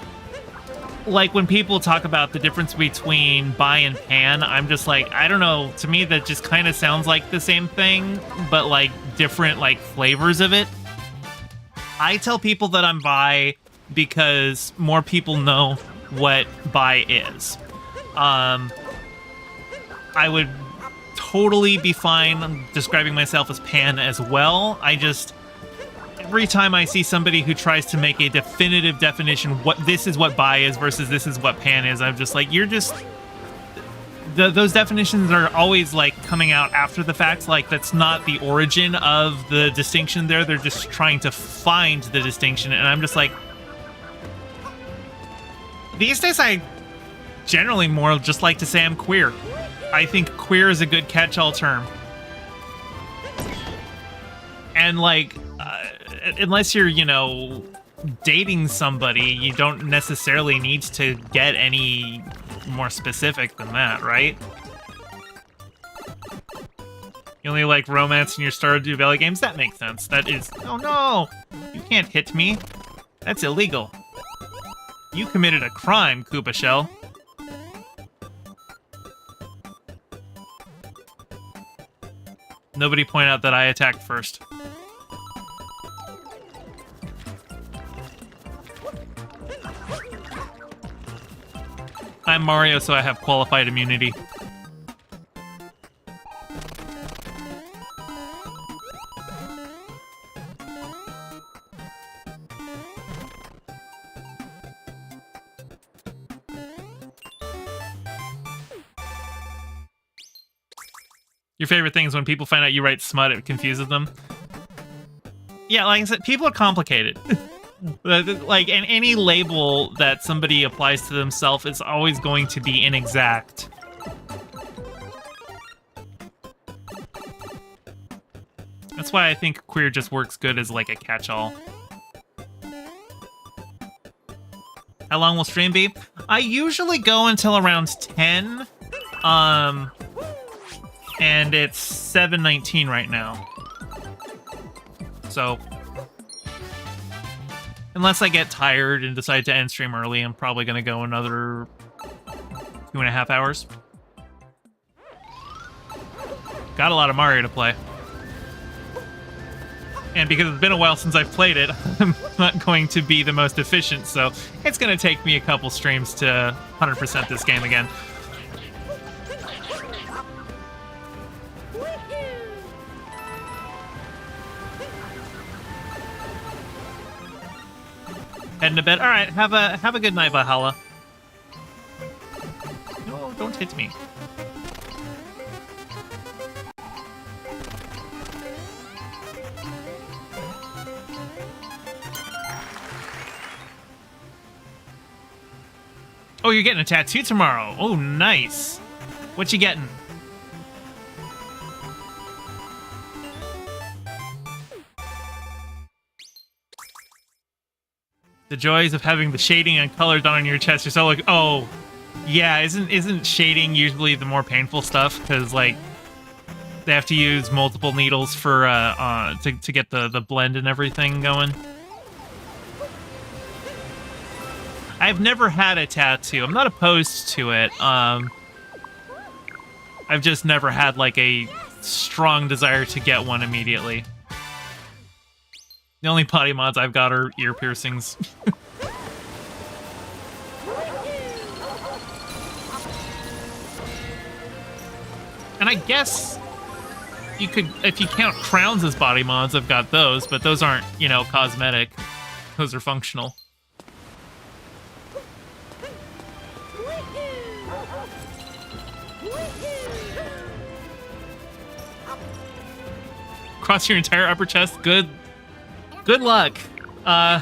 Like, when people talk about the difference between bi and pan, I'm just like, I don't know, to me that just kind of sounds like the same thing, but, like, different, like, flavors of it. I tell people that I'm bi because more people know what bi is. I would totally be fine describing myself as pan as well. I just... Every time I see somebody who tries to make a definitive definition, what this is what bi is versus this is what pan is, I'm just like, you're just... those definitions are always, like, coming out after the fact. Like, that's not the origin of the distinction there. They're just trying to find the distinction, and I'm just like... These days, I generally more just like to say I'm queer. I think queer is a good catch-all term. And, like... unless you're, you know, dating somebody, you don't necessarily need to get any more specific than that, right? You only like romance in your Stardew Valley games? That makes sense. That is... Oh no! You can't hit me. That's illegal. You committed a crime, Koopa Shell. Nobody point out that I attacked first. I'm Mario, so I have qualified immunity. Your favorite thing is when people find out you write smut, it confuses them. Yeah, like I said, people are complicated. Like, and any label that somebody applies to themselves is always going to be inexact. That's why I think queer just works good as, like, a catch-all. How long will stream be? I usually go until around 10. And it's 7:19 right now. So... Unless I get tired and decide to end stream early, I'm probably going to go another 2.5 hours. Got a lot of Mario to play. And because it's been a while since I've played it, I'm not going to be the most efficient, so it's going to take me a couple streams to 100% this game again. Heading to bed. All right, have a good night, Valhalla. No, don't hit me. Oh, you're getting a tattoo tomorrow. Oh, nice. What you getting? The joys of having the shading and color done on your chest. You're so like, oh, yeah. Isn't shading usually the more painful stuff? Because like they have to use multiple needles for to get the blend and everything going. I've never had a tattoo. I'm not opposed to it. I've just never had like a strong desire to get one immediately. The only body mods I've got are ear piercings. And I guess you could, if you count crowns as body mods, I've got those, but those aren't, you know, cosmetic. Those are functional. Across your entire upper chest, good luck. I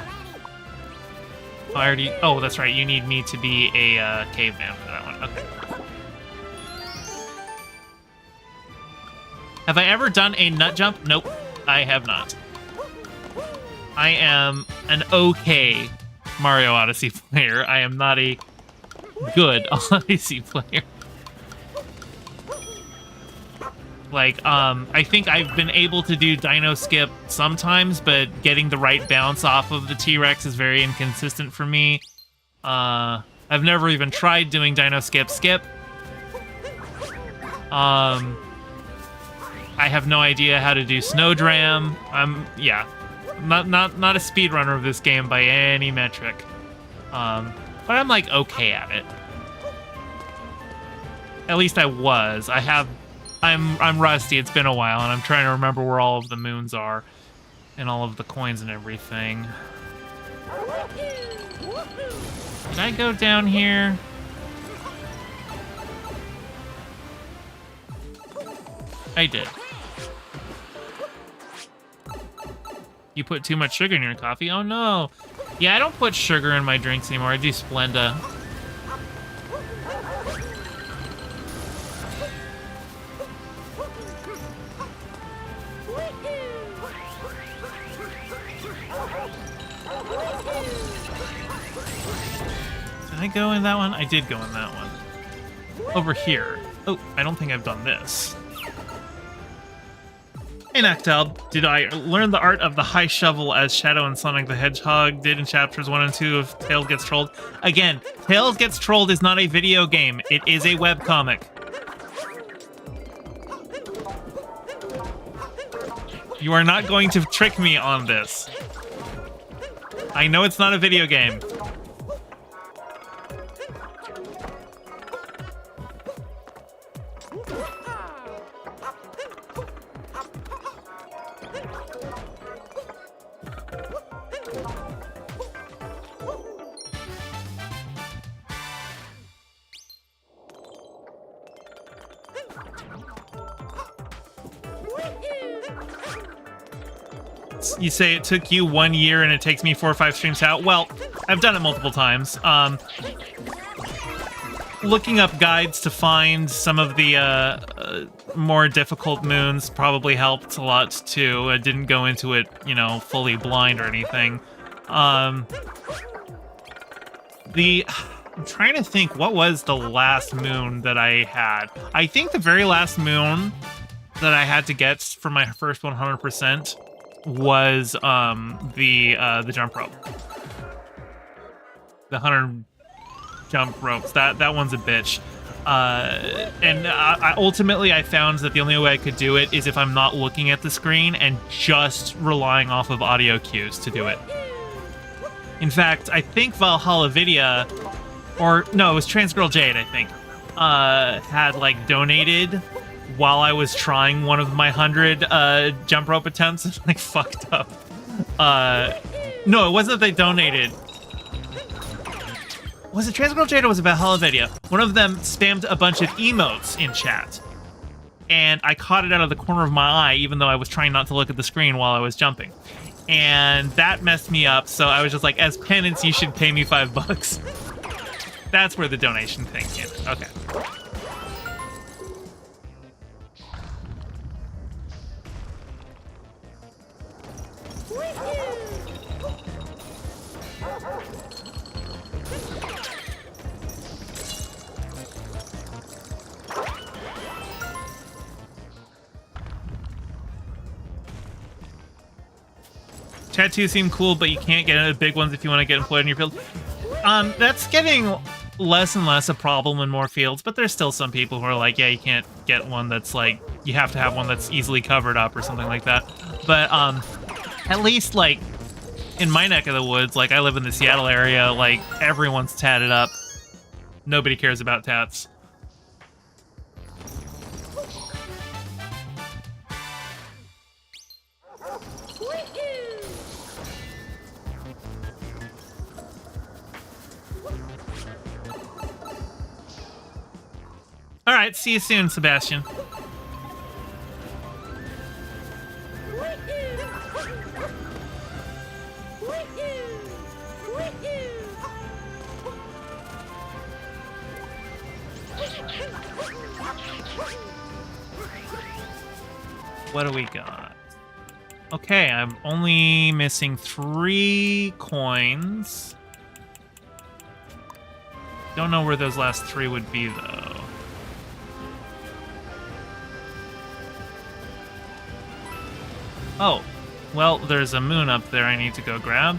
already, oh, that's right, you need me to be a caveman for that one. Okay. Have I ever done a nut jump? Nope, I have not. I am an okay Mario Odyssey player. I am not a good Odyssey player. Like, I think I've been able to do Dino Skip sometimes, but getting the right bounce off of the T-Rex is very inconsistent for me. I've never even tried doing Dino Skip. I have no idea how to do Snowdram. Yeah, not a speedrunner of this game by any metric. But I'm like okay at it. At least I was. I'm rusty. It's been a while, and I'm trying to remember where all of the moons are, and all of the coins and everything. Did I go down here? I did. You put too much sugar in your coffee? Oh no. Yeah, I don't put sugar in my drinks anymore. I do Splenda. Did I go in that one? I did go in that one. Over here. Oh, I don't think I've done this. Hey, Nactel, did I learn the art of the high shovel as Shadow and Sonic the Hedgehog did in chapters 1 and 2 of Tails Gets Trolled? Again, Tails Gets Trolled is not a video game. It is a webcomic. You are not going to trick me on this. I know it's not a video game. You say it took you 1 year and it takes me 4 or 5 streams out. Well, I've done it multiple times. Looking up guides to find some of the more difficult moons probably helped a lot too. I didn't go into it, you know, fully blind or anything. I'm trying to think, what was the last moon that I had? I think the very last moon that I had to get for my first 100% was the jump rope. The 100 jump ropes. That one's a bitch. And ultimately I found that the only way I could do it is if I'm not looking at the screen and just relying off of audio cues to do it. In fact, I think Valhalla Vidya, or no, it was Transgirl Jade, I think, had like donated while I was trying one of my 100 jump rope attempts. It's like fucked up. No, it wasn't that they donated. Was it Transgirl Jade or was it Valhalla Vidya? One of them spammed a bunch of emotes in chat. And I caught it out of the corner of my eye, even though I was trying not to look at the screen while I was jumping. And that messed me up, so I was just like, as penance, you should pay me $5. That's where the donation thing came in. Okay. Tattoos seem cool, but you can't get into big ones if you want to get employed in your field. That's getting less and less a problem in more fields, but there's still some people who are like, yeah, you can't get one that's like, you have to have one that's easily covered up or something like that. But at least like in my neck of the woods, like I live in the Seattle area, like everyone's tatted up. Nobody cares about tats. All right, see you soon, Sebastian. What do we got? Okay, I'm only missing 3 coins. Don't know where those last 3 would be, though. Oh, well, there's a moon up there I need to go grab.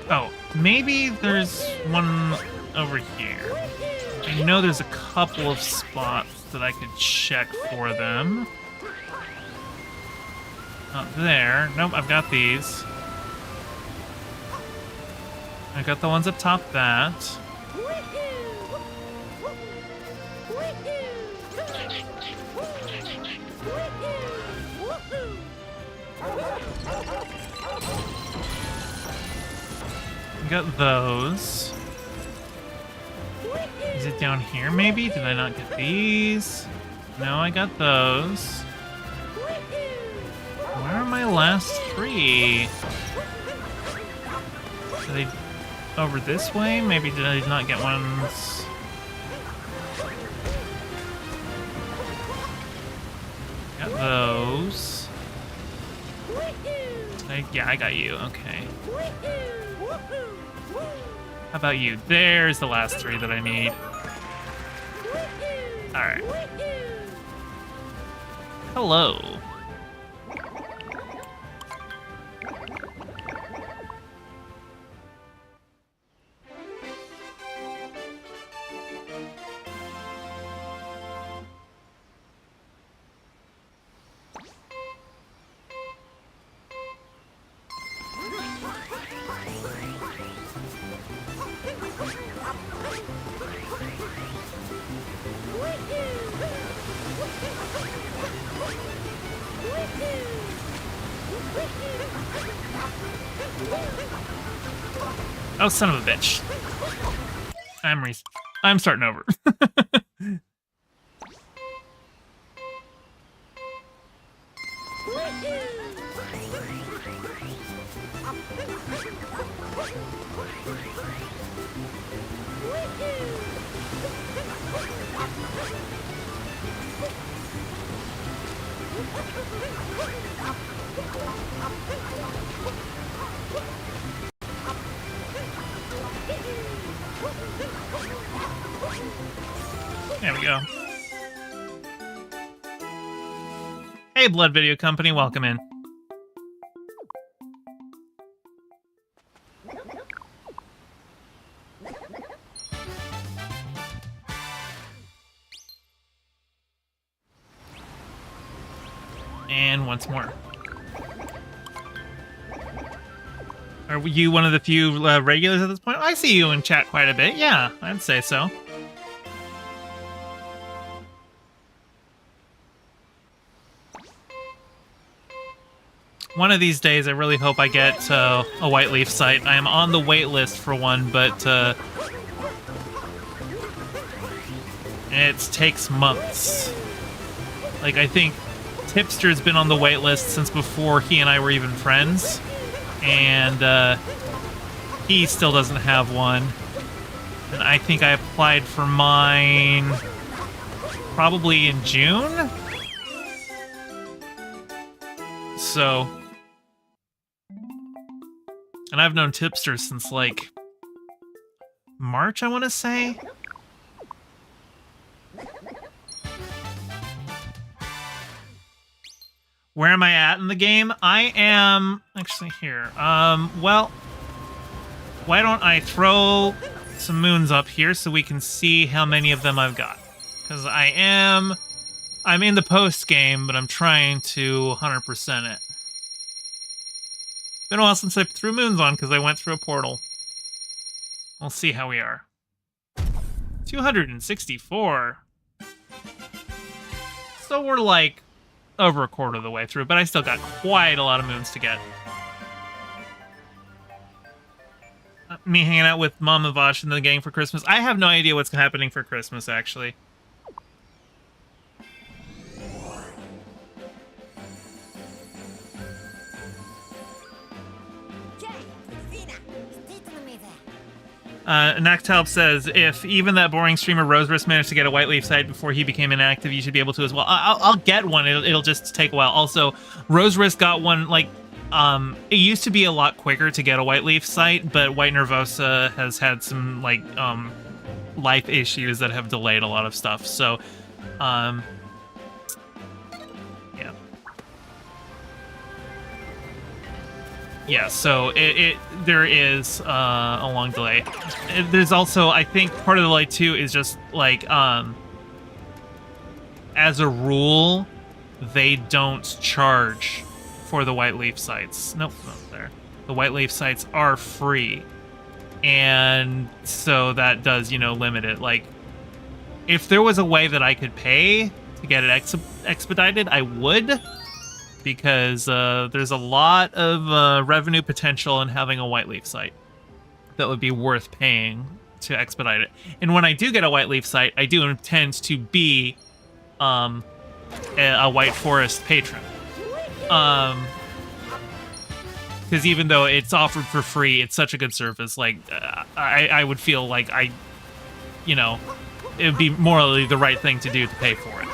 Oh, maybe there's one over here. I know there's a couple of spots that I could check for them. Up there. Nope, I've got these. I got the ones up top that. I got those. Is it down here, maybe? Did I not get these? No, I got those. Where are my last 3? Are they over this way? Maybe did I not get ones? Got those. Yeah, I got you. Okay. How about you? There's the last 3 that I need. Alright. Hello. Oh, son of a bitch. I'm starting over. There we go. Hey, Blood Video Company, welcome in. And once more. Are you one of the few regulars at this point? I see you in chat quite a bit. Yeah, I'd say so. One of these days, I really hope I get a white leaf site. I am on the wait list for one, but it takes months. Like, I think Tipster's been on the wait list since before he and I were even friends, and he still doesn't have one. And I think I applied for mine probably in June. So, and I've known Tipster since like March, I want to say. Where am I at in the game? I am actually here. Well, why don't I throw some moons up here so we can see how many of them I've got? Because I'm in the post game, but I'm trying to 100% it. Been a while since I threw moons on because I went through a portal. We'll see how we are. 264. So we're like over a quarter of the way through, but I still got quite a lot of moons to get. Me hanging out with Mama Vosh and the gang for Christmas. I have no idea what's happening for Christmas, actually. Nactalp says, if even that boring streamer Rosewrist managed to get a white leaf site before he became inactive, you should be able to as well. I'll get one. It'll just take a while. Also, Rosewrist got one, like, it used to be a lot quicker to get a white leaf site, but White Nervosa has had some, like, life issues that have delayed a lot of stuff. So, yeah. Yeah, so there is a long delay. There's also, I think, part of the delay too is just like, as a rule, they don't charge for the white leaf sites. Nope, not there. The white leaf sites are free, and so that does, you know, limit it. Like, if there was a way that I could pay to get it expedited, I would. Because there's a lot of revenue potential in having a white leaf site that would be worth paying to expedite it. And when I do get a white leaf site, I do intend to be a White Forest patron. Because even though it's offered for free, it's such a good service. Like, I would feel like you know, it would be morally the right thing to do to pay for it.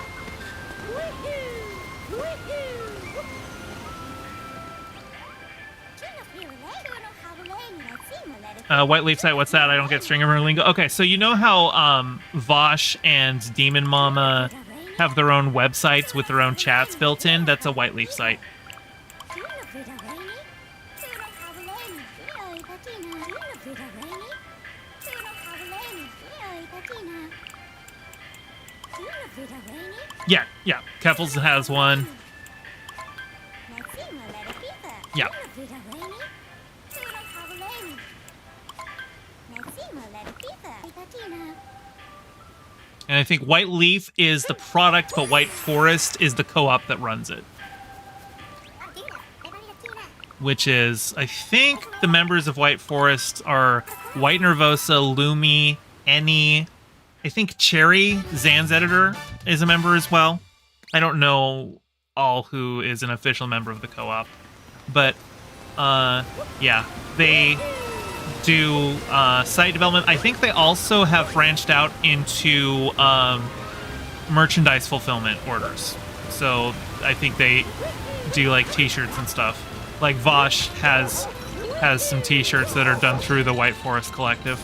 White leaf site, what's that? I don't get stringer lingo. Okay, so you know how Vosh and Demon Mama have their own websites with their own chats built in? That's a white leaf site. Yeah, yeah. Keffels has one. Yeah. And I think White Leaf is the product, but White Forest is the co-op that runs it. Which is, I think the members of White Forest are White Nervosa, Lumi, Any. I think Cherry, Zan's editor, is a member as well. I don't know all who is an official member of the co-op. But, yeah, they do site development. I think they also have branched out into merchandise fulfillment orders. So I think they do like t-shirts and stuff. Like Vosh has some t-shirts that are done through the White Forest Collective.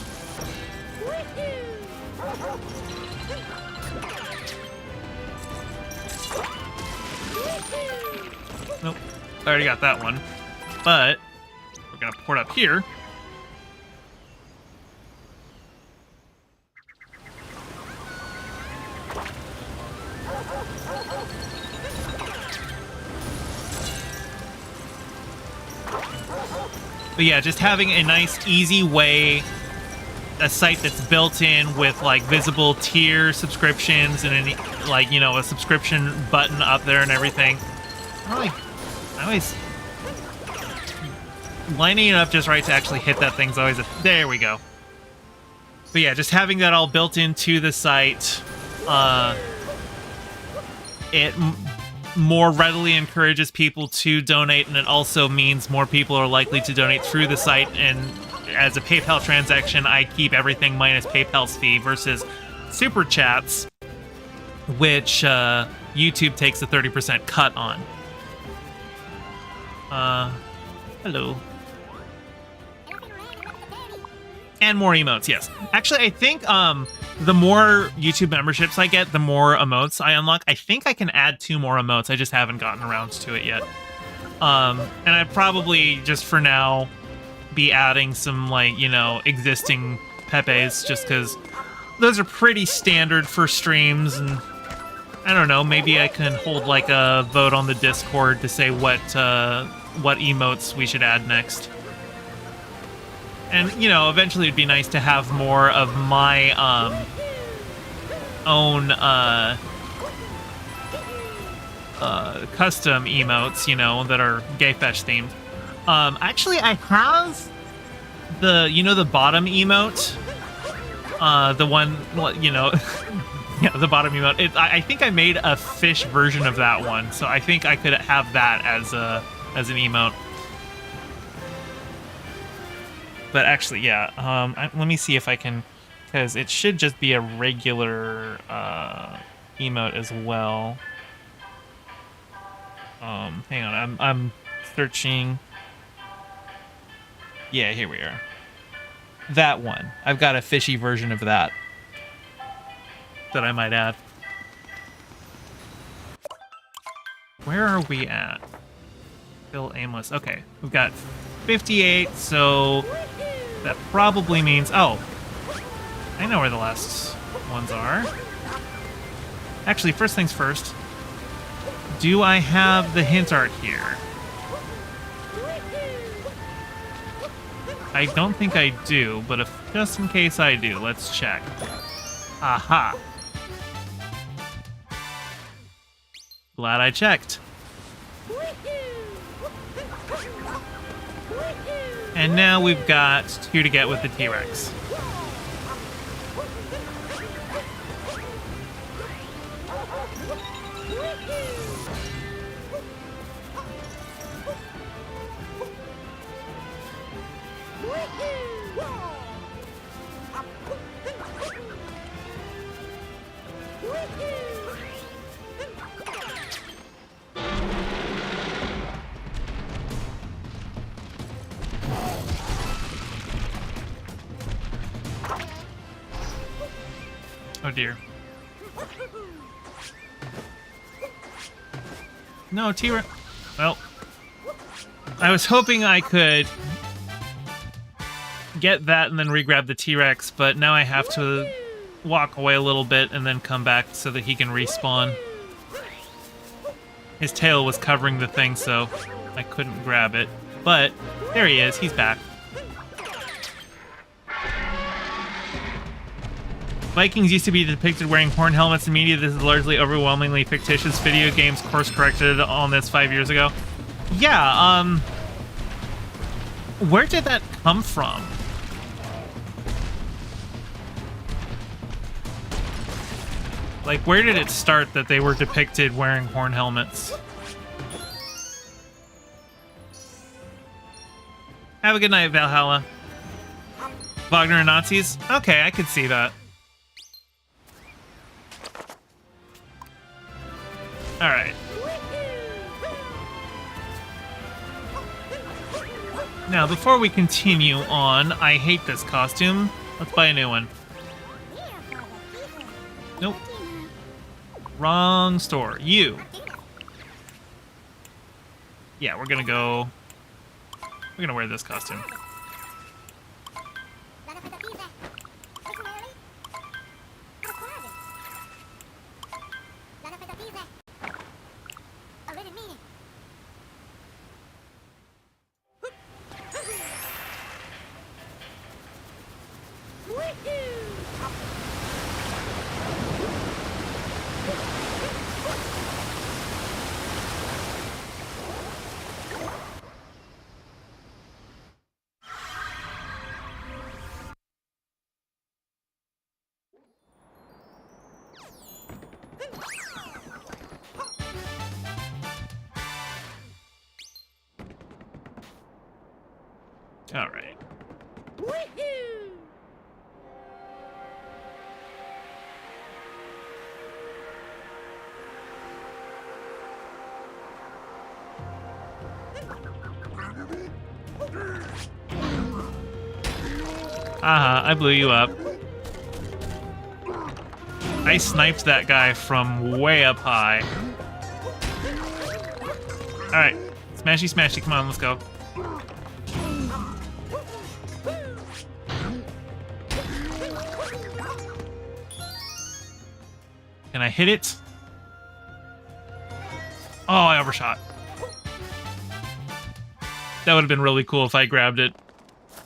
Nope, I already got that one. But we're gonna port up here. But yeah, just having a nice, easy way, a site that's built in with like visible tier subscriptions and any, like, you know, a subscription button up there and everything. I always lining it up just right to actually hit that thing's always there we go. But yeah, just having that all built into the site, it more readily encourages people to donate, and it also means more people are likely to donate through the site. And as a PayPal transaction, I keep everything minus PayPal's fee versus Super Chats, which YouTube takes a 30% cut on. Hello. And more emotes, yes. Actually, I think the more YouTube memberships I get, the more emotes I unlock. I think I can add 2 more emotes. I just haven't gotten around to it yet. And I'd probably, just for now, be adding some, like, you know, existing Pepes, just because those are pretty standard for streams, and I don't know, maybe I can hold, like, a vote on the Discord to say what emotes we should add next. And, you know, eventually it'd be nice to have more of my own custom emotes, you know, that are Gay Fetch themed. Actually, I have the bottom emote, the one, you know, yeah, the bottom emote. I think I made a fish version of that one, so I think I could have that as an emote. But actually, yeah, let me see if I can, because it should just be a regular emote as well. Hang on, I'm searching. Yeah, here we are. That one. I've got a fishy version of that I might add. Where are we at? Still aimless. Okay, we've got 58, so that probably means... Oh, I know where the last ones are. Actually, first things first. Do I have the hint art here? I don't think I do, but if just in case I do, let's check. Aha. Glad I checked. And now we've got 2 to get with the T-Rex. Oh dear. No, T-Rex. Well, I was hoping I could get that and then re-grab the T-Rex, but now I have to walk away a little bit and then come back so that he can respawn. His tail was covering the thing, so I couldn't grab it. But there he is. He's back. Vikings used to be depicted wearing horn helmets in media. This is largely overwhelmingly fictitious. Video games course corrected on this 5 years ago. Yeah, where did that come from? Like, where did it start that they were depicted wearing horn helmets? Have a good night, Valhalla. Wagner and Nazis? Okay, I could see that. Alright. Now, before we continue on, I hate this costume. Let's buy a new one. Nope. Wrong store. You. Yeah, we're gonna go... We're gonna wear this costume. All right. Woohoo! I blew you up. I sniped that guy from way up high. Alright. Smashy, smashy. Come on, let's go. Can I hit it? Oh, I overshot. That would have been really cool if I grabbed it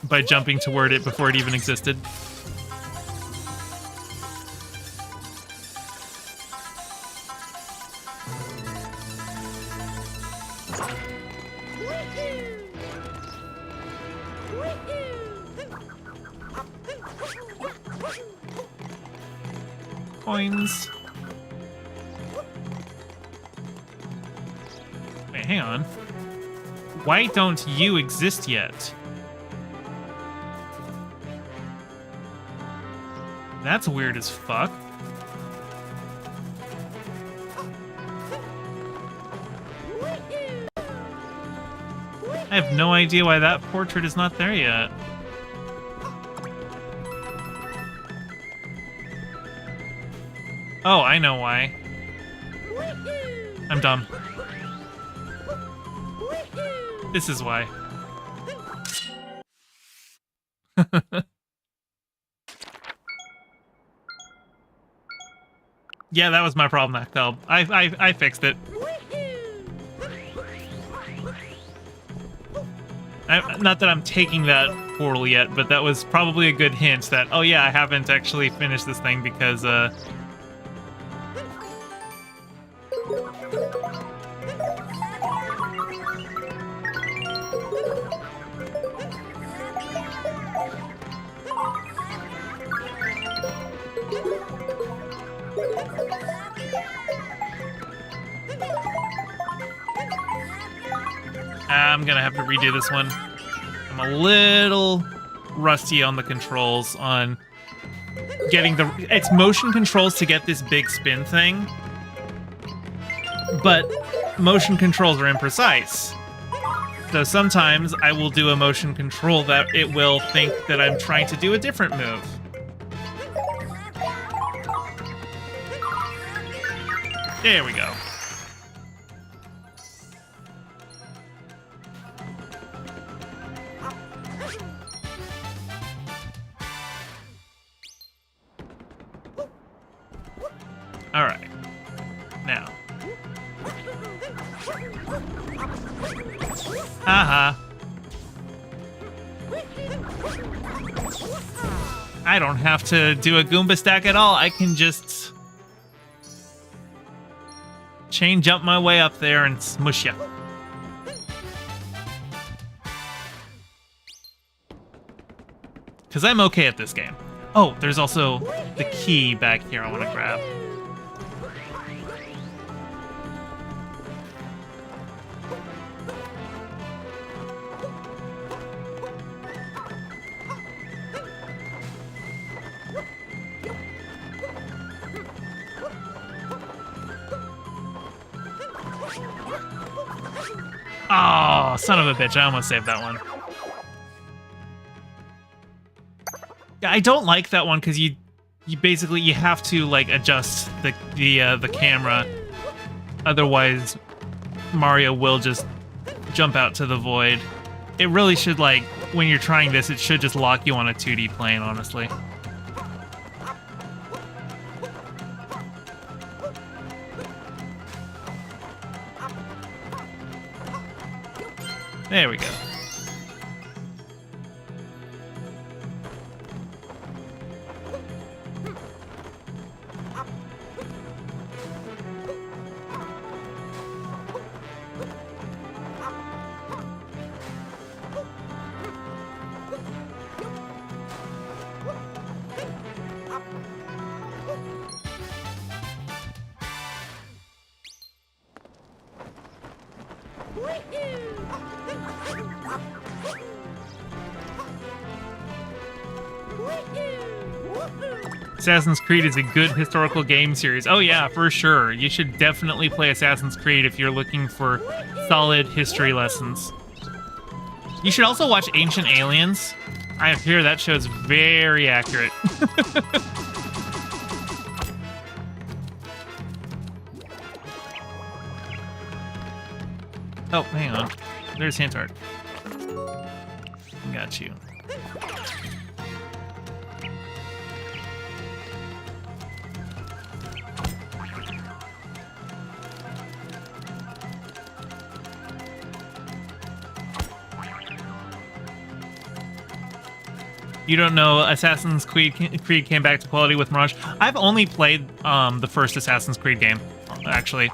by jumping toward it before it even existed. Coins. Wait, hang on. Why don't you exist yet? That's weird as fuck. I have no idea why that portrait is not there yet. Oh, I know why. I'm dumb. This is why. Yeah, that was my problem, Actel. I fixed it. Not that I'm taking that portal yet, but that was probably a good hint that, oh yeah, I haven't actually finished this thing because, I'm gonna have to redo this one. I'm a little rusty on the controls on getting the... It's motion controls to get this big spin thing, but motion controls are imprecise. So sometimes I will do a motion control that it will think that I'm trying to do a different move. There we go. All right. Now. Haha. I don't have to do a Goomba stack at all. I can just chain jump my way up there and smush ya. Because I'm okay at this game. Oh, there's also the key back here I want to grab. Oh, son of a bitch, I almost saved that one. Yeah, I don't like that one because you basically you have to like adjust the camera. Otherwise, Mario will just jump out to the void. It really should, like, when you're trying this, it should just lock you on a 2D plane, honestly. There we go. Assassin's Creed is a good historical game series. Oh yeah, for sure. You should definitely play Assassin's Creed if you're looking for solid history lessons. You should also watch Ancient Aliens. I hear that show's very accurate. Oh, hang on. There's Hantart. Got you. You don't know Assassin's Creed came back to quality with Mirage? I've only played the first Assassin's Creed game, actually.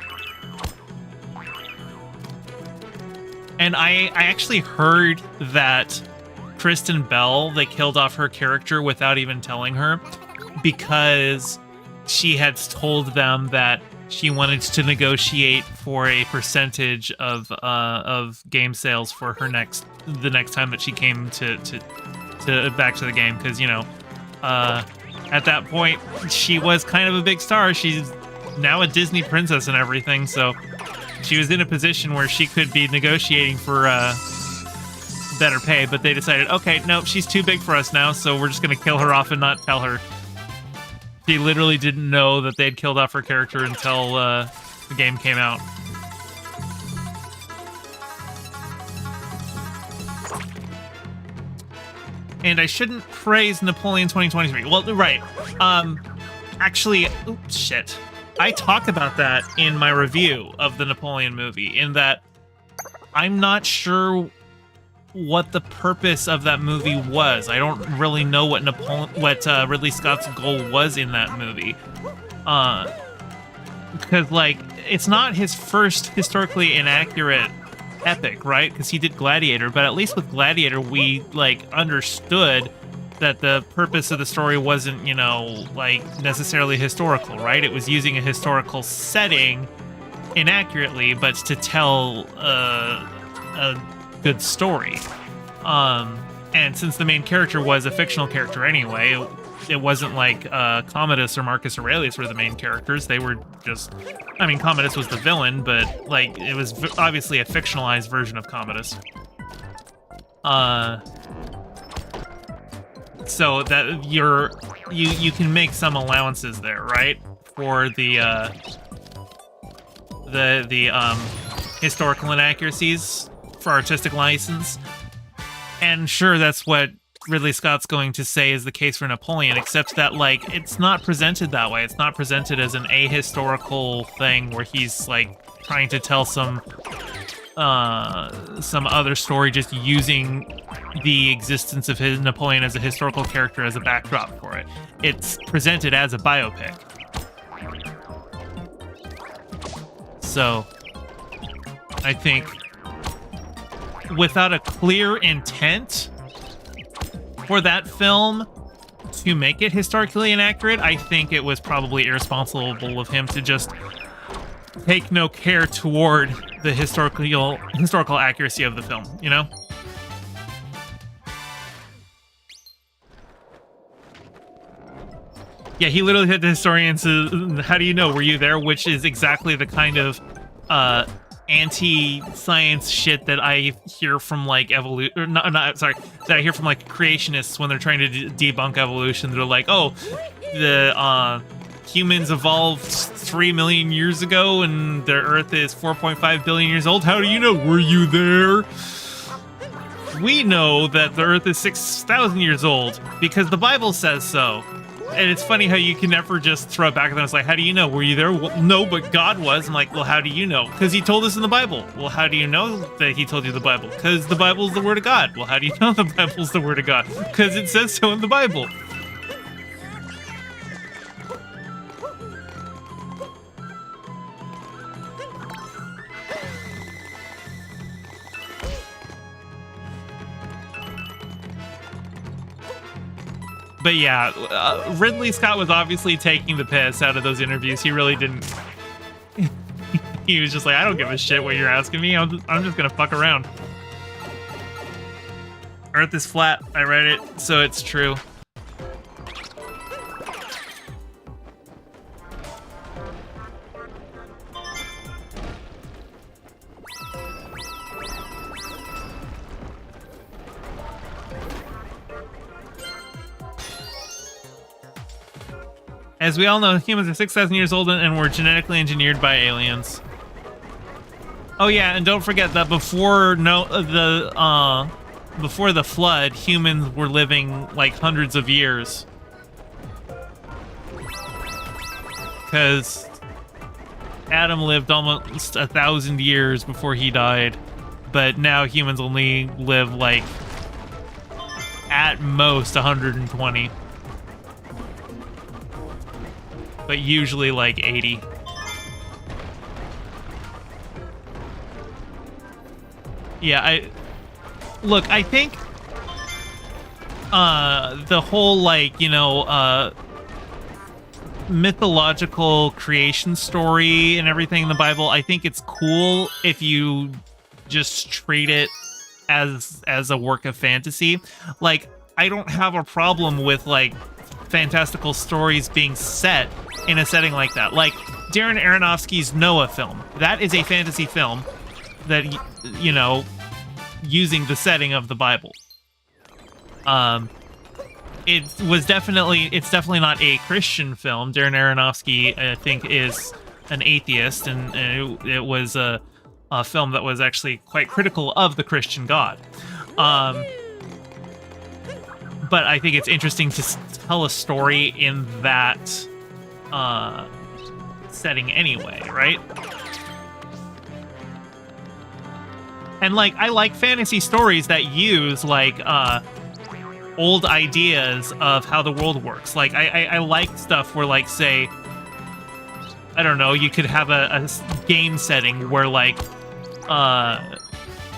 And I actually heard that Kristen Bell, they killed off her character without even telling her because she had told them that she wanted to negotiate for a percentage of game sales for her the next time that she came to back to the game, because, you know, at that point she was kind of a big star. She's now a Disney princess and everything, so she was in a position where she could be negotiating for better pay, but they decided, okay, nope, she's too big for us now, so we're just gonna kill her off and not tell her. She literally didn't know that they'd killed off her character until the game came out. And I shouldn't praise Napoleon 2023. Well, right. Actually, oops, shit. I talk about that in my review of the Napoleon movie, in that I'm not sure what the purpose of that movie was. I don't really know what Ridley Scott's goal was in that movie. Because, like, it's not his first historically inaccurate epic, right? Because he did Gladiator, but at least with Gladiator, we, like, understood that the purpose of the story wasn't, you know, like, necessarily historical, right? It was using a historical setting inaccurately, but to tell a good story. And since the main character was a fictional character anyway, it wasn't like Commodus or Marcus Aurelius were the main characters. They were just, I mean, Commodus was the villain, but, like, it was obviously a fictionalized version of Commodus. So that you can make some allowances there, right? For the historical inaccuracies for artistic license. And sure, that's what Ridley Scott's going to say is the case for Napoleon, except that, like, it's not presented that way. It's not presented as an ahistorical thing where he's, like, trying to tell some other story, just using the existence of his Napoleon as a historical character as a backdrop for it. It's presented as a biopic. So, I think without a clear intent for that film to make it historically inaccurate, I think it was probably irresponsible of him to just take no care toward the historical accuracy of the film, you know? Yeah, he literally had the historians, how do you know? Were you there? Which is exactly the kind of anti-science shit that I hear from, like, that I hear from, like, creationists when they're trying to debunk evolution. They're like, oh, the humans evolved 3 million years ago and the Earth is 4.5 billion years old. How do you know? Were you there? We know that the Earth is 6,000 years old because the Bible says so. And it's funny how you can never just throw it back at them. It's like, how do you know? Were you there? Well, no, but God was. I'm like, well, how do you know? Because he told us in the Bible. Well, how do you know that he told you the Bible? Because the Bible is the Word of God. Well, how do you know the Bible is the Word of God? Because it says so in the Bible. But yeah, Ridley Scott was obviously taking the piss out of those interviews. He really didn't. He was just like, I don't give a shit what you're asking me. I'm just gonna fuck around. Earth is flat. I read it, so it's true. As we all know, humans are 6,000 years old and were genetically engineered by aliens. Oh yeah, and don't forget that before the flood, humans were living like hundreds of years. Because Adam lived almost 1,000 years before he died, but now humans only live like at most 120. But usually like 80. Yeah, I think the whole like, mythological creation story and everything in the Bible, I think it's cool if you just treat it as a work of fantasy. Like, I don't have a problem with like fantastical stories being set in a setting like that. Like Darren Aronofsky's Noah film. That is a fantasy film that, using the setting of the Bible. It's definitely not a Christian film. Darren Aronofsky, I think, is an atheist, and it was a film that was actually quite critical of the Christian God. But I think it's interesting to tell a story in that setting anyway, right? And like, I like fantasy stories that use like old ideas of how the world works. Like, I like stuff where, like, say, I don't know, you could have a game setting where like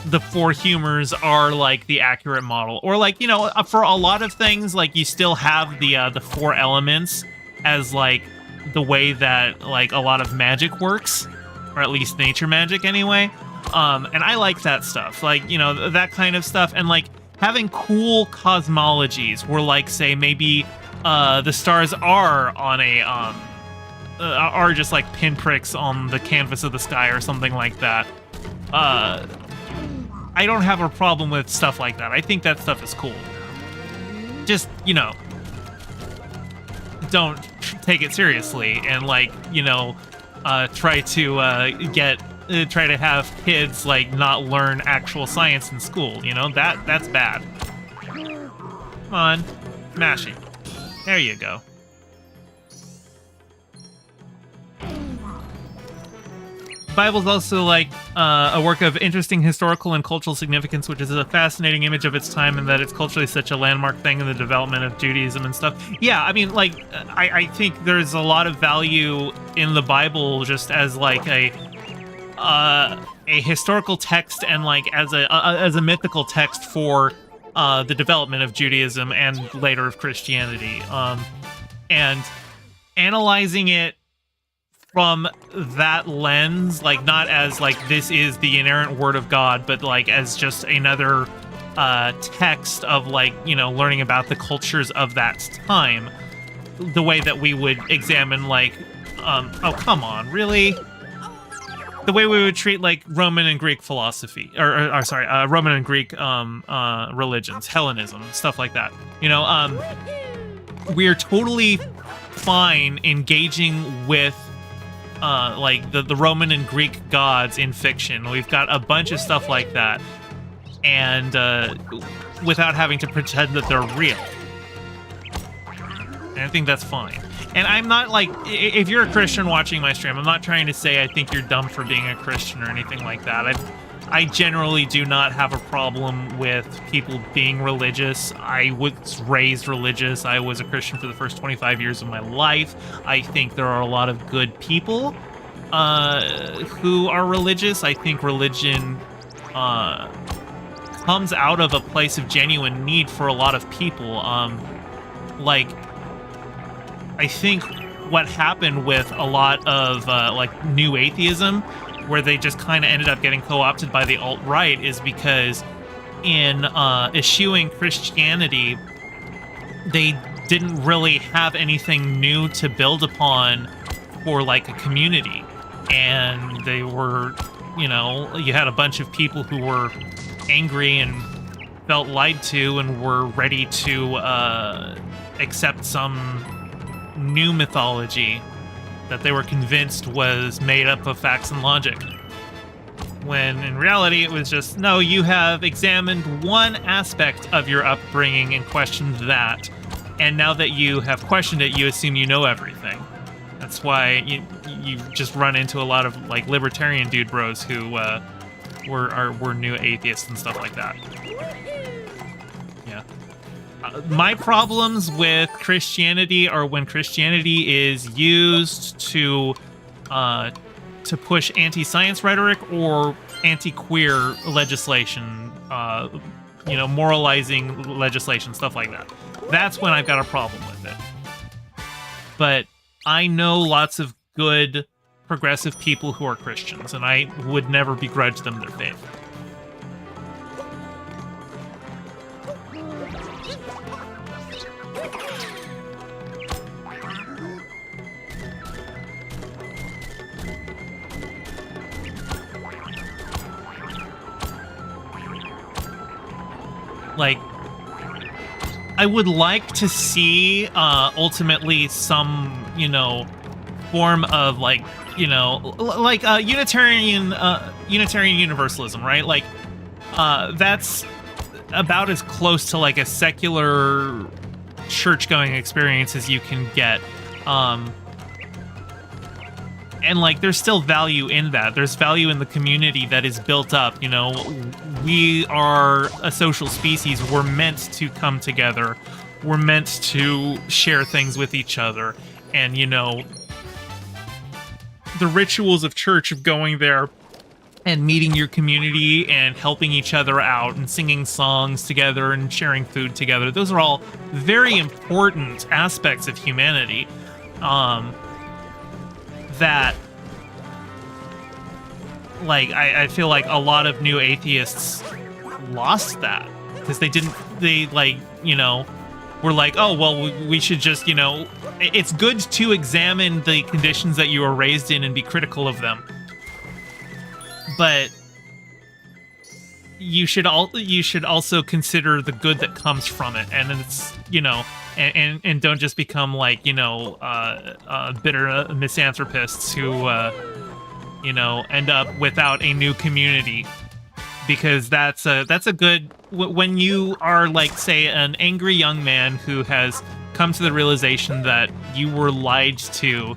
the four humors are like the accurate model, or like, for a lot of things, like you still have the four elements as like the way that like a lot of magic works, or at least nature magic anyway. And I like that stuff, like, that kind of stuff, and like having cool cosmologies where, like, say maybe the stars are on a are just like pinpricks on the canvas of the sky or something like that. I don't have a problem with stuff like that. I think that stuff is cool. Just, don't take it seriously and, like, try to have kids, like, not learn actual science in school. That's bad. Come on. Mashing. There you go. The Bible's also like a work of interesting historical and cultural significance, which is a fascinating image of its time, and that it's culturally such a landmark thing in the development of Judaism and stuff. Yeah, I mean, like, I think there's a lot of value in the Bible just as like a historical text and like as a mythical text for the development of Judaism and later of Christianity, and analyzing it from that lens, like not as like this is the inerrant word of God, but like as just another text of like, learning about the cultures of that time, the way that we would examine like oh, come on, really? The way we would treat like Roman and Greek philosophy, or sorry, Roman and Greek religions, Hellenism, stuff like that. We're totally fine engaging with like the Roman and Greek gods in fiction. We've got a bunch of stuff like that, and without having to pretend that they're real. And I think that's fine. And I'm not like, if you're a Christian watching my stream, I'm not trying to say I think you're dumb for being a Christian or anything like that. I generally do not have a problem with people being religious. I was raised religious. I was a Christian for the first 25 years of my life. I think there are a lot of good people who are religious. I think religion comes out of a place of genuine need for a lot of people. Like, I think what happened with a lot of like new atheism, where they just kind of ended up getting co-opted by the alt-right, is because in eschewing Christianity, they didn't really have anything new to build upon for like a community. And they were, you had a bunch of people who were angry and felt lied to and were ready to accept some new mythology that they were convinced was made up of facts and logic. When in reality, it was just, no, you have examined one aspect of your upbringing and questioned that. And now that you have questioned it, you assume you know everything. That's why you just run into a lot of like libertarian dude bros who were new atheists and stuff like that. Yeah. My problems with Christianity are when Christianity is used to push anti-science rhetoric or anti-queer legislation, moralizing legislation, stuff like that. That's when I've got a problem with it. But I know lots of good progressive people who are Christians, and I would never begrudge them their faith. Like, I would like to see ultimately some, form of like Unitarian Universalism, right? Like that's about as close to like a secular church-going experience as you can get. And like there's still value in that. There's value in the community that is built up. We are a social species. We're meant to come together. We're meant to share things with each other. And, the rituals of church, of going there and meeting your community and helping each other out and singing songs together and sharing food together. Those are all very important aspects of humanity. That, like, I feel like a lot of new atheists lost that because were like, oh, well, we should just, it's good to examine the conditions that you were raised in and be critical of them. But you should also consider the good that comes from it. And it's, and don't just become like, bitter misanthropists who, end up without a new community. Because that's a good, when you are like, say, an angry young man who has come to the realization that you were lied to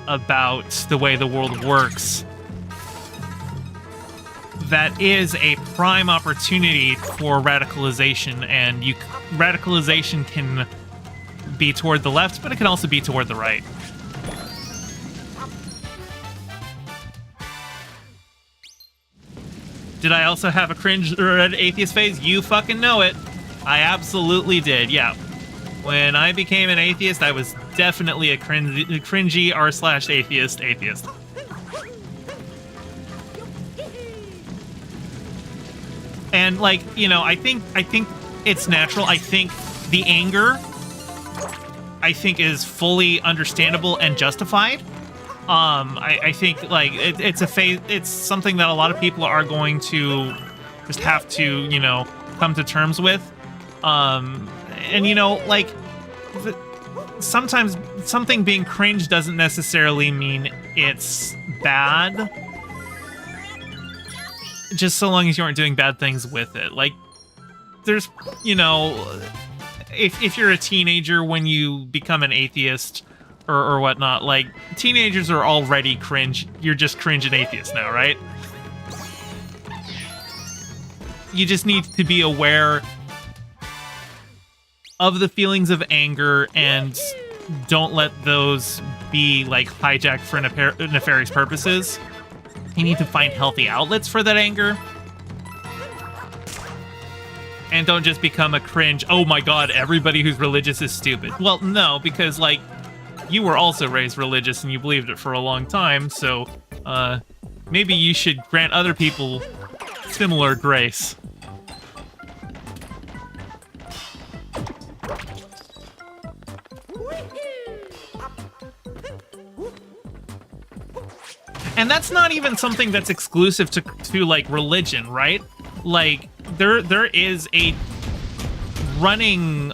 about the way the world works, that is a prime opportunity for radicalization. And radicalization can be toward the left, but it can also be toward the right. Did I also have a cringe or an atheist phase? You fucking know it. I absolutely did, yeah. When I became an atheist, I was definitely a cringy r/atheist. And like, I think it's natural. I think the anger, is fully understandable and justified. I think like it's a phase. It's something that a lot of people are going to just have to, come to terms with. And like sometimes something being cringe doesn't necessarily mean it's bad. Just so long as you aren't doing bad things with it. Like there's, if you're a teenager when you become an atheist, or whatnot, like, teenagers are already cringe. You're just cringe and atheist now, right? You just need to be aware of the feelings of anger and don't let those be, like, hijacked for nefarious purposes. You need to find healthy outlets for that anger. And don't just become a cringe, oh my god, everybody who's religious is stupid. Well, no, because, like, you were also raised religious and you believed it for a long time, so maybe you should grant other people similar grace. And that's not even something that's exclusive to like religion, right? Like there is a running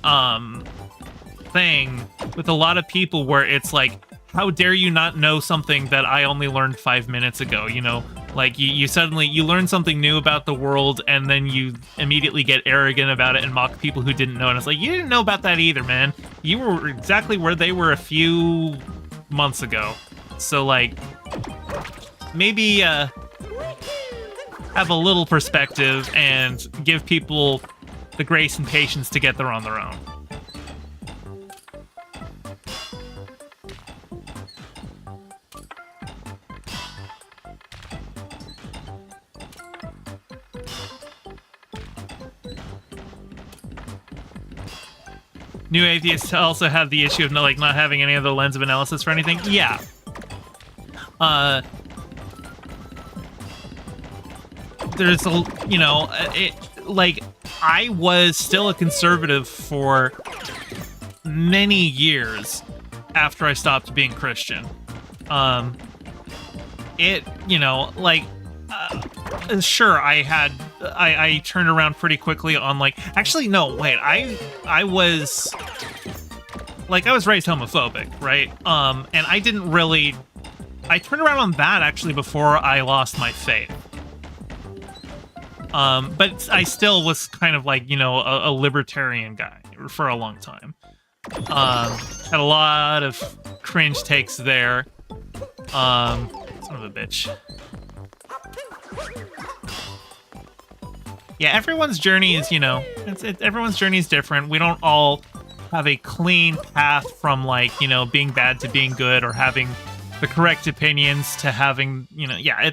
thing with a lot of people where it's like, how dare you not know something that I only learned 5 minutes ago, you know? Like, you suddenly, you learn something new about the world, and then you immediately get arrogant about it and mock people who didn't know. And it's like, you didn't know about that either, man. You were exactly where they were a few months ago. So, like, maybe have a little perspective and give people the grace and patience to get there on their own. New atheists also have the issue of not having any other lens of analysis for anything. Yeah. There's a, you know, I was still a conservative for many years after I stopped being Christian. You know, like, sure, I turned around pretty quickly on, like, actually, no, wait, I was raised homophobic, right? And I didn't really, I turned around on that, actually, before I lost my faith. But I still was kind of like, you know, a libertarian guy for a long time. Had a lot of cringe takes there. Son of a bitch. Yeah, everyone's journey is, you know, everyone's journey is different. We don't all have a clean path from, like, you know, being bad to being good, or having the correct opinions to having, you know, yeah,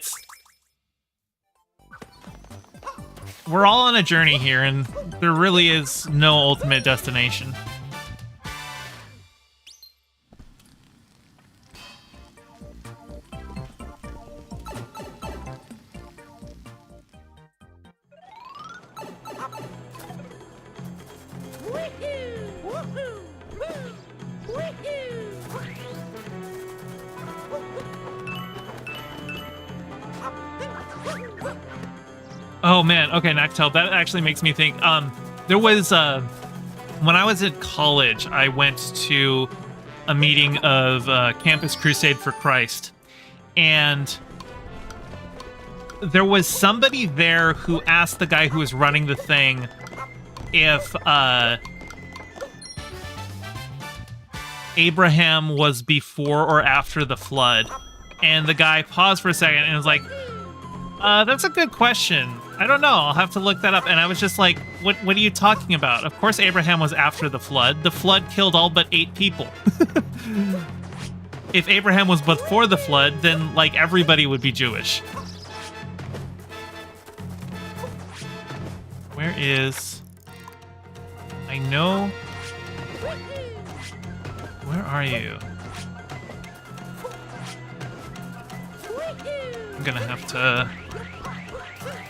we're all on a journey here, and there really is no ultimate destination. Oh man, okay, Nactel, that actually makes me think. There was, when I was at college, I went to a meeting of Campus Crusade for Christ, and there was somebody there who asked the guy who was running the thing if Abraham was before or after the flood, and the guy paused for a second and was like, that's a good question. I don't know. I'll have to look that up. And I was just like, what are you talking about? Of course Abraham was after the flood. The flood killed all but 8 people. If Abraham was before the flood, then, like, everybody would be Jewish. Where is... I know... Where are you? I'm gonna have to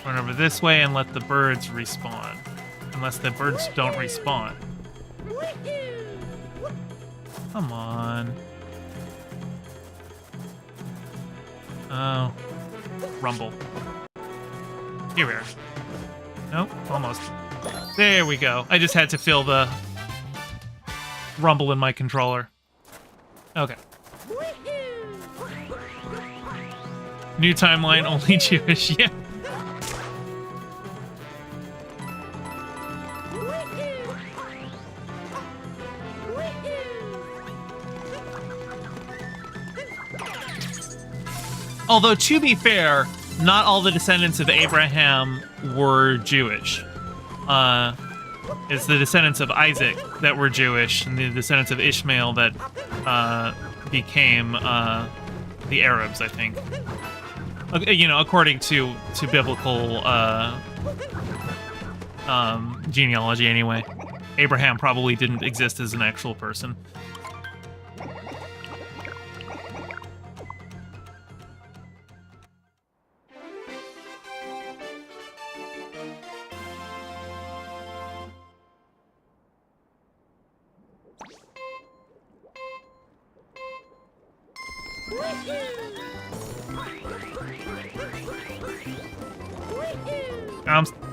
run over this way and let the birds respawn. Unless the birds don't respawn. Come on. Oh. Rumble. Here we are. Nope, almost. There we go. I just had to feel the rumble in my controller. Okay. New timeline, only Jewish, yeah. Although, to be fair, not all the descendants of Abraham were Jewish. It's the descendants of Isaac that were Jewish, and the descendants of Ishmael that became the Arabs, I think. You know, according to biblical genealogy, anyway. Abraham probably didn't exist as an actual person.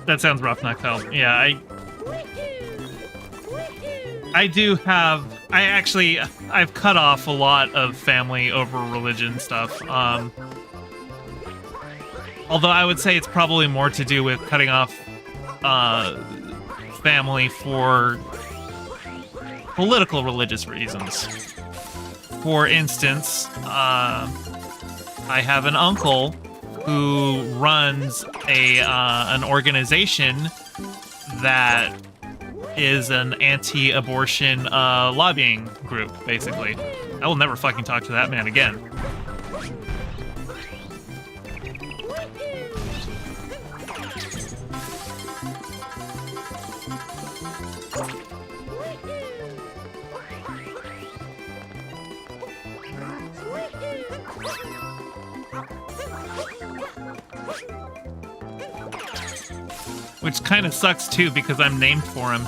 That sounds rough, Noctel. Yeah, I do have I've cut off a lot of family over religion stuff. Although I would say it's probably more to do with cutting off family for political religious reasons. For instance, I have an uncle who runs an organization that is an anti-abortion lobbying group, basically. I will never fucking talk to that man again. Which kind of sucks too, because I'm named for him.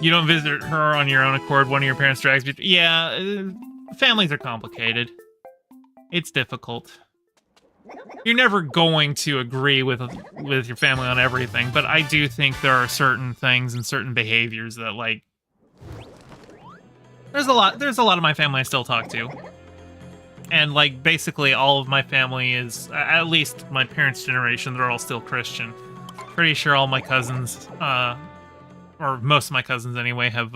You don't visit her on your own accord. One of your parents drags you. Yeah, families are complicated. It's difficult. You're never going to agree with your family on everything, but I do think there are certain things and certain behaviors that, like, there's a lot of my family I still talk to. And, like, basically all of my family is, at least my parents' generation, they're all still Christian. Pretty sure all my cousins, or most of my cousins anyway, have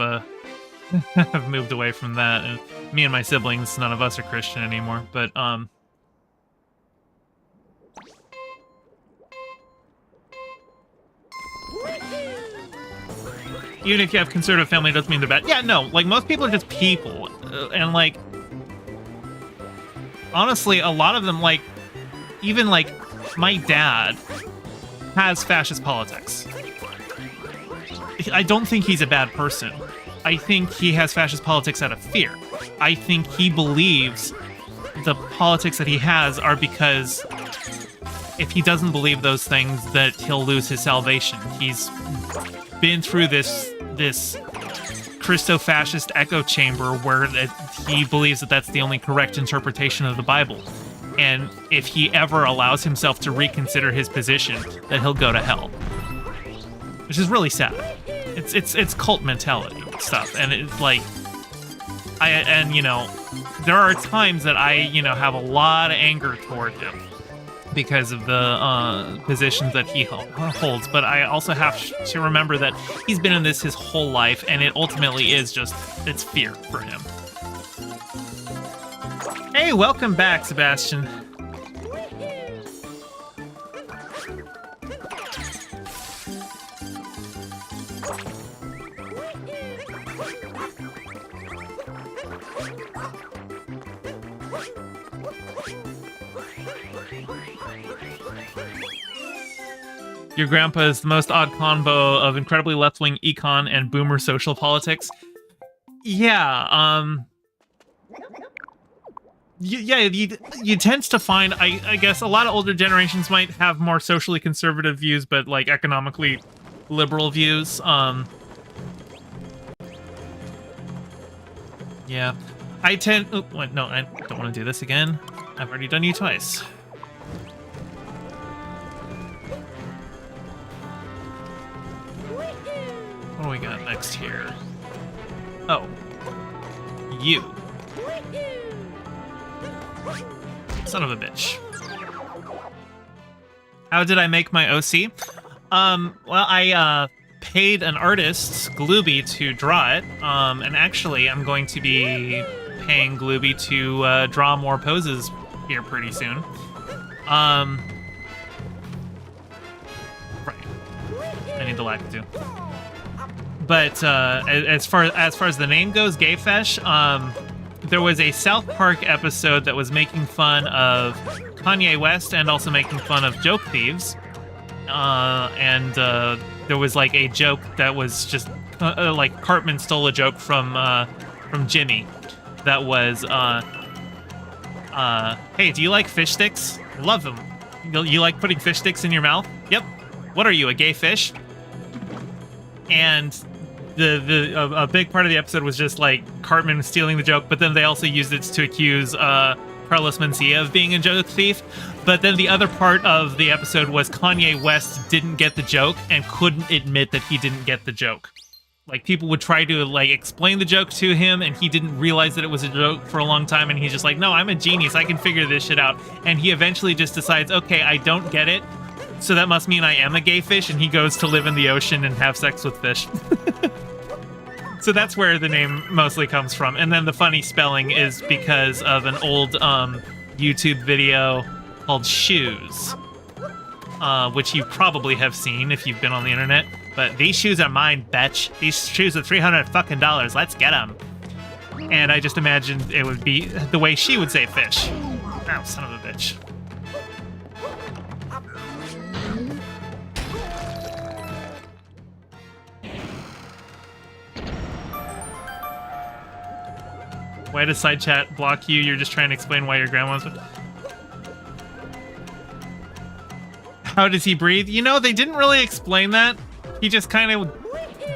have moved away from that. And me and my siblings, none of us are Christian anymore. But even if you have conservative family, it doesn't mean they're bad. Yeah, no, like, most people are just people. And, like, honestly, a lot of them, like, even, like, my dad has fascist politics. I don't think he's a bad person. I think he has fascist politics out of fear. I think he believes the politics that he has are because if he doesn't believe those things, that he'll lose his salvation. He's been through this Christo-fascist echo chamber where he believes that that's the only correct interpretation of the Bible. And if he ever allows himself to reconsider his position, that he'll go to hell. Which is really sad. It's cult mentality stuff, and it's like, you know, there are times that I, you know, have a lot of anger toward him because of the positions that he holds, but I also have to remember that he's been in this his whole life, and it ultimately is just, it's fear for him. Hey, welcome back, Sebastian. Your grandpa is the most odd combo of incredibly left-wing econ and boomer social politics. Yeah, you tend to find, I guess, a lot of older generations might have more socially conservative views, but, like, economically liberal views. Yeah. I tend... Oh, wait, no, I don't want to do this again. I've already done you twice. What do we got next here? Oh. You. Son of a bitch. How did I make my OC? Well, I paid an artist, Glooby, to draw it. And actually, I'm going to be paying Glooby to draw more poses here pretty soon. Right. I need the lack too. But as far as the name goes, Gayfesh, there was a South Park episode that was making fun of Kanye West and also making fun of joke thieves. And there was like a joke that was just like Cartman stole a joke from Jimmy. That was, hey, do you like fish sticks? Love them. You like putting fish sticks in your mouth? Yep. What are you, a gay fish? And a big part of the episode was just like Cartman stealing the joke, but then they also used it to accuse Carlos Mencia of being a joke thief. But then the other part of the episode was Kanye West didn't get the joke and couldn't admit that he didn't get the joke. Like, people would try to, like, explain the joke to him, and he didn't realize that it was a joke for a long time, and he's just like, no, I'm a genius, I can figure this shit out. And he eventually just decides, okay, I don't get it, so that must mean I am a gay fish, and he goes to live in the ocean and have sex with fish. So that's where the name mostly comes from. And then the funny spelling is because of an old YouTube video called Shoes, which you probably have seen if you've been on the internet. But these shoes are mine, bitch. These shoes are $300 fucking. Let's get them. And I just imagined it would be the way she would say fish. Oh, son of a bitch. Why does side chat block you? You're just trying to explain why your grandma's... How does he breathe? You know, they didn't really explain that. He just kind of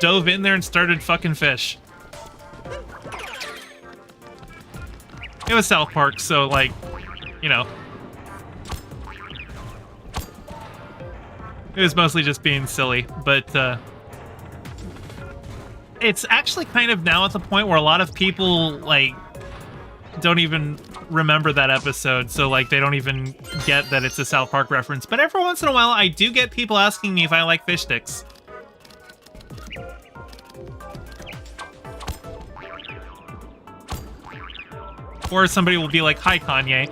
dove in there and started fucking fish. It was South Park, so, like, you know. It was mostly just being silly, but, it's actually kind of now at the point where a lot of people, like, don't even remember that episode, so, like, they don't even get that it's a South Park reference. But every once in a while, I do get people asking me if I like fish sticks. Or somebody will be like, hi, Kanye.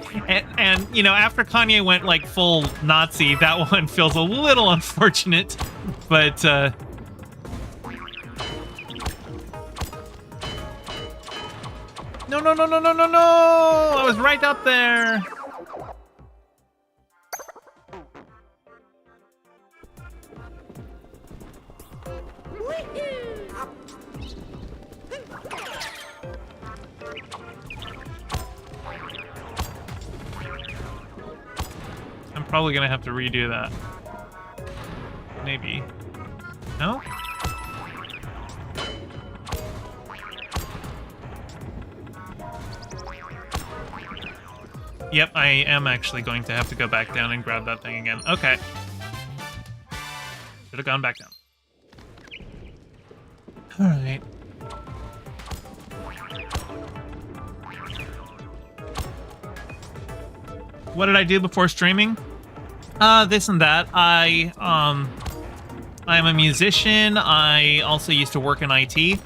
And, you know, after Kanye went, like, full Nazi, that one feels a little unfortunate. But, No, no, no, no, no, no, no! I was right up there! I'm probably gonna have to redo that. Maybe. No? Yep, I am actually going to have to go back down and grab that thing again. Okay. Should have gone back down. Alright. What did I do before streaming? This and that. I'm a musician. I also used to work in IT.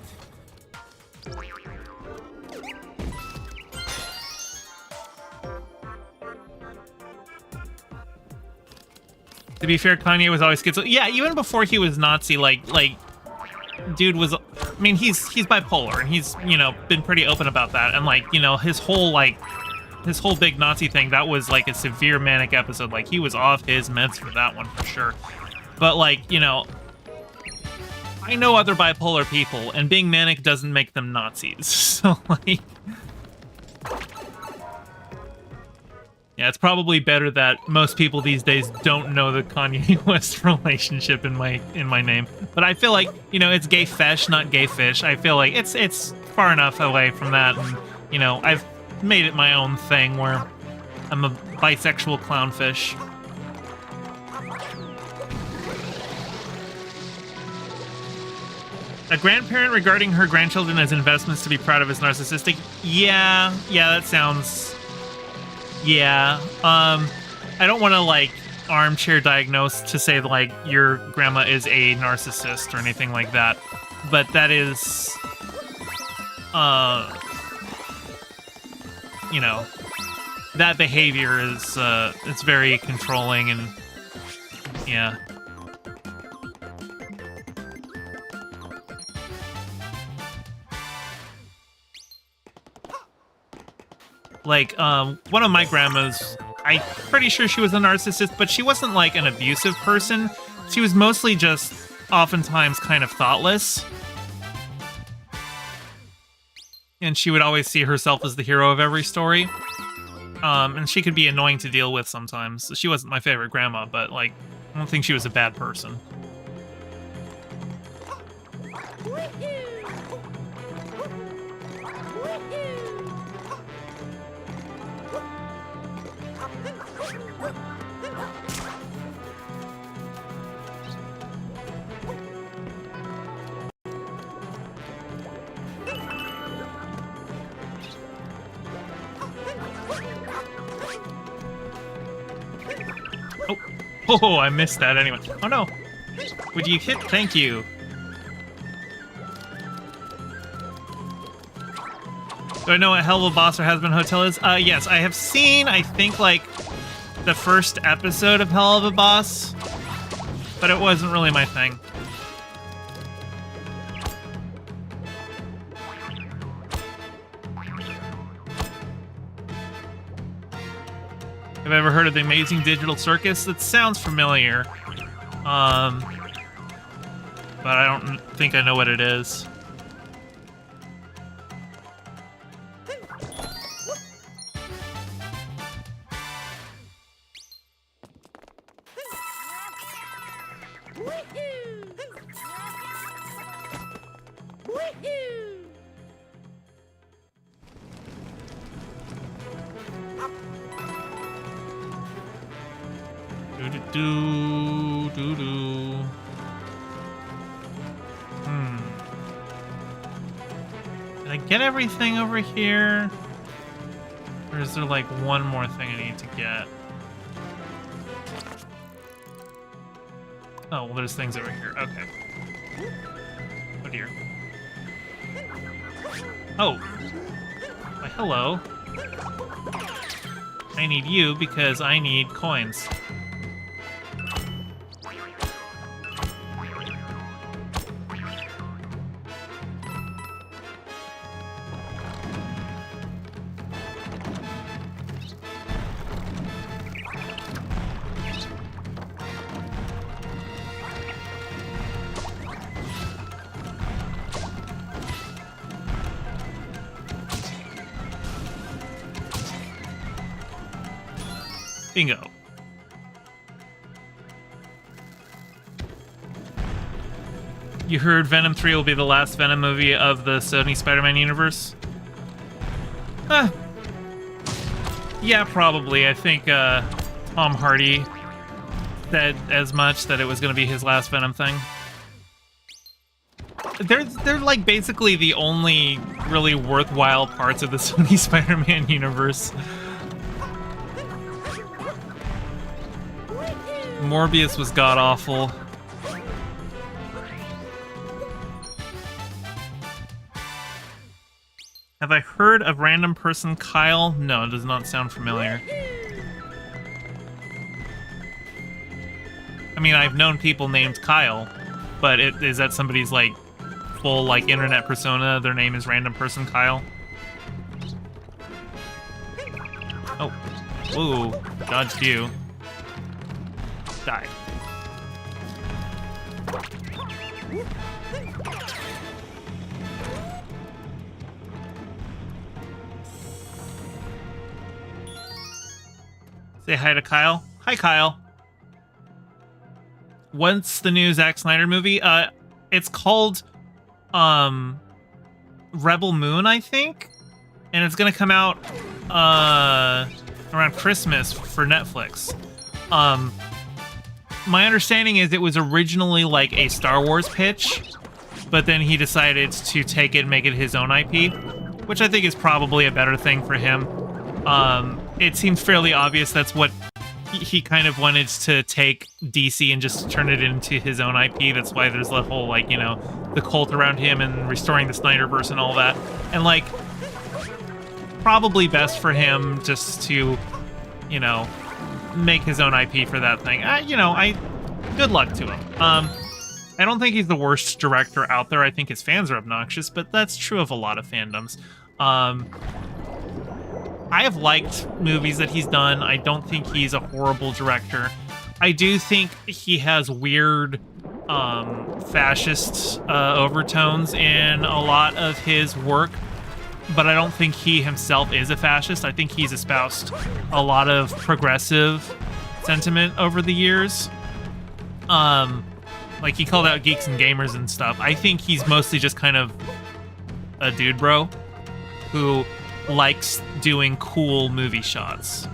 To be fair, Kanye was always schizo. Yeah, even before he was Nazi, like, dude was... I mean, he's bipolar, and he's, you know, been pretty open about that. And, like, you know, his whole big Nazi thing, that was, like, a severe manic episode. Like, he was off his meds for that one, for sure. But, like, you know, I know other bipolar people, and being manic doesn't make them Nazis. So, like... Yeah, it's probably better that most people these days don't know the Kanye West relationship in my name. But I feel like, you know, it's gay fesh, not gay fish. I feel like it's far enough away from that, and, you know, I've made it my own thing where I'm a bisexual clownfish. A grandparent regarding her grandchildren as investments to be proud of is narcissistic. Yeah, that sounds... Yeah, I don't want to, like, armchair diagnose to say, like, your grandma is a narcissist or anything like that, but that is, you know, that behavior is, it's very controlling, and, yeah. Like, one of my grandmas, I'm pretty sure she was a narcissist, but she wasn't, like, an abusive person. She was mostly just, oftentimes, kind of thoughtless. And she would always see herself as the hero of every story. And she could be annoying to deal with sometimes. She wasn't my favorite grandma, but, like, I don't think she was a bad person. Oh, I missed that anyway. Oh no. Would you hit? Thank you. Do I know what Hell of a Boss or Has-Been Hotel is? Yes, I have seen, I think, like, the first episode of Hell of a Boss, but it wasn't really my thing. Have I ever heard of the Amazing Digital Circus? That sounds familiar. But I don't think I know what it is. Did I get everything over here? Or is there like one more thing I need to get? Oh, well, there's things over here. Okay. Oh dear. Oh. Why, hello. I need you because I need coins. Bingo. You heard Venom 3 will be the last Venom movie of the Sony Spider-Man universe? Yeah, probably. I think Tom Hardy said as much, that it was going to be his last Venom thing. They're like basically the only really worthwhile parts of the Sony Spider-Man universe. Morbius was god-awful. Have I heard of random person Kyle? No, it does not sound familiar. I mean, I've known people named Kyle, but is that somebody's, like, full, like, internet persona? Their name is random person Kyle? Oh. Ooh. Dodged you. Die. Say hi to Kyle. Hi, Kyle. What's the new Zack Snyder movie? It's called Rebel Moon, I think, and it's gonna come out around Christmas for Netflix. My understanding is it was originally like a Star Wars pitch, but then he decided to take it and make it his own IP, which I think is probably a better thing for him. It seems fairly obvious that's what he kind of wanted to take DC and just turn it into his own IP. That's why there's the whole, like, you know, the cult around him and restoring the Snyderverse and all that. And, like, probably best for him just to, you know, make his own IP for that thing. Good luck to him. I don't think he's the worst director out there. I think his fans are obnoxious, but that's true of a lot of fandoms. I have liked movies that he's done. I don't think he's a horrible director. I do think he has weird fascist overtones in a lot of his work. but I don't think he himself is a fascist. I think he's espoused a lot of progressive sentiment over the years. Like, he called out geeks and gamers and stuff. I think he's mostly just kind of a dude bro who likes doing cool movie shots,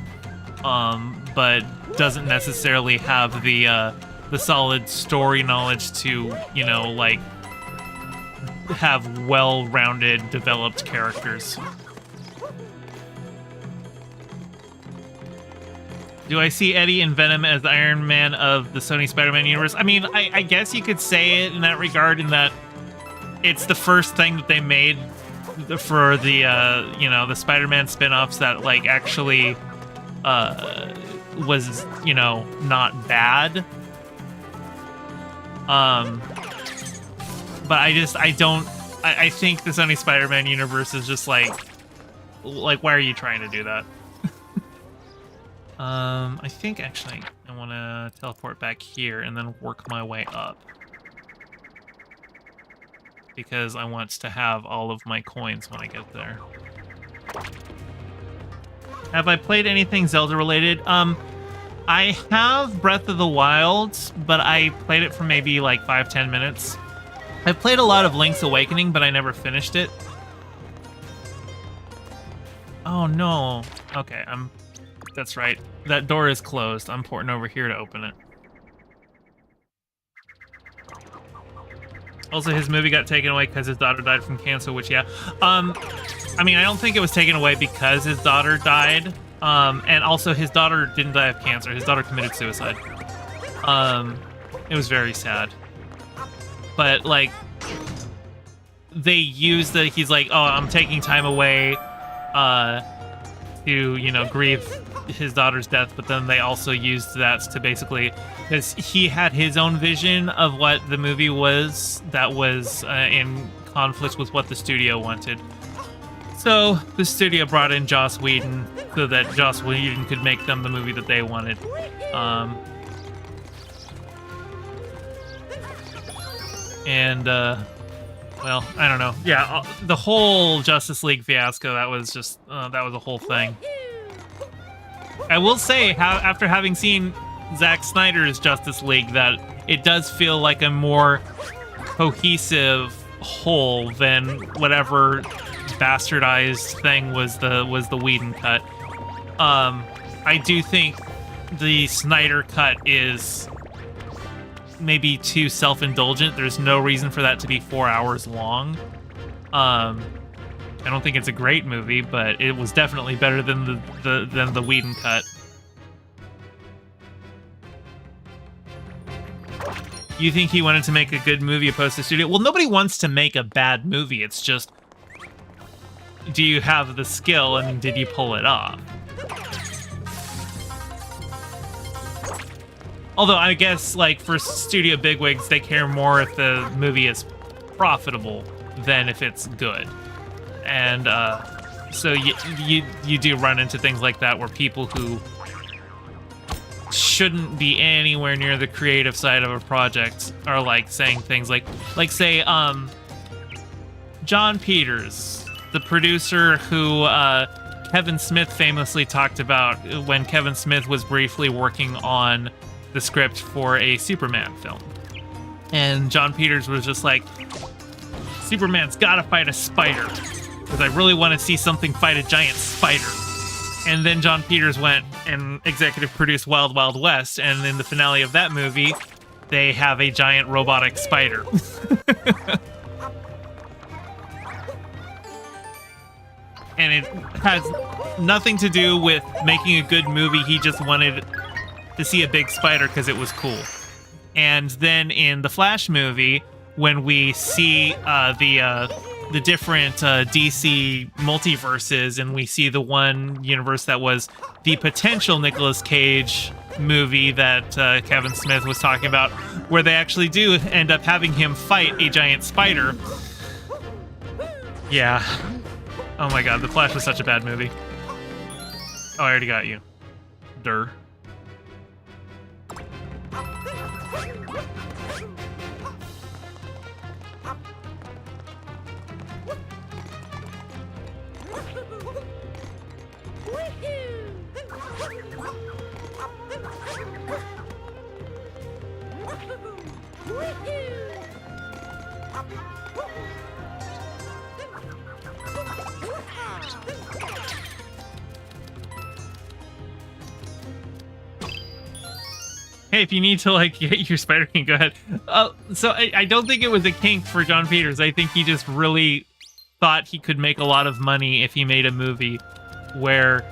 but doesn't necessarily have the solid story knowledge to, you know, like, have well-rounded, developed characters. Do I see Eddie and Venom as the Iron Man of the Sony Spider-Man universe? I mean, I guess you could say it in that regard, in that it's the first thing that they made for the, you know, the Spider-Man spin-offs that, like, actually was, you know, not bad. But I think the Sony Spider-Man universe is just like, why are you trying to do that? I think actually I want to teleport back here and then work my way up, because I want to have all of my coins when I get there. Have I played anything Zelda related? I have Breath of the Wild, but I played it for maybe like 5-10 minutes. I've played a lot of Link's Awakening, but I never finished it. Oh no. Okay, that's right. That door is closed. I'm porting over here to open it. Also, his movie got taken away because his daughter died from cancer, which, yeah. I mean, I don't think it was taken away because his daughter died. And also, his daughter didn't die of cancer. His daughter committed suicide. It was very sad. But, like, they used the... He's like, oh, I'm taking time away to, you know, grieve his daughter's death. But then they also used that to basically... Because he had his own vision of what the movie was that was in conflict with what the studio wanted. So the studio brought in Joss Whedon so that Joss Whedon could make them the movie that they wanted. Well, I don't know. Yeah, the whole Justice League fiasco, that was just, that was a whole thing. I will say, after having seen Zack Snyder's Justice League, that it does feel like a more cohesive whole than whatever bastardized thing was the Whedon cut. I do think the Snyder cut is maybe too self-indulgent. There's no reason for that to be 4 hours long. I don't think it's a great movie, but it was definitely better than the Whedon cut. You think he wanted to make a good movie opposed to studio? Well, nobody wants to make a bad movie. It's just, do you have the skill and did you pull it off? Although I guess, like, for studio bigwigs, they care more if the movie is profitable than if it's good. And so you do run into things like that where people who shouldn't be anywhere near the creative side of a project are, like, saying things like say, John Peters, the producer who Kevin Smith famously talked about when Kevin Smith was briefly working on the script for a Superman film. And John Peters was just like, Superman's gotta fight a spider, because I really want to see something fight a giant spider. And then John Peters went and executive produced Wild Wild West, and in the finale of that movie, they have a giant robotic spider. And it has nothing to do with making a good movie. He just wanted to see a big spider because it was cool. And then in the Flash movie, when we see the different DC multiverses, and we see the one universe that was the potential Nicolas Cage movie that Kevin Smith was talking about, where they actually do end up having him fight a giant spider. Yeah. Oh my god, The Flash was such a bad movie. Oh, I already got you. Durr. Hey, if you need to like get your spider kink, go ahead. So I don't think it was a kink for John Peters. I think he just really thought he could make a lot of money if he made a movie where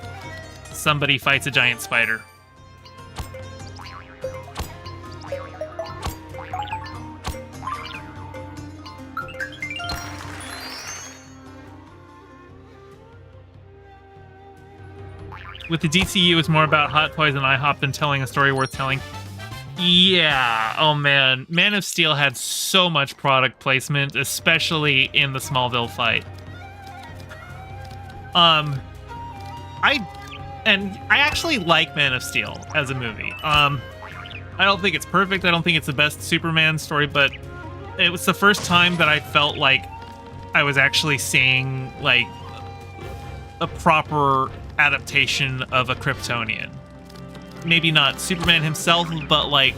somebody fights a giant spider. With the DCU, it's more about hot toys and IHOP than telling a story worth telling. Yeah, oh man. Man of Steel had so much product placement, especially in the Smallville fight. I actually like Man of Steel as a movie. I don't think it's perfect. I don't think it's the best Superman story, but it was the first time that I felt like I was actually seeing like a proper adaptation of a Kryptonian. Maybe not Superman himself, but like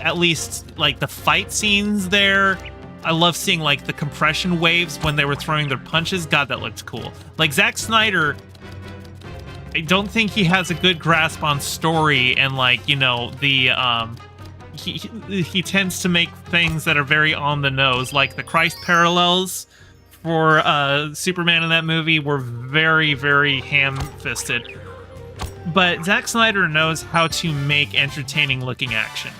at least like the fight scenes there. I love seeing like the compression waves when they were throwing their punches. God, that looked cool. Like Zack Snyder, I don't think he has a good grasp on story and like, you know, the he tends to make things that are very on the nose, like the Christ parallels for Superman in that movie were very, very ham-fisted. But Zack Snyder knows how to make entertaining-looking action.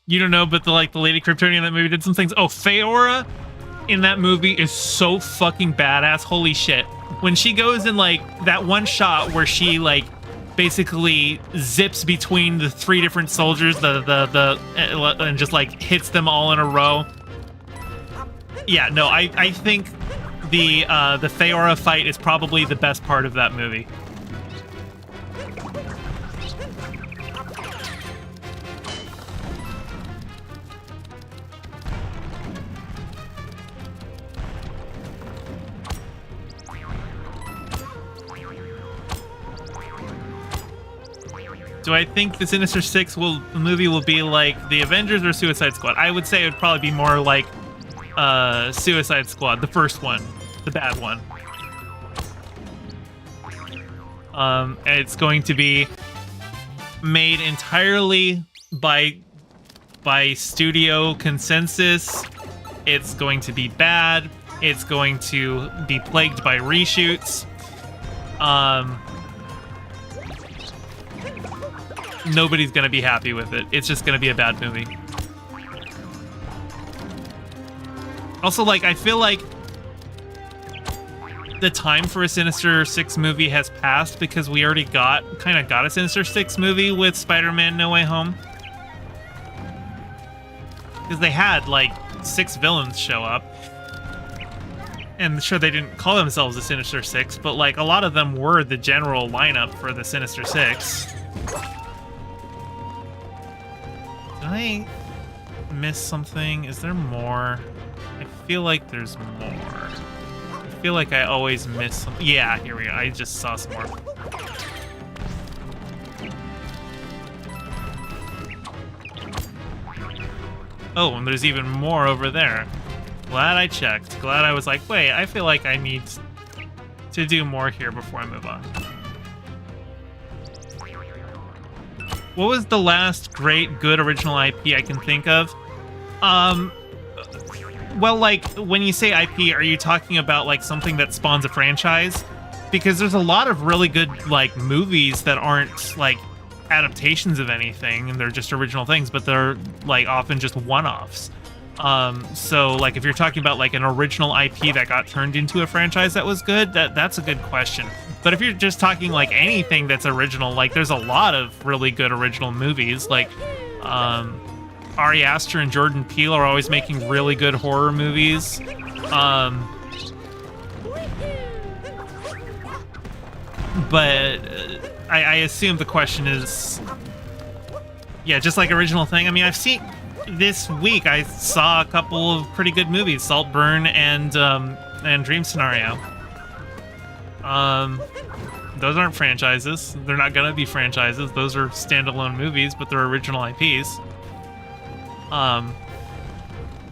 You don't know, but the Lady Kryptonian in that movie did some things. Oh, Feora in that movie is so fucking badass. Holy shit. When she goes in like that one shot where she like basically zips between the three different soldiers, and just like hits them all in a row. Yeah, no, I think the Feora fight is probably the best part of that movie. Do I think the Sinister Six movie will be like the Avengers or Suicide Squad? I would say it would probably be more like Suicide Squad, the first one, the bad one. And it's going to be made entirely by studio consensus. It's going to be bad. It's going to be plagued by reshoots. Nobody's gonna be happy with it. It's just gonna be a bad movie. Also, like, I feel like the time for a Sinister Six movie has passed because we already kind of got a Sinister Six movie with Spider-Man No Way Home. Because they had, like, 6 villains show up. And sure, they didn't call themselves the Sinister Six, but, like, a lot of them were the general lineup for the Sinister Six. Did I miss something? Is there more? I feel like there's more. I feel like I always miss something. Yeah, here we go. I just saw some more. Oh, and there's even more over there. Glad I checked. Glad I was like, wait, I feel like I need to do more here before I move on. What was the last great, good original IP I can think of? Well, like, when you say IP, are you talking about, like, something that spawns a franchise? Because there's a lot of really good, like, movies that aren't, like, adaptations of anything, and they're just original things, but they're, like, often just one-offs. So, like, if you're talking about, like, an original IP that got turned into a franchise that was good, that's a good question. But if you're just talking, like, anything that's original, like, there's a lot of really good original movies, like, Ari Aster and Jordan Peele are always making really good horror movies. But I assume the question is, yeah, just like original thing. I mean, I've seen this week. I saw a couple of pretty good movies, Saltburn and Dream Scenario. Those aren't franchises. They're not gonna be franchises. Those are standalone movies, but they're original IPs.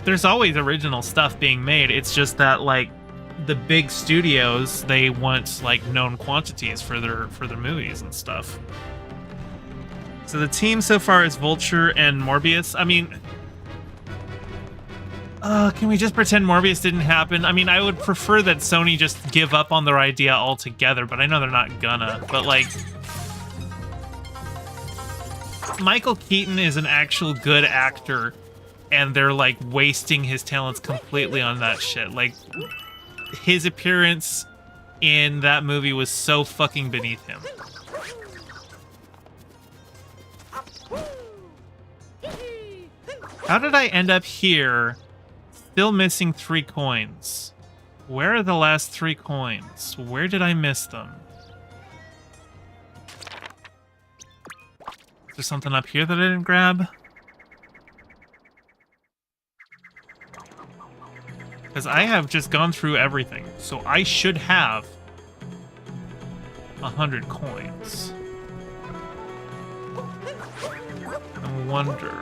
There's always original stuff being made. It's just that, like, the big studios, they want, like, known quantities for their movies and stuff. So the team so far is Vulture and Morbius. I mean, can we just pretend Morbius didn't happen? I mean, I would prefer that Sony just give up on their idea altogether, but I know they're not gonna. But, like, Michael Keaton is an actual good actor, and they're, like, wasting his talents completely on that shit. Like, his appearance in that movie was so fucking beneath him. How did I end up here, still missing 3 coins? Where are the last 3 coins? Where did I miss them? Is there something up here that I didn't grab? Because I have just gone through everything, so I should have 100 coins. I wonder.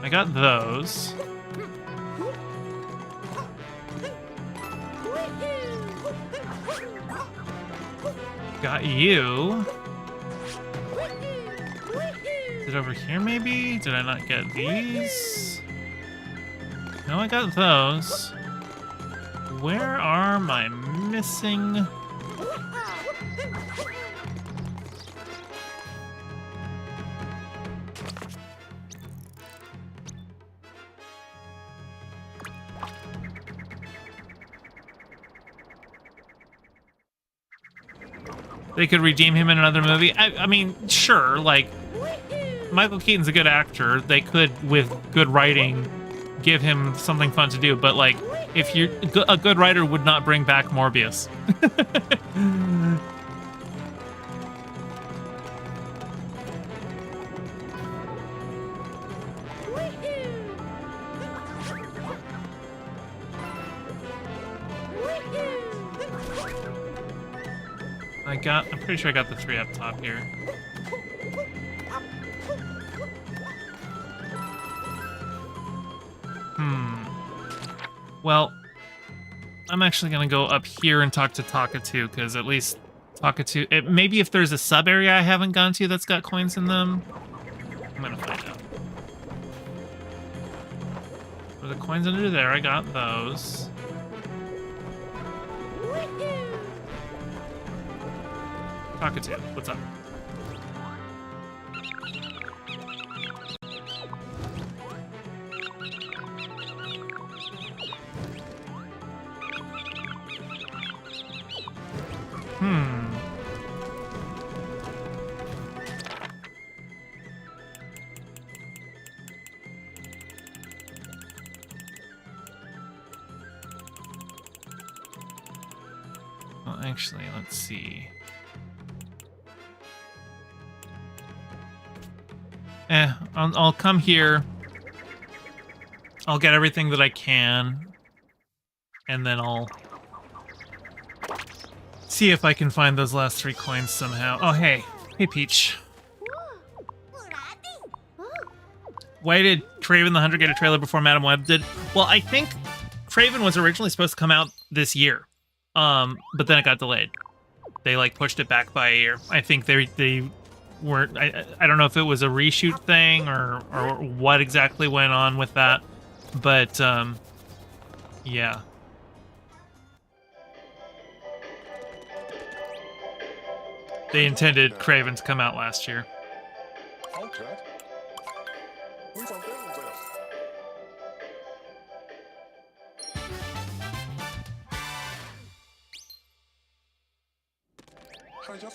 I got those. Got you. Is it over here, maybe? Did I not get these? No, I got those. Where are my missing... They could redeem him in another movie. I mean, sure, like, Michael Keaton's a good actor. They could, with good writing, give him something fun to do. But, like, if you're a good writer, would not bring back Morbius. I'm pretty sure I got the 3 up top here. Well, I'm actually gonna go up here and talk to Takatu, because at least Takatu... maybe if there's a sub-area I haven't gone to that's got coins in them, I'm gonna find out. Were the coins under there? I got those. Takatu, what's up? Well, actually, let's see. I'll come here. I'll get everything that I can. And then I'll see if I can find those last 3 coins somehow. Oh, hey. Hey, Peach. Why did Craven the Hunter get a trailer before Madam Web did? Well, I think Craven was originally supposed to come out this year. But then it got delayed. They, like, pushed it back by a year. I think they were I don't know if it was a reshoot thing or what exactly went on with that, but yeah. They intended Craven to come out last year.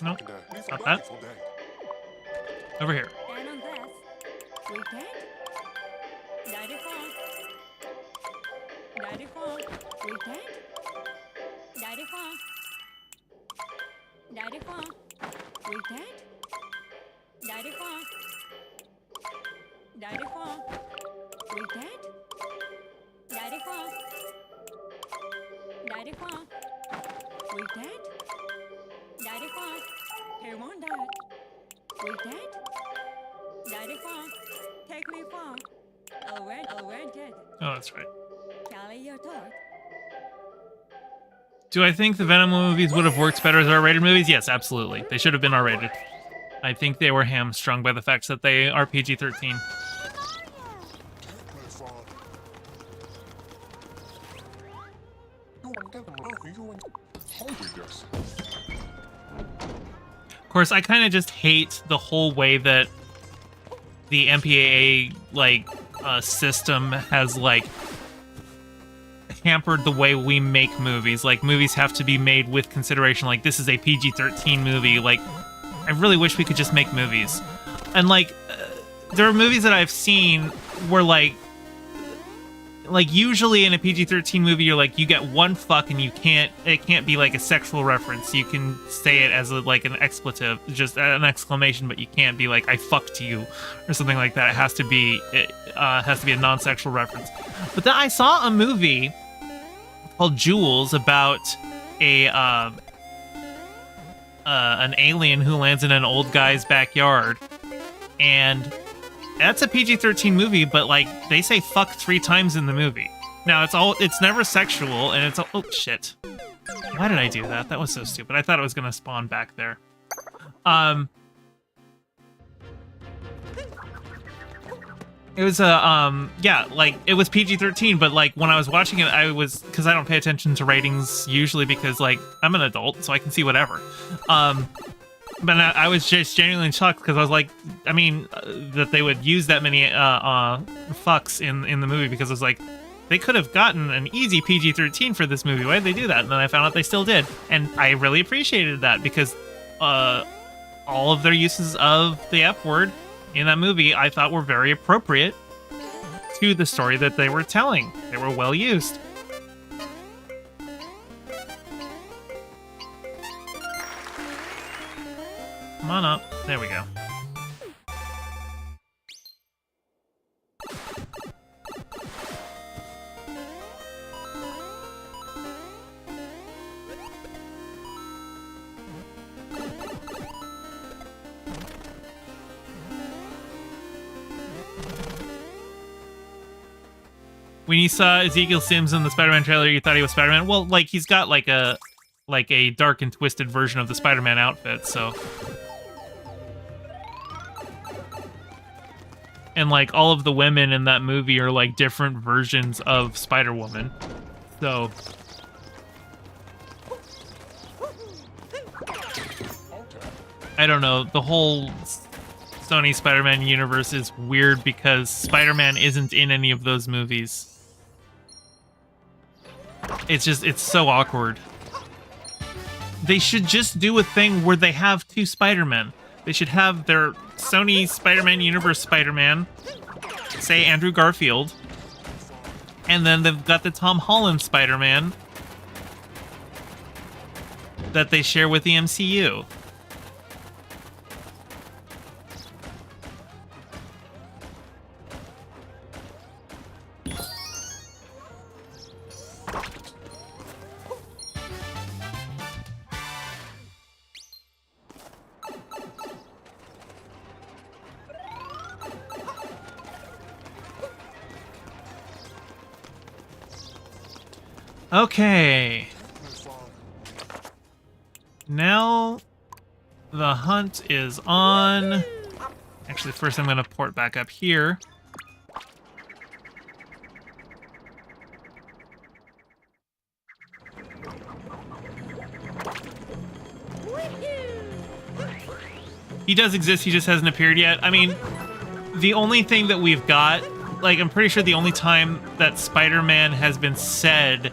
No, not that. Over here. And on this, weekend, 94, weekend, 94, weekend, 94, weekend, 94, weekend, 94, hey on that, weekend, 94, take me far, already dead, Oh, that's right. Charlie your thought. Do I think the Venom movies would have worked better as R-rated movies? Yes, absolutely. They should have been R-rated. I think they were hamstrung by the fact that they are PG-13. Of course, I kind of just hate the whole way that the MPAA system has hampered the way we make movies. Like, movies have to be made with consideration. Like, this is a PG-13 movie. Like, I really wish we could just make movies. And there are movies that I've seen where usually in a PG-13 movie, you're you get one fuck and it can't be a sexual reference. You can say it as an expletive, just an exclamation, but you can't be I fucked you or something like that. It has to be a non-sexual reference. But then I saw a movie called Jules about an alien who lands in an old guy's backyard, and that's a PG-13 movie, but they say fuck 3 times in the movie. Now it's never sexual, and it's oh shit. Why did I do that? That was so stupid. I thought it was gonna spawn back there. It was it was PG-13, but when I was watching it, because I don't pay attention to ratings usually because I'm an adult, so I can see whatever. But I was just genuinely shocked because I was that they would use that many fucks in the movie, because it was they could have gotten an easy PG-13 for this movie. Why did they do that? And then I found out they still did, and I really appreciated that because all of their uses of the F word in that movie I thought were very appropriate to the story that they were telling. They were well used. Come on up. There we go. When you saw Ezekiel Sims in the Spider-Man trailer, you thought he was Spider-Man? Well, he's got a dark and twisted version of the Spider-Man outfit, so. And all of the women in that movie are different versions of Spider-Woman. So. I don't know. The whole Sony Spider-Man universe is weird because Spider-Man isn't in any of those movies. It's so awkward. They should just do a thing where they have 2 Spider-Men. They should have their Sony Spider-Man universe Spider-Man, say Andrew Garfield, and then they've got the Tom Holland Spider-Man that they share with the MCU. Okay. Now The hunt is on. Actually, first I'm going to port back up here. He does exist, he just hasn't appeared yet. I mean, the only thing that we've got, like, I'm pretty sure the only time that Spider-Man has been said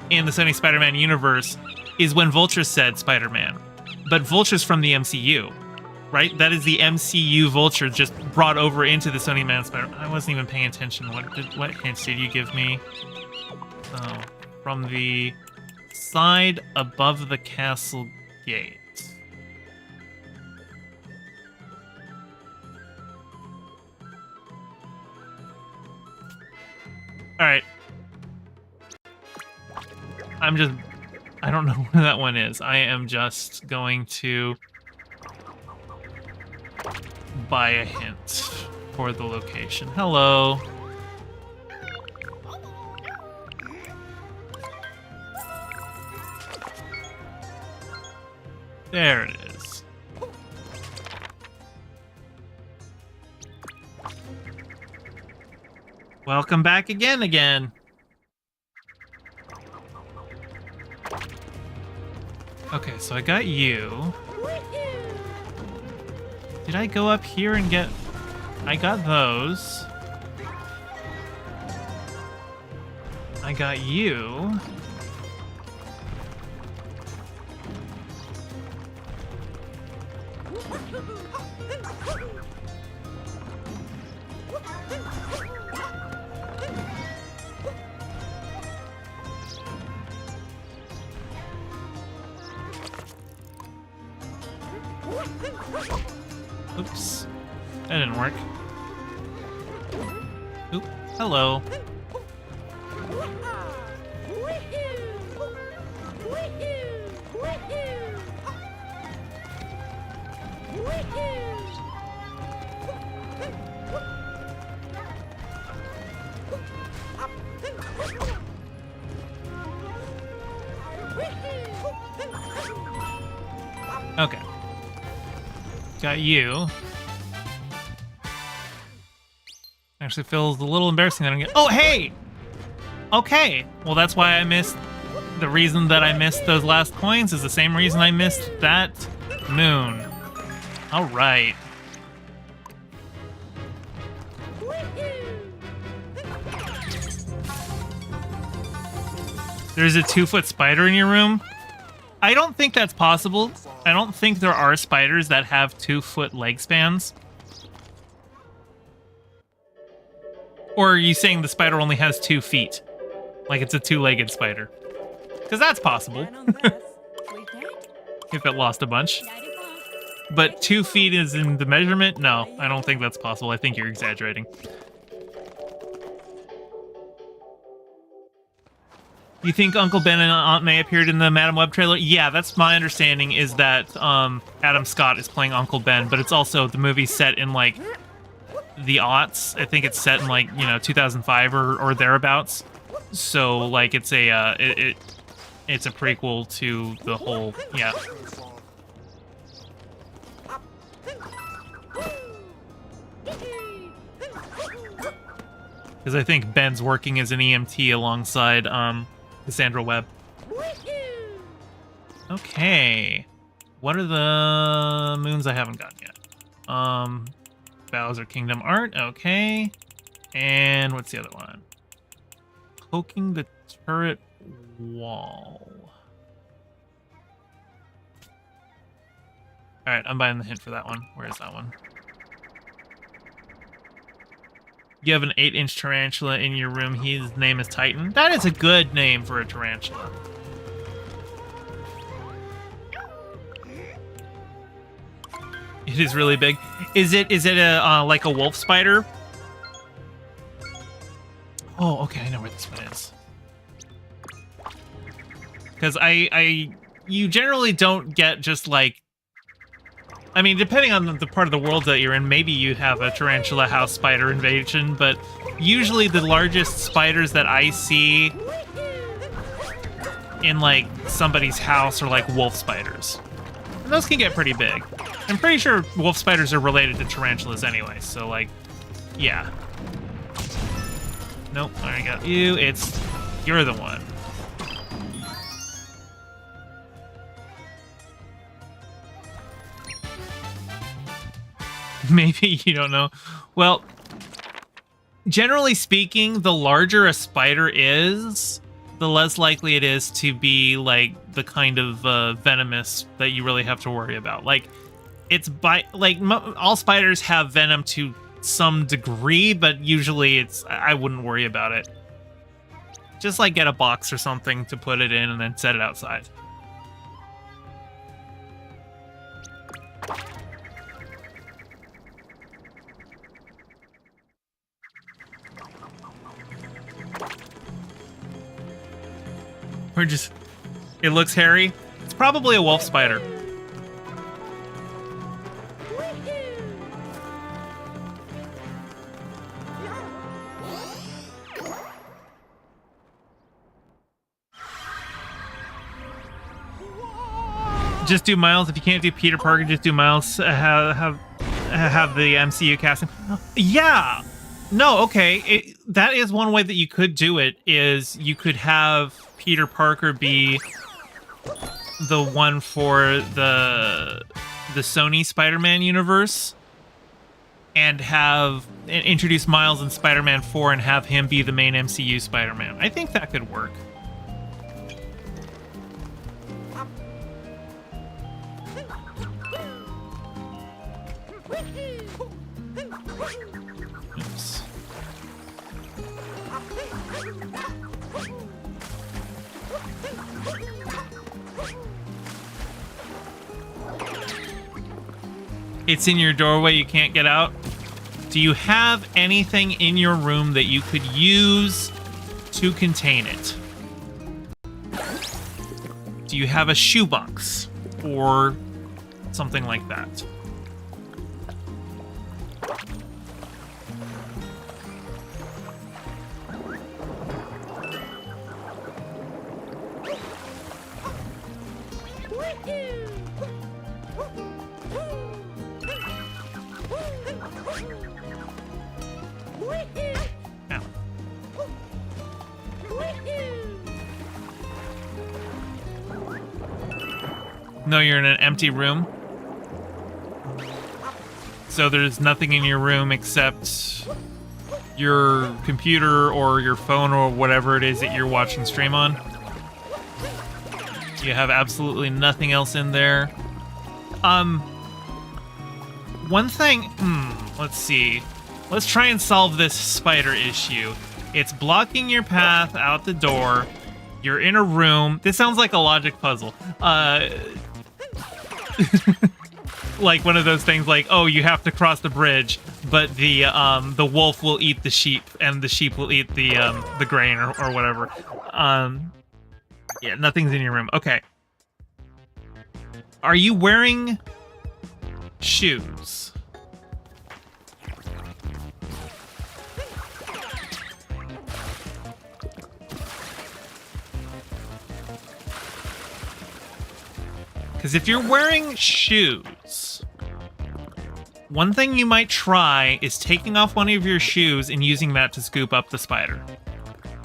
in the Sony Spider-Man universe is when Vulture said Spider-Man. But Vulture's from the MCU, right? That is the MCU Vulture just brought over into the Sony Man Spider-Man. I wasn't even paying attention. What hints did you give me? Oh, from the side above the castle gate. Alright. I don't know where that one is. I am just going to buy a hint for the location. Hello. There it is. Welcome back again. Okay, so I got you. Did I go up here and get... I got those. I got you. Oops. That didn't work. Oop. Hello. Okay. Got you. Actually feels a little embarrassing that I'm getting... Oh, hey! Okay. Well, that's why I missed... The reason that I missed those last coins is the same reason I missed that moon. All right. There's a 2-foot spider in your room? I don't think that's possible. I don't think there are spiders that have 2-foot leg spans. Or are you saying the spider only has 2 feet? Like it's a 2-legged spider? Because that's possible. If it lost a bunch. But 2 feet is in the measurement? No, I don't think that's possible. I think you're exaggerating. You think Uncle Ben and Aunt May appeared in the Madam Web trailer? Yeah, that's my understanding, is that Adam Scott is playing Uncle Ben, but it's also the movie set in, like, the aughts. I think it's set in, like, 2005 or thereabouts. So, like, it's a, it's a prequel to the whole, yeah. Because I think Ben's working as an EMT alongside, Cassandra Webb. Okay. What are the moons I haven't gotten yet? Bowser Kingdom Art, okay. And what's the other one? Poking the turret wall. Alright, I'm buying the hint for that one. Where is that one? You have an 8-inch tarantula in your room. His name is Titan. That is a good name for a tarantula. It is really big. Is it a like a wolf spider? Oh, okay, I know where this one is. Because you generally don't get just like... I mean, depending on the part of the world that you're in, maybe you have a tarantula house spider invasion, but usually the largest spiders that I see in, like, somebody's house are, like, wolf spiders. And those can get pretty big. I'm pretty sure wolf spiders are related to tarantulas anyway, so like, yeah. Nope, I already got you. You're the one. Maybe you don't know. Well, generally speaking, the larger a spider is, the less likely it is to be like the kind of venomous that you really have to worry about. Like, all spiders have venom to some degree, but usually I wouldn't worry about it. Just like get a box or something to put it in and then set it outside. It looks hairy. It's probably a wolf spider. Just do Miles. If you can't do Peter Parker, just do Miles. Have the MCU casting. Yeah. No, okay. That is one way that you could do it, is you could have Peter Parker be the one for the Sony Spider-Man universe and introduce Miles in Spider-Man 4 and have him be the main MCU Spider-Man. I think that could work. Oops. It's in your doorway, you can't get out. Do you have anything in your room that you could use to contain it? Do you have a shoebox or something like that? No, you're in an empty room. So there's nothing in your room except your computer or your phone or whatever it is that you're watching stream on. You have absolutely nothing else in there. One thing, let's see. Let's try and solve this spider issue. It's blocking your path out the door. You're in a room. This sounds like a logic puzzle. Like one of those things like, oh, you have to cross the bridge, but the wolf will eat the sheep and the sheep will eat the grain or whatever. Yeah, nothing's in your room. Okay. Are you wearing shoes? Because if you're wearing shoes, one thing you might try is taking off one of your shoes and using that to scoop up the spider.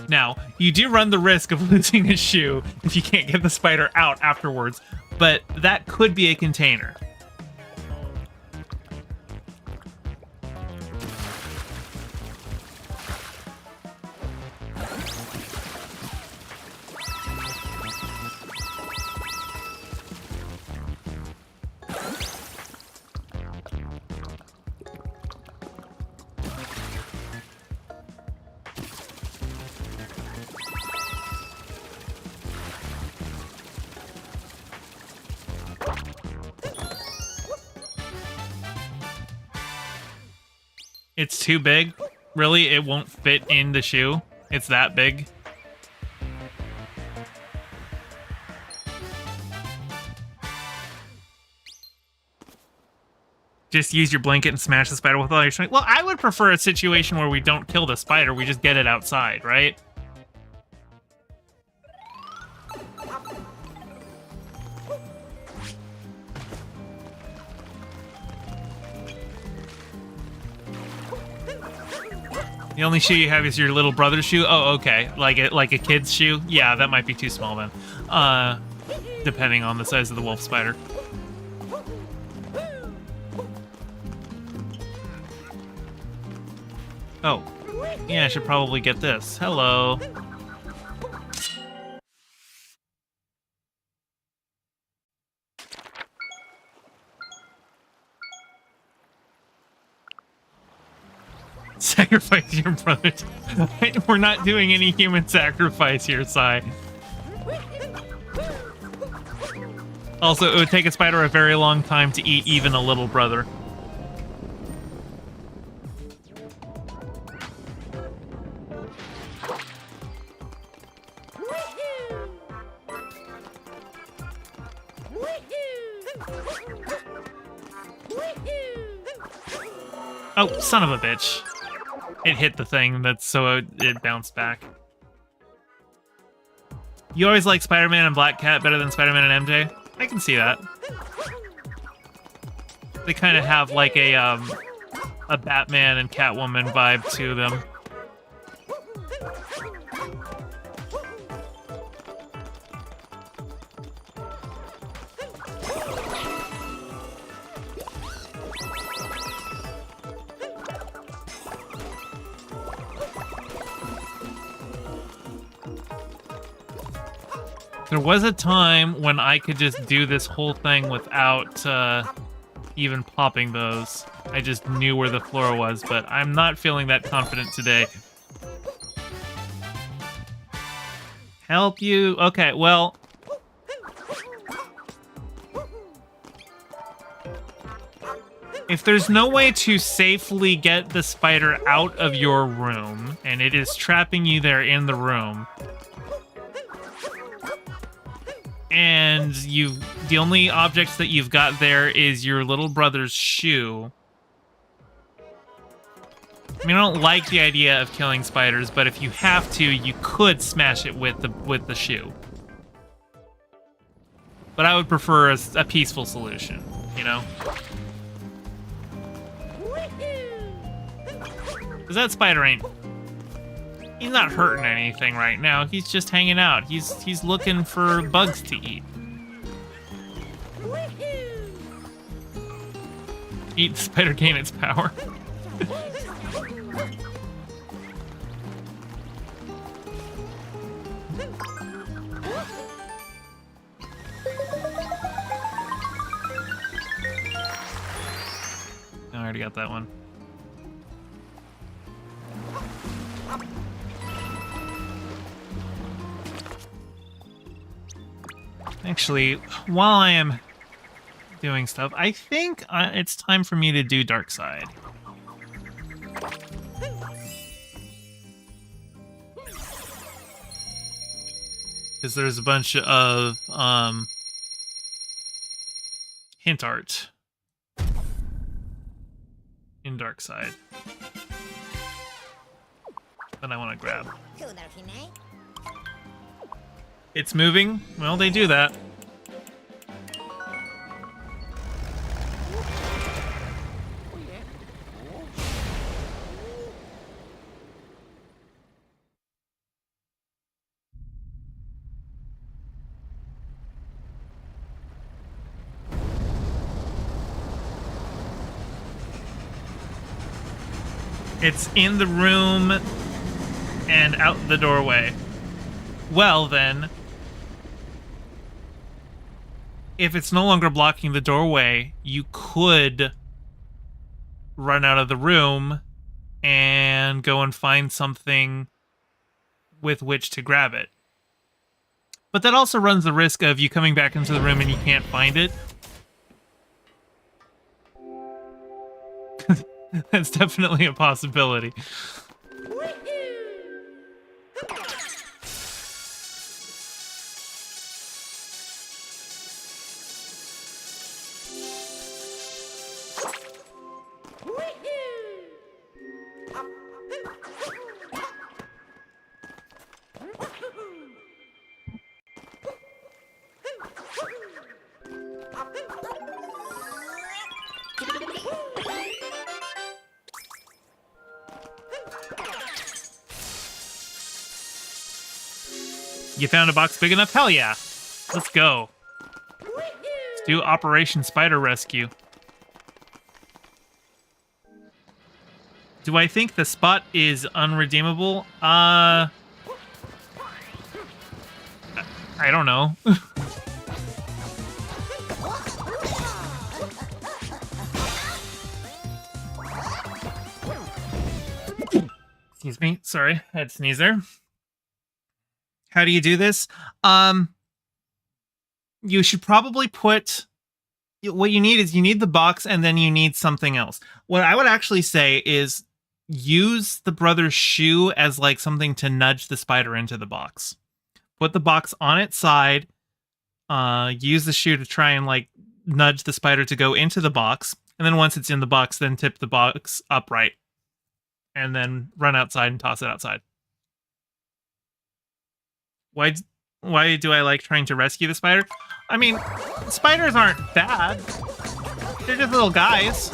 Now, you do run the risk of losing a shoe if you can't get the spider out afterwards, but that could be a container. It's too big? Really? It won't fit in the shoe? It's that big? Just use your blanket and smash the spider with all your strength? Well, I would prefer a situation where we don't kill the spider, we just get it outside, right? The only shoe you have is your little brother's shoe? Oh, okay. Like a kid's shoe? Yeah, that might be too small then. Depending on the size of the wolf spider. Oh. Yeah, I should probably get this. Hello. Sacrifice your brothers. We're not doing any human sacrifice here, Sai. Also, it would take a spider a very long time to eat even a little brother. Oh, son of a bitch. It hit the thing, that's so it bounced back. You always like Spider-Man and Black Cat better than Spider-Man and MJ? I can see that. They kind of have like a Batman and Catwoman vibe to them. There was a time when I could just do this whole thing without even popping those. I just knew where the floor was, but I'm not feeling that confident today. Help you? Okay, well... If there's no way to safely get the spider out of your room, and it is trapping you there in the room... And the only objects that you've got there is your little brother's shoe. I mean, I don't like the idea of killing spiders, but if you have to, you could smash it with the shoe. But I would prefer a peaceful solution, you know? Because that spider ain't... He's not hurting anything right now. He's just hanging out. He's looking for bugs to eat. Eat the spider, gain its power. I already got that one. Actually, while I am doing stuff, I think it's time for me to do Dark Side. Because there's a bunch of hint art in Dark Side that I want to grab. It's moving? Well, they do that. It's in the room and out the doorway. Well, then... If it's no longer blocking the doorway, you could run out of the room and go and find something with which to grab it. But that also runs the risk of you coming back into the room and you can't find it. That's definitely a possibility. You found a box big enough? Hell yeah. Let's go. Let's do Operation Spider Rescue. Do I think the spot is unredeemable? I don't know. Excuse me. Sorry, I had to sneeze there. How do you do this? You should probably put... What you need is you need the box and then you need something else. What I would actually say is use the brother's shoe as like something to nudge the spider into the box. Put the box on its side. Use the shoe to try and like nudge the spider to go into the box. And then once it's in the box, then tip the box upright. And then run outside and toss it outside. Why do I like trying to rescue the spider? I mean, spiders aren't bad. They're just little guys.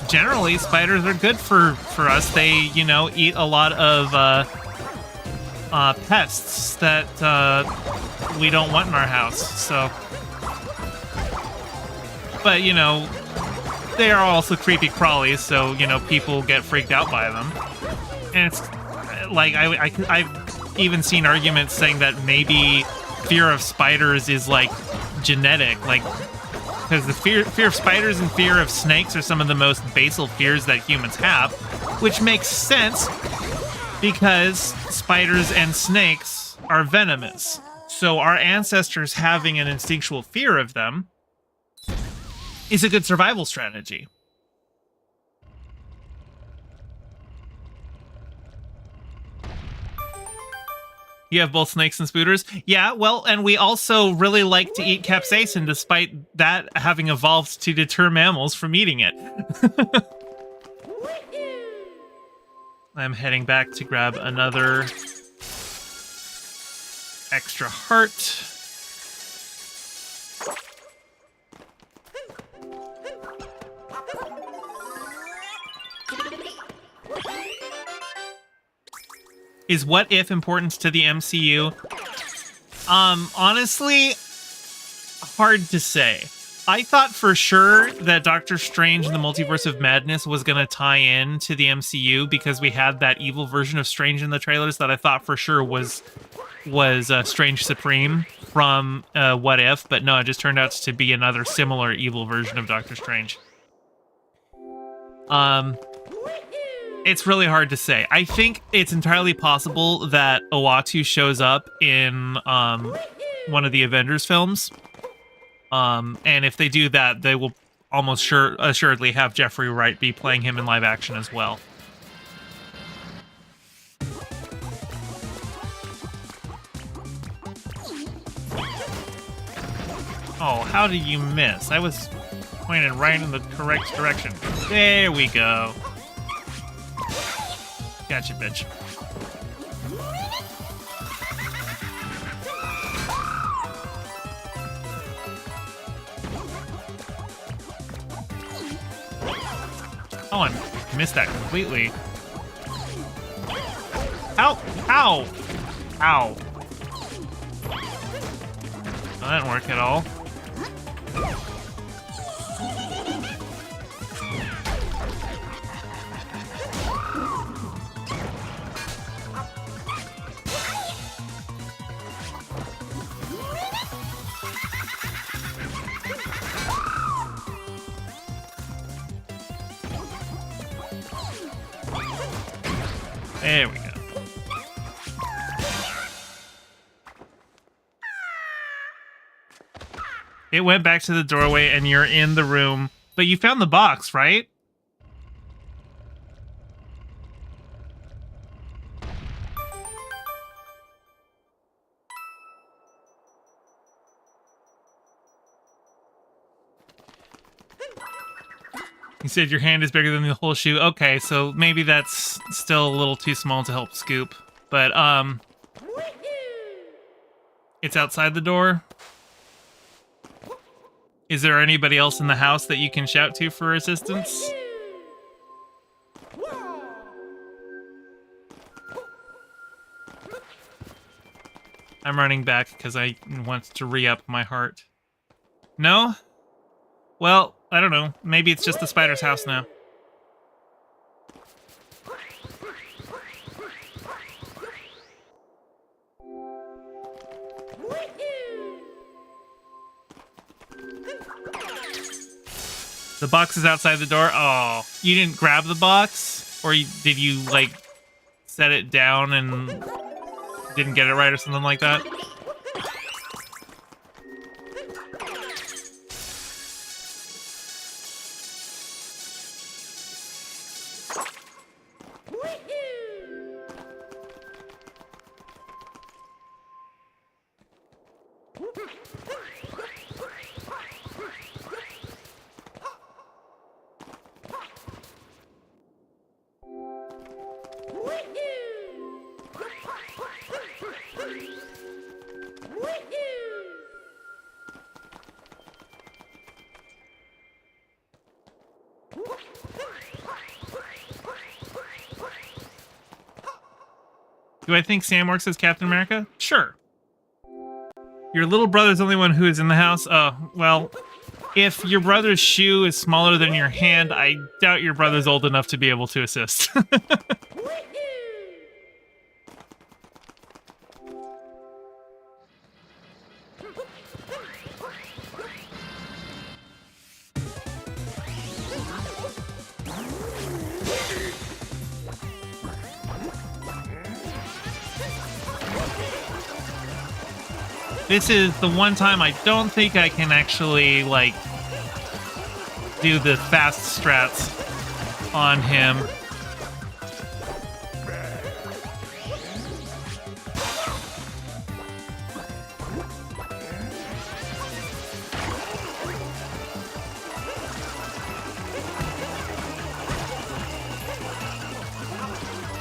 Generally, spiders are good for us. They, you know, eat a lot of pests that we don't want in our house. So, but you know, they are also creepy crawlies. So you know, people get freaked out by them. And it's like I've even seen arguments saying that maybe fear of spiders is like genetic, like because the fear of spiders and fear of snakes are some of the most basal fears that humans have, which makes sense because spiders and snakes are venomous. So our ancestors having an instinctual fear of them is a good survival strategy. You have both snakes and spooters? Yeah, well, and we also really like to eat capsaicin, despite that having evolved to deter mammals from eating it. I'm heading back to grab another extra heart. Is What If important to the MCU? Honestly, hard to say. I thought for sure that Doctor Strange and the Multiverse of Madness was going to tie in to the MCU because we had that evil version of Strange in the trailers that I thought for sure was Strange Supreme from What If, but no, it just turned out to be another similar evil version of Doctor Strange. It's really hard to say. I think it's entirely possible that Uatu shows up in one of the Avengers films. And if they do that, they will almost assuredly have Jeffrey Wright be playing him in live action as well. Oh, how did you miss? I was pointed right in the correct direction. There we go. Gotcha, bitch. Oh, I missed that completely. Ow! Ow! Ow. That didn't work at all. There we go. It went back to the doorway and you're in the room. But you found the box, right? You said your hand is bigger than the whole shoe. Okay, so maybe that's still a little too small to help scoop. But, it's outside the door. Is there anybody else in the house that you can shout to for assistance? I'm running back because I want to re-up my heart. No? Well, I don't know. Maybe it's just the spider's house now. The box is outside the door. Oh, you didn't grab the box? Or did you, like, set it down and didn't get it right or something like that? Do I think Sam works as Captain America? Sure. Your little brother's the only one who is in the house? Well, if your brother's shoe is smaller than your hand, I doubt your brother's old enough to be able to assist. This is the one time I don't think I can actually, like, do the fast strats on him.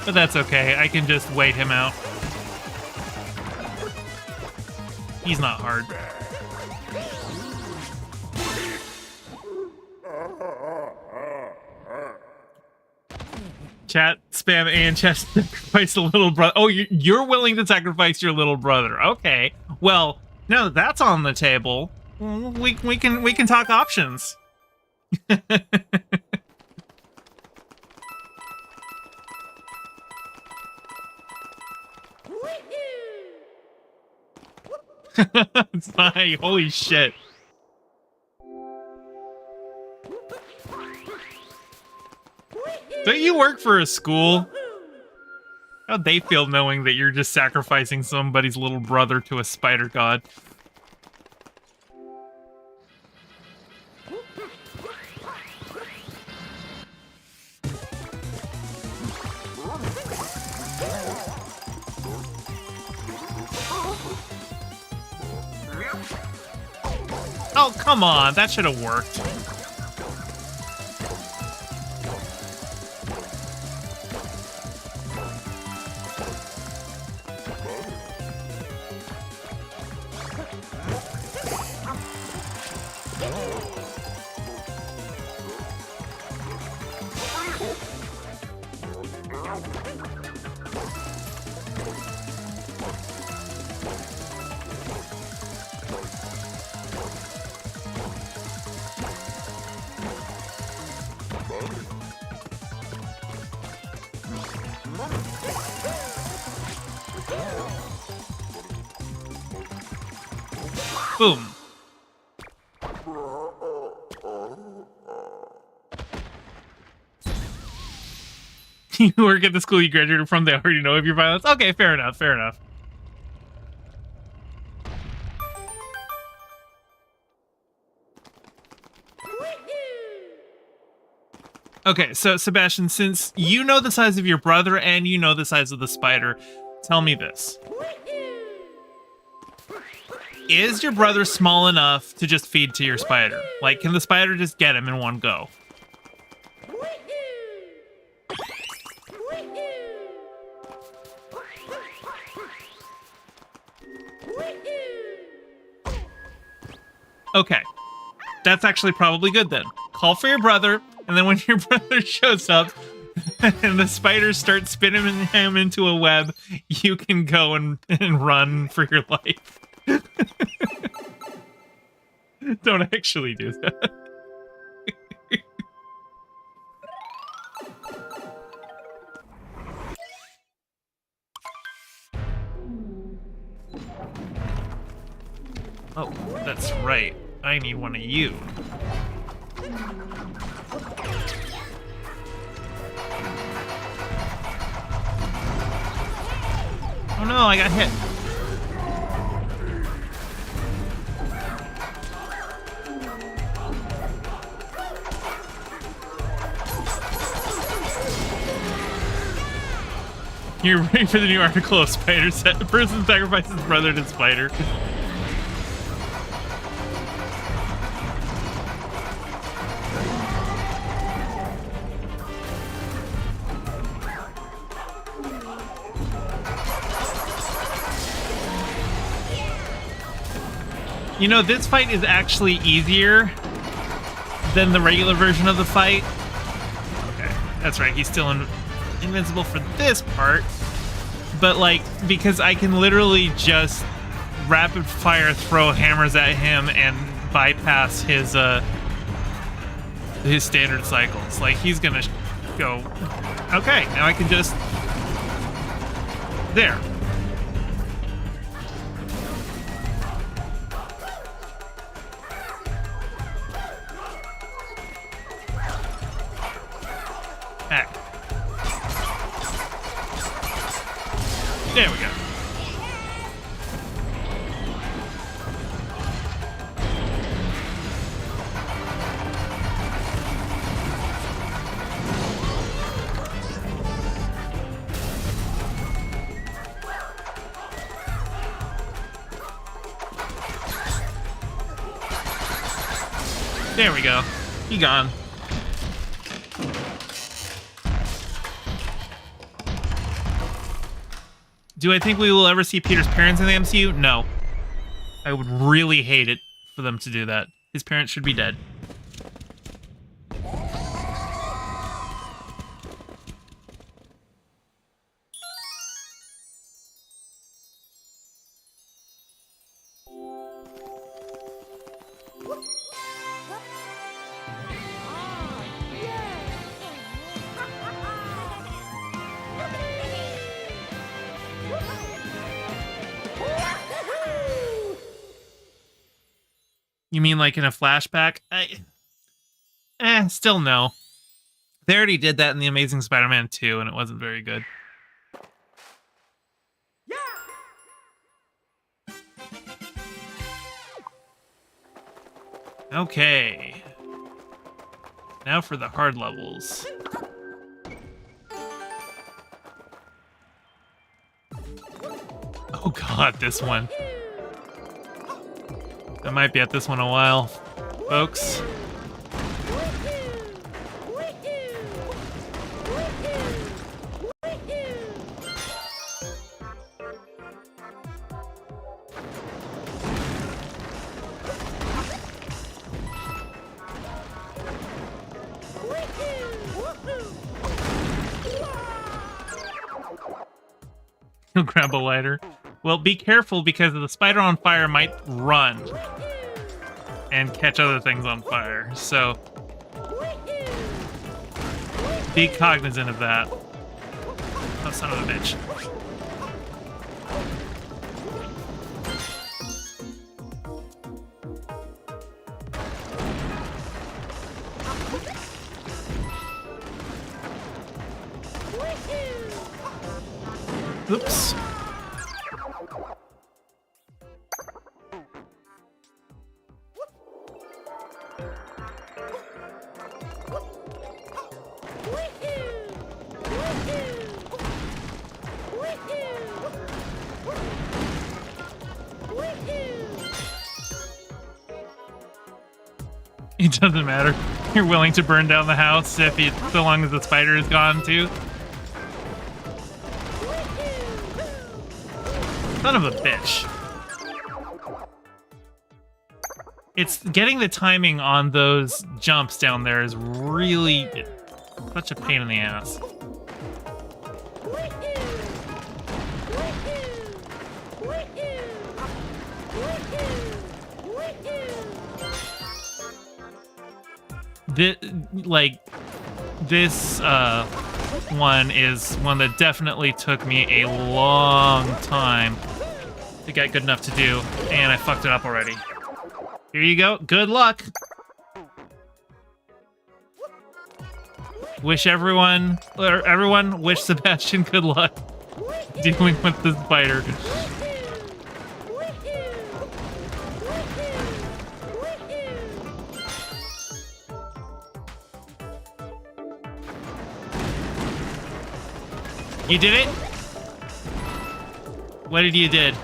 But that's okay, I can just wait him out. He's not hard. Chat, spam, and chat, sacrifice a little brother. Oh, you're willing to sacrifice your little brother. Okay. Well, now that that's on the table, we can talk options. It's fine. Holy shit. Don't you work for a school? How'd they feel knowing that you're just sacrificing somebody's little brother to a spider god? Oh, come on. That should have worked. Boom. You work at the school you graduated from, they already know of your violence? Okay, fair enough, fair enough. Okay, so Sebastian, since you know the size of your brother and you know the size of the spider, tell me this. Is your brother small enough to just feed to your spider? Like, can the spider just get him in one go? Okay. That's actually probably good then. Call for your brother, and then when your brother shows up, and the spiders start spinning him into a web, you can go and run for your life. Don't actually do that. Oh, that's right. I need one of you. Oh no, I got hit. You're ready for the new article of spider set. The person sacrifices brother to spider. You know, this fight is actually easier than the regular version of the fight. Okay, that's right. He's still invincible for this part. But, like, because I can literally just rapid fire throw hammers at him and bypass his standard cycles. Like, he's gonna go... Okay, now I can just... There. Back. There we go. There we go. He gone. Do I think we will ever see Peter's parents in the MCU? No. I would really hate it for them to do that. His parents should be dead. You mean like in a flashback? Still no. They already did that in The Amazing Spider-Man 2, and it wasn't very good. Okay. Now for the hard levels. Oh god, this one. I might be at this one a while, folks. You'll grab a lighter. Well, be careful because the spider on fire might run and catch other things on fire. So be cognizant of that. Oh, son of a bitch. Oops. It doesn't matter. You're willing to burn down the house if it, so long as the spider is gone too. Son of a bitch. It's getting the timing on those jumps down there is really such a pain in the ass. This one is one that definitely took me a long time to get good enough to do, and I fucked it up already. Here you go. Good luck. Wish everyone wish Sebastian good luck dealing with this spider. You did it? What did you did?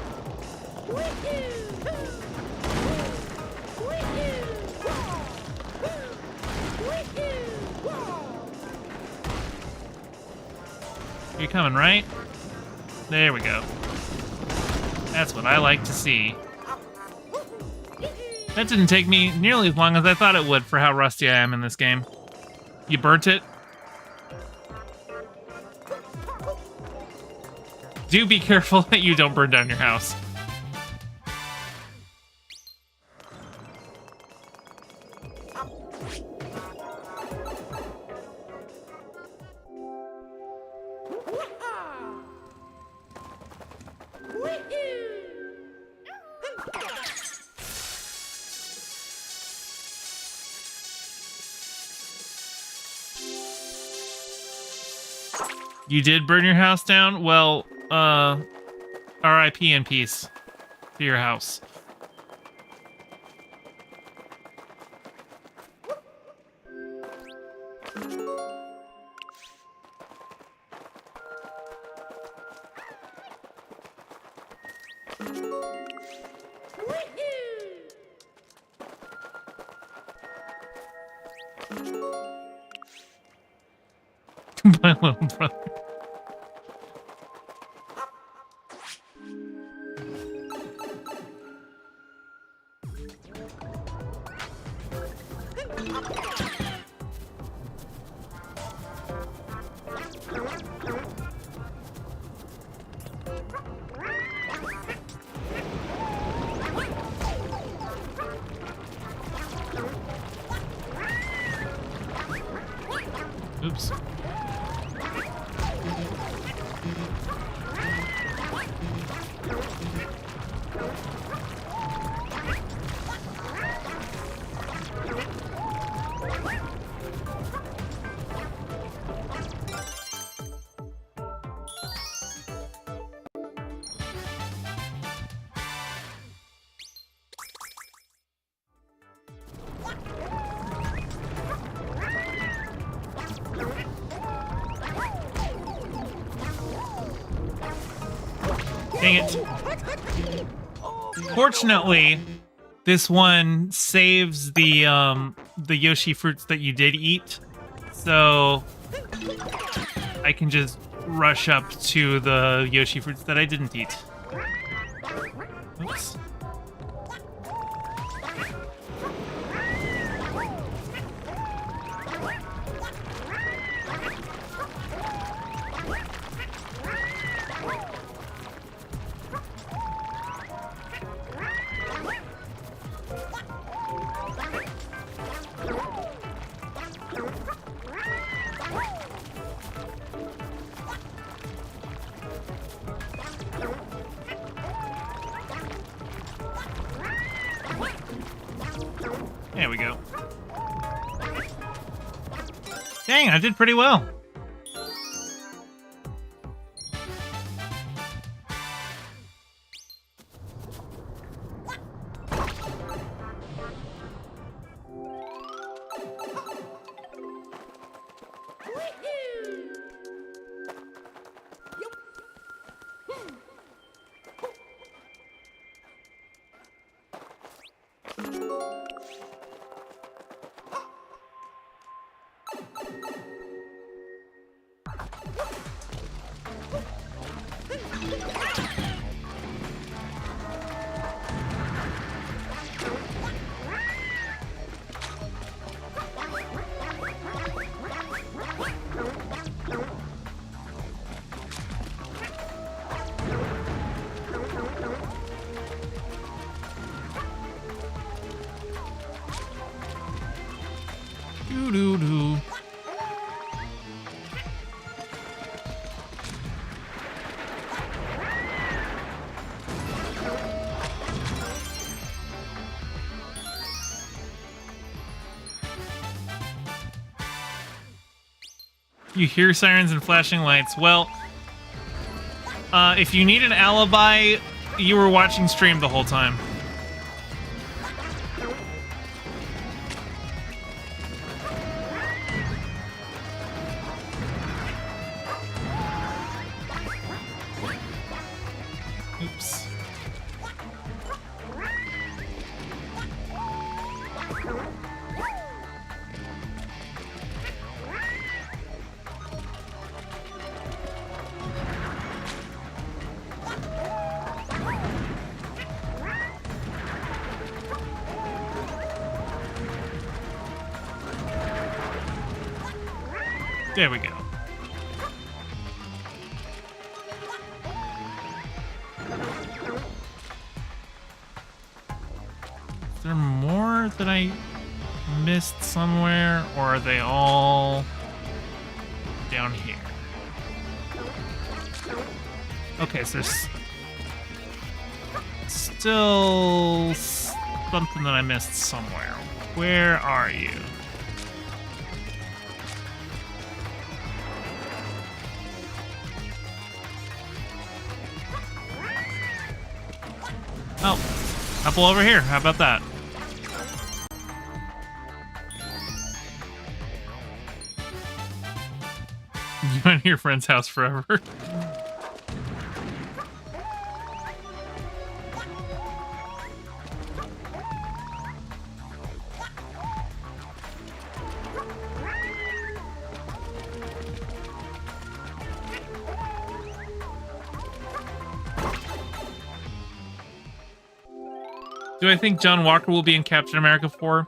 You're coming, right? There we go. That's what I like to see. That didn't take me nearly as long as I thought it would for how rusty I am in this game. You burnt it? Do be careful that you don't burn down your house. You did burn your house down? Well, RIP in peace to your house. My little brother. Oops. Dang it. Fortunately, this one saves the Yoshi fruits that you did eat, so I can just rush up to the Yoshi fruits that I didn't eat. Oops. There we go. Dang, I did pretty well. Doo-doo-doo. You hear sirens and flashing lights. Well, if you need an alibi, you were watching stream the whole time. Oops. There we go. Is there more that I missed somewhere, or are they all down here? Okay, so there's still something that I missed somewhere. Where are you? Oh, couple over here. How about that? You went to your friend's house forever. Do I think John Walker will be in Captain America 4?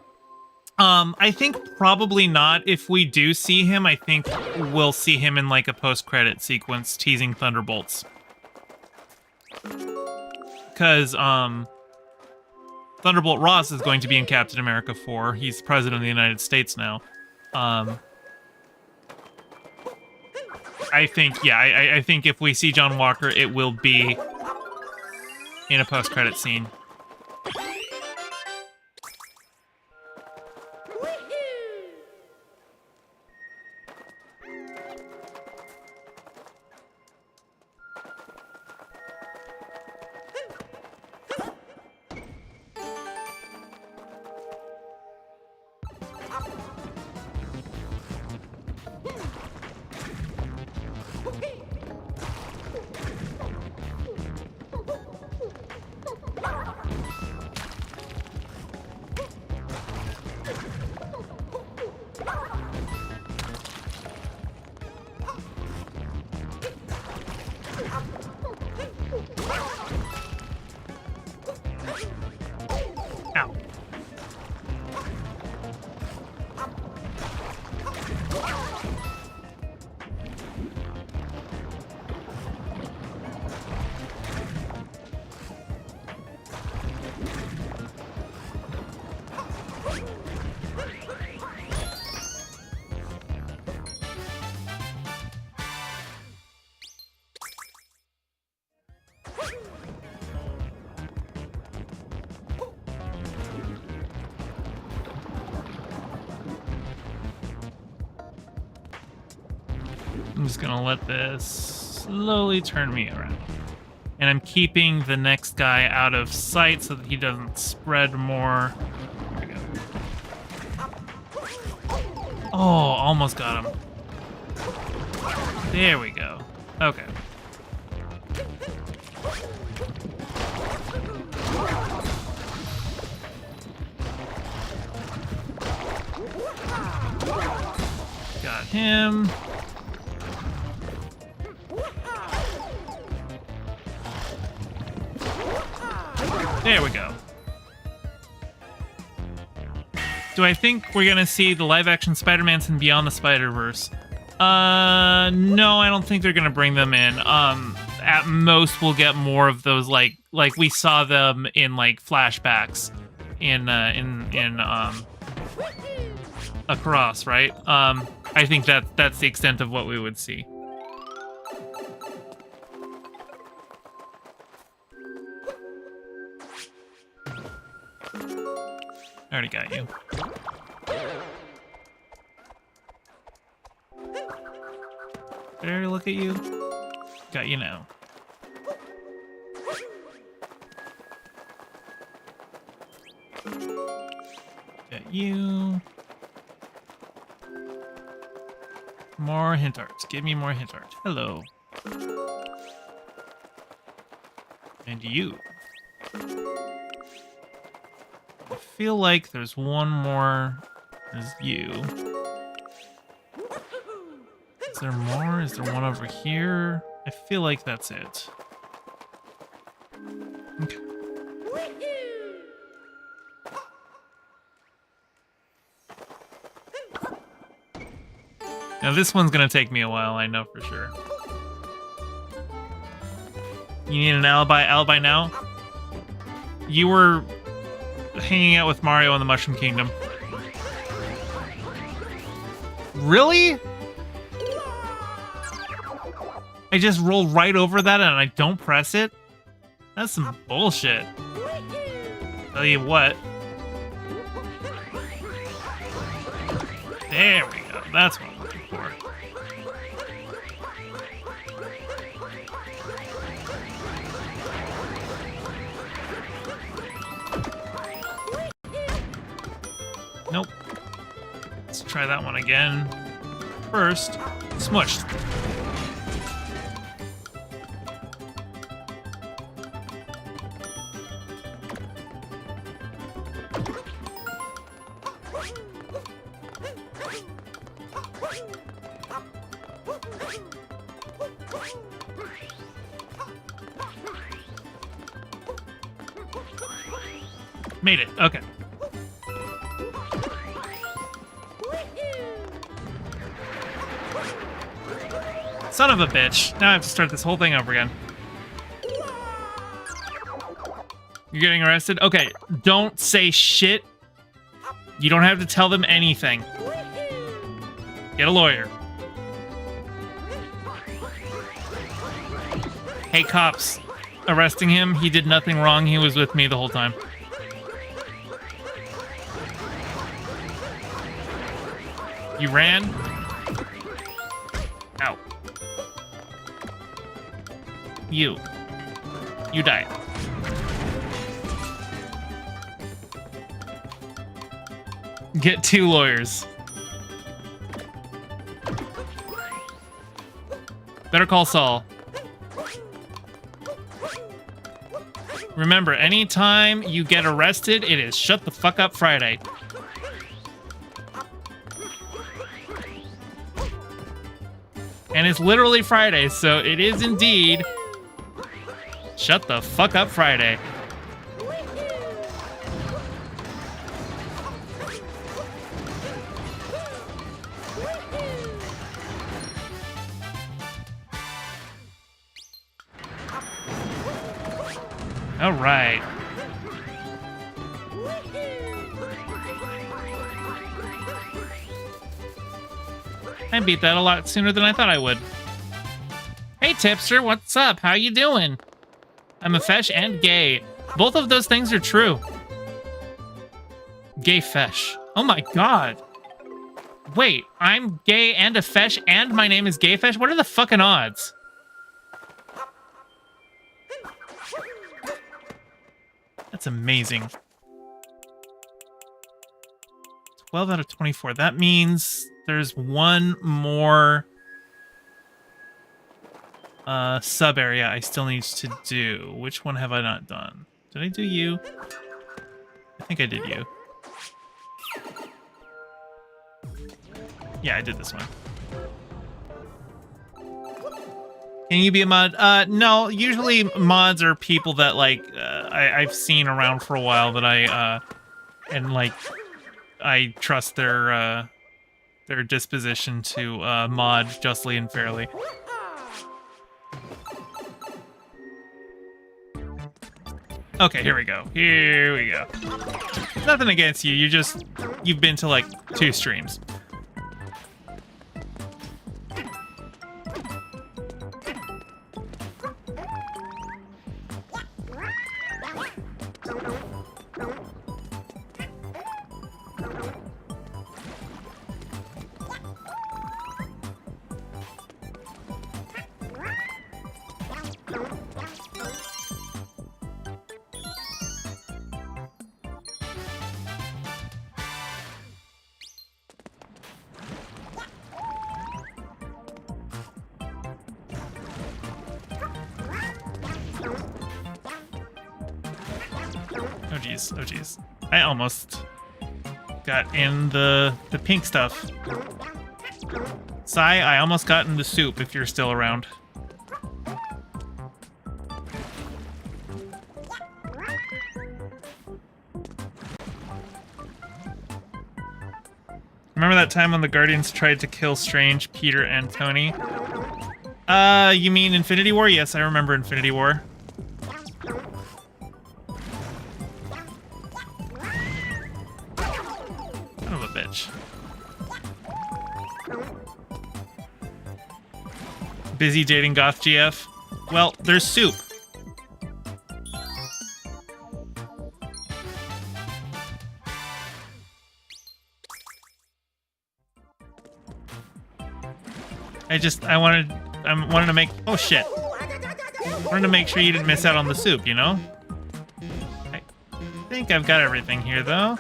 I think probably not. If we do see him, I think we'll see him in like a post-credit sequence teasing Thunderbolts. Because Thunderbolt Ross is going to be in Captain America 4. He's president of the United States now. I think, yeah, I think if we see John Walker, it will be in a post-credit scene. I'm just gonna let this slowly turn me around. And I'm keeping the next guy out of sight so that he doesn't spread more. There we go. Oh, almost got him. There we go. Okay. Got him. There we go. Do I think we're gonna see the live-action Spider-Mans in Beyond the Spider-Verse? No, I don't think they're gonna bring them in. At most, we'll get more of those, like we saw them in like flashbacks in across, right? I think that's the extent of what we would see. I already got you. There, look at you. Got you now. Got you. More hint art. Give me more hint art. Hello. And you. I feel like there's one more. There's you. Is there more? Is there one over here? I feel like that's it. Okay. Now this one's gonna take me a while, I know for sure. You need an alibi? Alibi now? You were hanging out with Mario in the Mushroom Kingdom. Really? I just roll right over that and I don't press it? That's some bullshit. Tell you what. There we go. That's what I'm looking for. Nope. Let's try that one again. First, smushed. Made it. Okay. Son of a bitch. Now I have to start this whole thing over again. You're getting arrested? Okay, don't say shit. You don't have to tell them anything. Get a lawyer. Hey, cops. Arresting him. He did nothing wrong. He was with me the whole time. You ran? Ow. You died. Get 2 lawyers. Better call Saul. Remember, anytime you get arrested, it is Shut the Fuck Up Friday. And it's literally Friday, so it is indeed Shut the Fuck Up Friday. All right. I beat that a lot sooner than I thought I would. Hey, tipster, what's up? How you doing? I'm a fesh and gay. Both of those things are true. Gay fesh. Oh my god. Wait, I'm gay and a fesh and my name is Gay Fesh? What are the fucking odds? That's amazing. 12 out of 24. That means there's one more sub area I still need to do. Which one have I not done? Did I do you? I think I did you. Yeah, I did this one. Can you be a mod? No, usually mods are people that like I've seen around for a while that I trust their disposition to mod justly and fairly. Okay, here we go. Here we go. Nothing against you. You've been to like 2 streams. Oh geez. I almost got in the pink stuff. Sai, I almost got in the soup if you're still around. Remember that time when the Guardians tried to kill Strange, Peter, and Tony? You mean Infinity War? Yes, I remember Infinity War. Busy dating Goth GF? Well, there's soup. I wanted to make, oh shit. I wanted to make sure you didn't miss out on the soup, you know? I think I've got everything here though.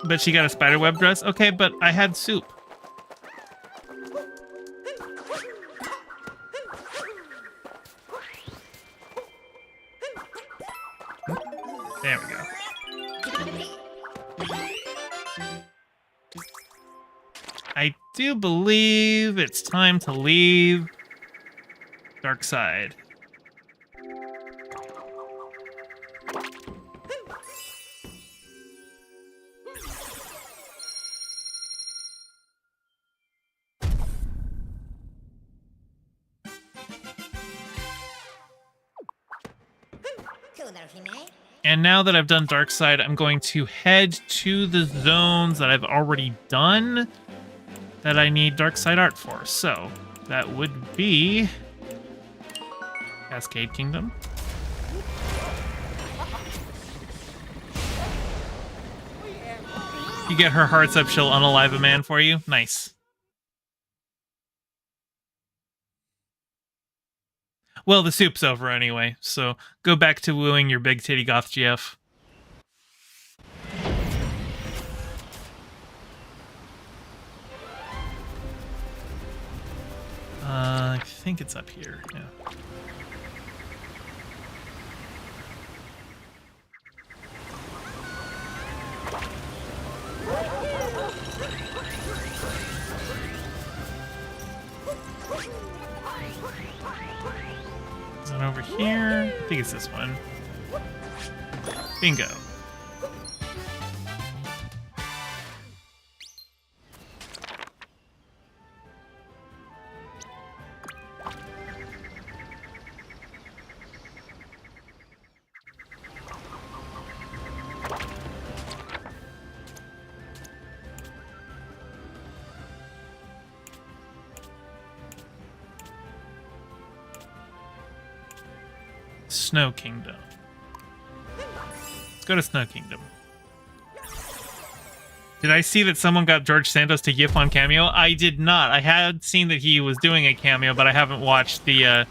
But she got a spiderweb dress? Okay, but I had soup. There we go. I do believe it's time to leave Dark Side. And now that I've done Dark Side, I'm going to head to the zones that I've already done that I need Dark Side art for. So that would be Cascade Kingdom. You get her hearts up, she'll unalive a man for you. Nice. Well, the soup's over anyway, so go back to wooing your big titty goth GF. I think it's up here, yeah. Over here. I think it's this one. Bingo. Snow Kingdom. Let's go to Snow Kingdom. Did I see that someone got George Santos to Yip on cameo? I did not. I had seen that he was doing a cameo, but I haven't watched the I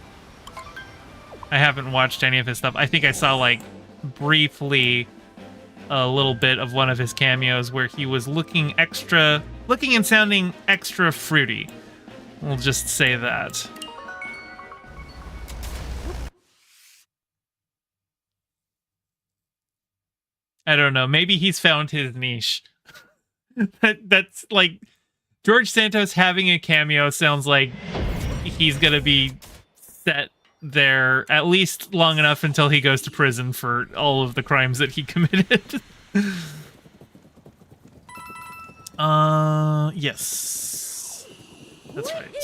haven't watched any of his stuff. I think I saw like briefly a little bit of one of his cameos where he was looking and sounding extra fruity. We'll just say that. I don't know. Maybe he's found his niche. That's like George Santos having a cameo sounds like he's gonna be set there at least long enough until he goes to prison for all of the crimes that he committed. Yes. That's right.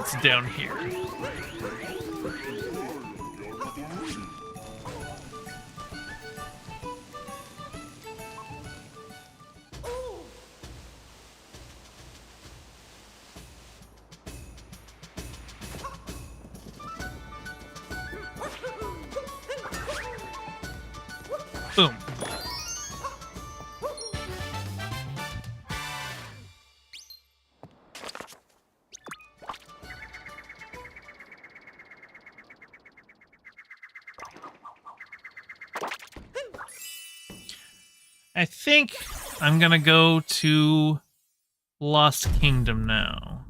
what's down here. Boom. I think I'm gonna go to Lost Kingdom now.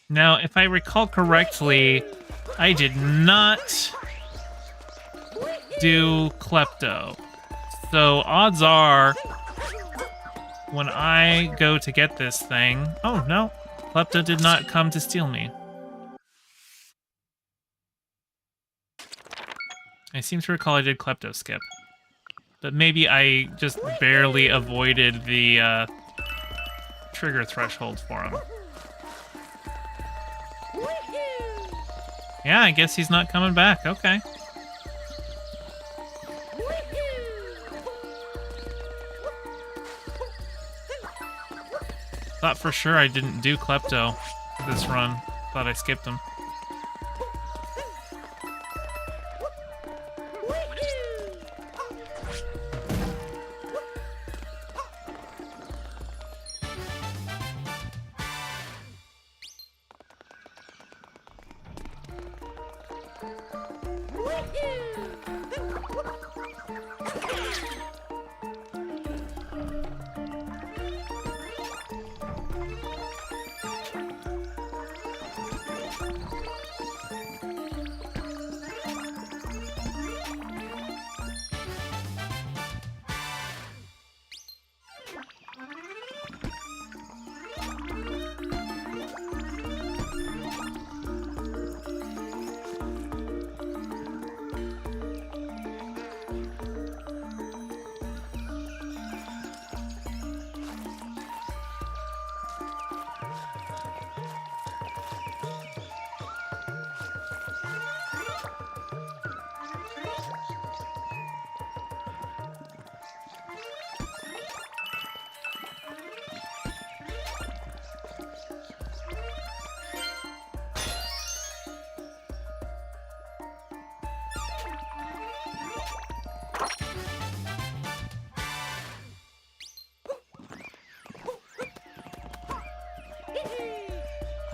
Now, if I recall correctly, I did not do Klepto. So odds are, when I go to get this thing... Oh, no. Klepto did not come to steal me. I seem to recall I did Klepto skip. But maybe I just barely avoided the trigger threshold for him. Yeah, I guess he's not coming back. Okay. Thought for sure I didn't do Klepto this run. Thought I skipped him.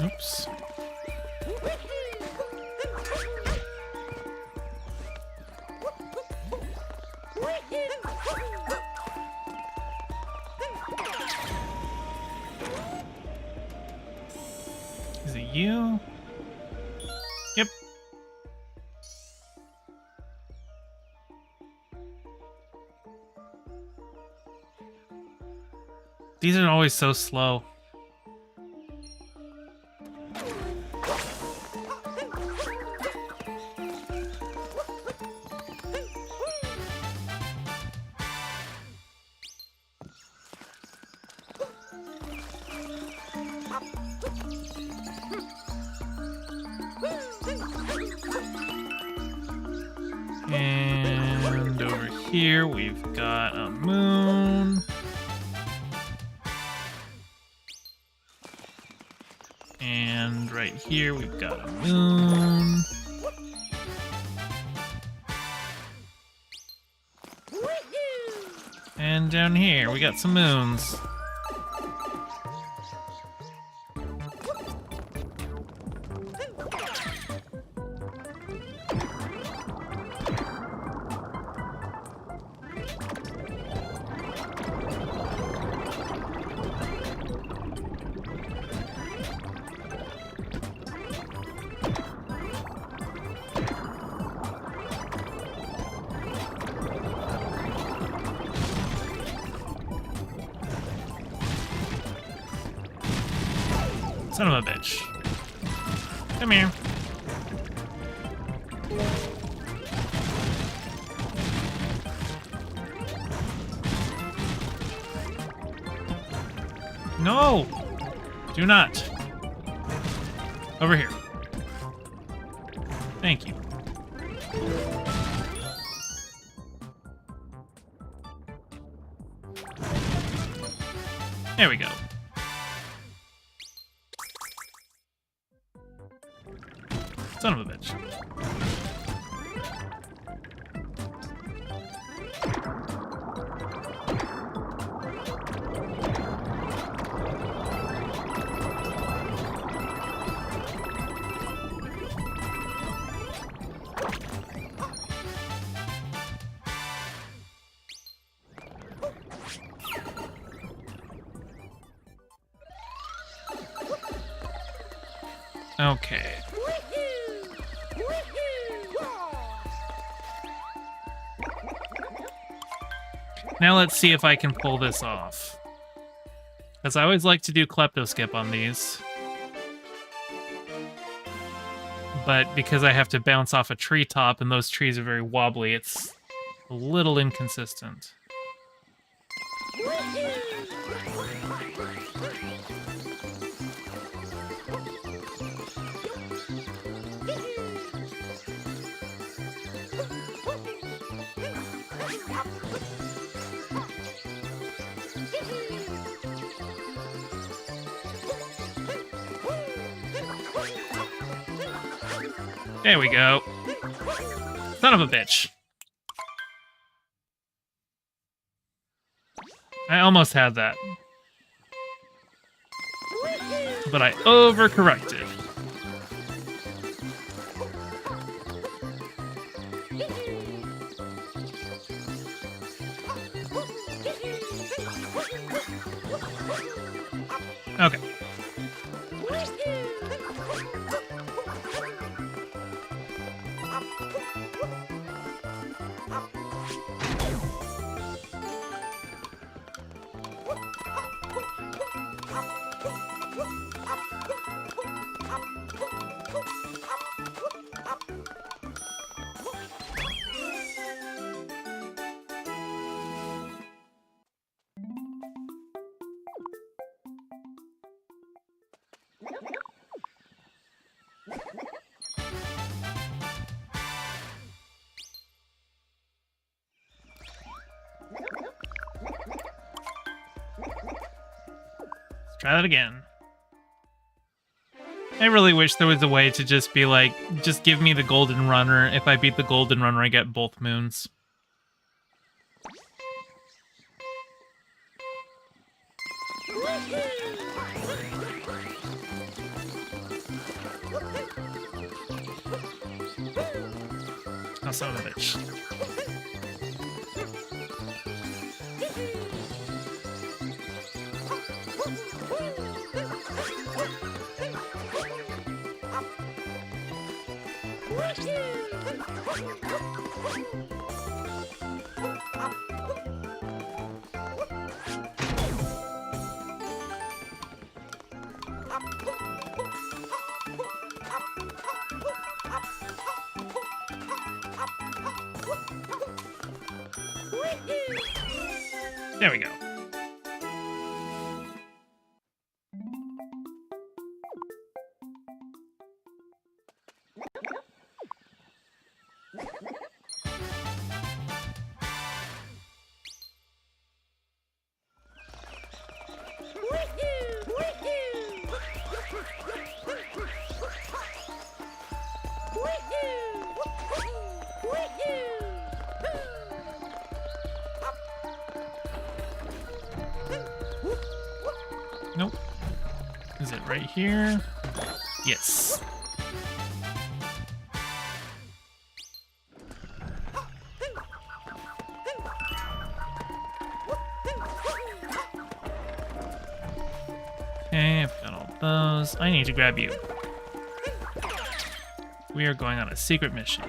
Oops. Is it you? Yep. These are always so slow. And over here we've got a moon. And right here we've got a moon. And down here we got some moons. Son of a bitch. Come here. No! Do not. Over here. Thank you. There we go. Son of a bitch. Okay. Now let's see if I can pull this off. Because I always like to do klepto skip on these. But because I have to bounce off a treetop and those trees are very wobbly, it's a little inconsistent. There we go. Son of a bitch. I almost had that. But I overcorrected. Okay. Try that again. I really wish there was a way to just be like, just give me the golden runner. If I beat the golden runner, I get both moons. Oh, son of a bitch. There we go. Nope. Is it right here? Yes. Okay, I've got all those. I need to grab you. We are going on a secret mission.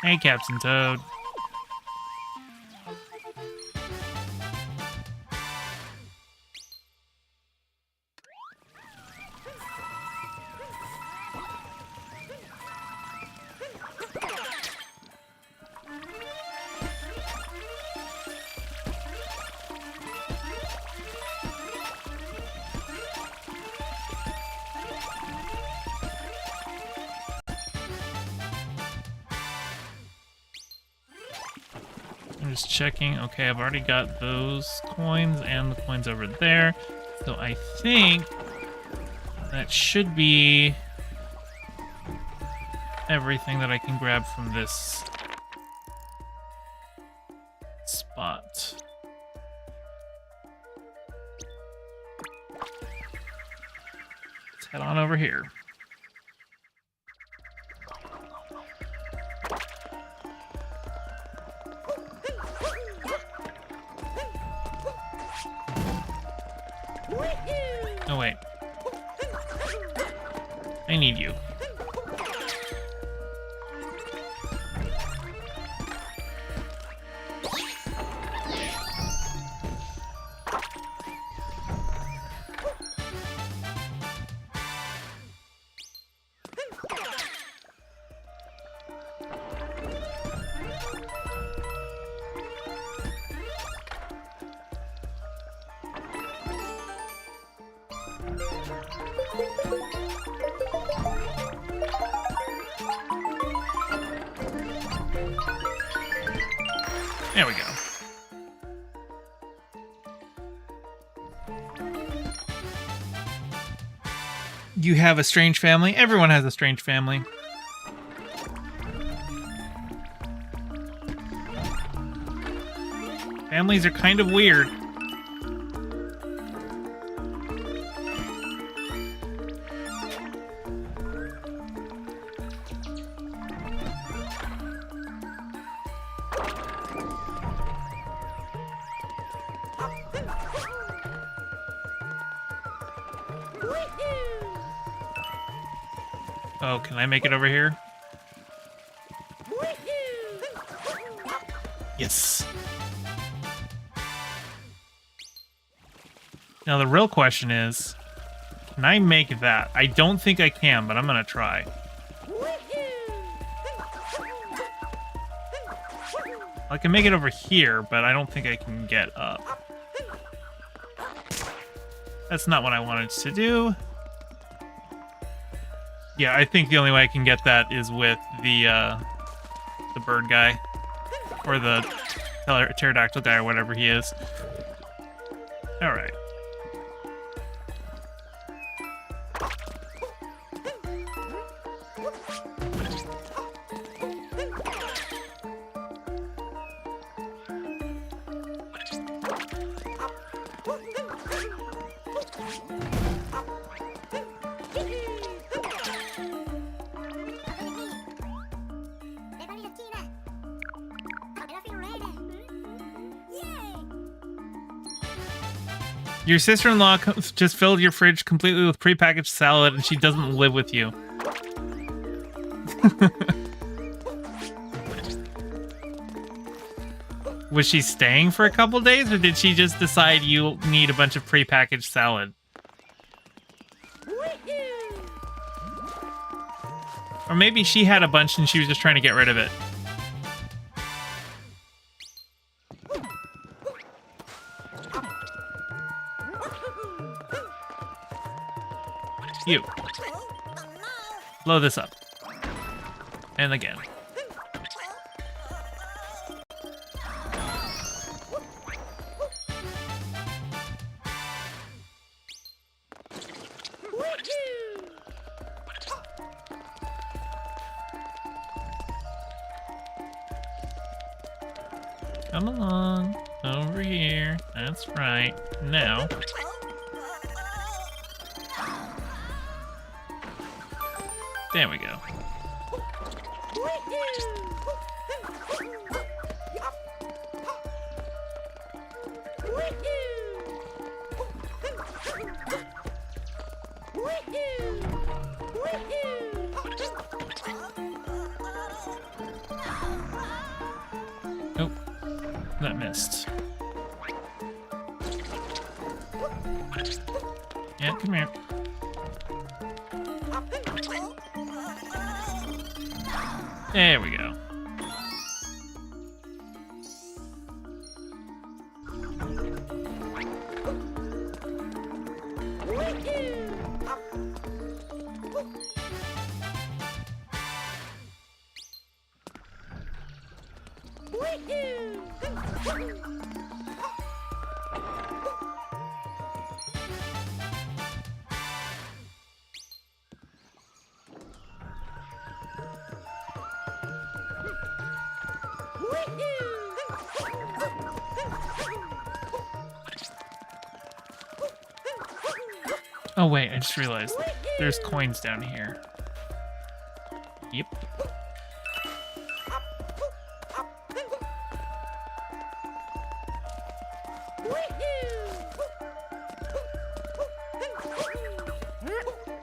Hey, Captain Toad. I'm just checking. Okay, I've already got those coins and the coins over there. So I think that should be everything that I can grab from this spot. Let's head on over here. Oh, wait. I need you. There we go. You have a strange family? Everyone has a strange family. Families are kind of weird. Oh, can I make it over here? Yes. Now the real question is, can I make that? I don't think I can, but I'm gonna try. I can make it over here, but I don't think I can get up. That's not what I wanted to do. Yeah, I think the only way I can get that is with the bird guy. Or the pterodactyl guy, or whatever he is. Alright. Your sister-in-law just filled your fridge completely with prepackaged salad, and she doesn't live with you. Was she staying for a couple days, or did she just decide you need a bunch of prepackaged salad? Or maybe she had a bunch and she was just trying to get rid of it. You. Blow this up. And again. Come along. Over here. That's right. Now. There we go. That missed. Yeah, come here. There we go. Oh wait, I just realized there's coins down here. Yep.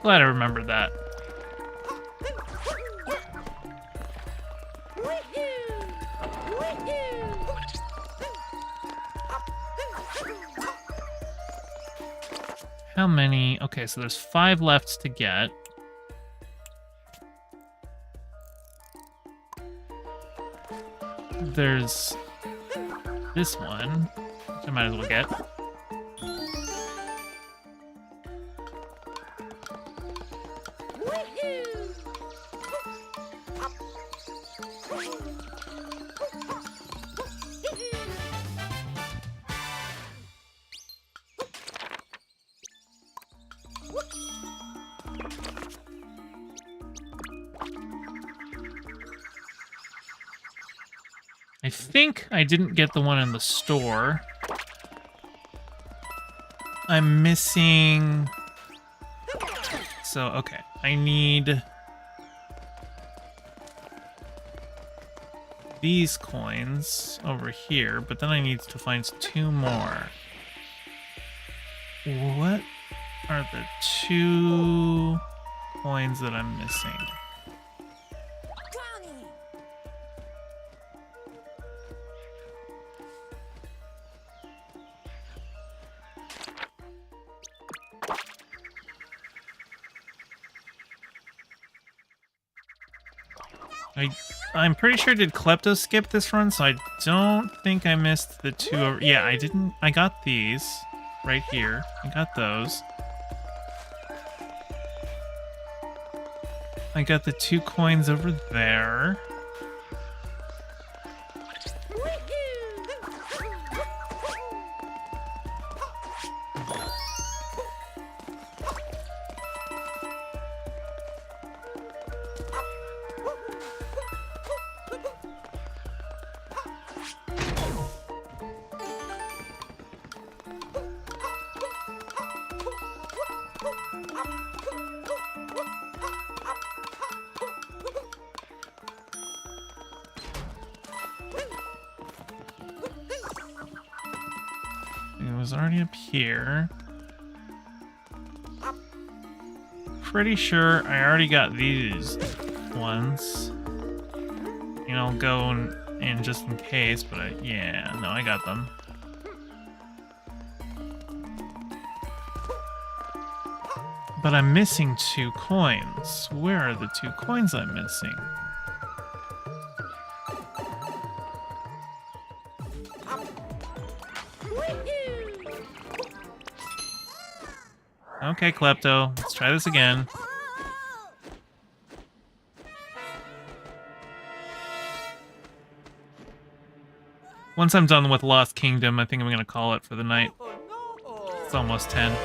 Glad I remembered that. How many? Okay, so there's 5 left to get. There's this one, which I might as well get. I think I didn't get the one in the store. I'm missing... So, okay. I need... these coins over here, but then I need to find 2 more. What are the 2 coins that I'm missing? I'm pretty sure did Klepto skip this run, so I don't think I missed the 2 over... Yeah, I didn't... I got these right here. I got those. I got the 2 coins over there. It was already up here. Pretty sure I already got these ones. You know, go in just in case, but yeah, no, I got them. But I'm missing 2 coins. Where are the 2 coins I'm missing? Okay, Klepto, let's try this again. Once I'm done with Lost Kingdom, I think I'm gonna call it for the night. It's almost 10.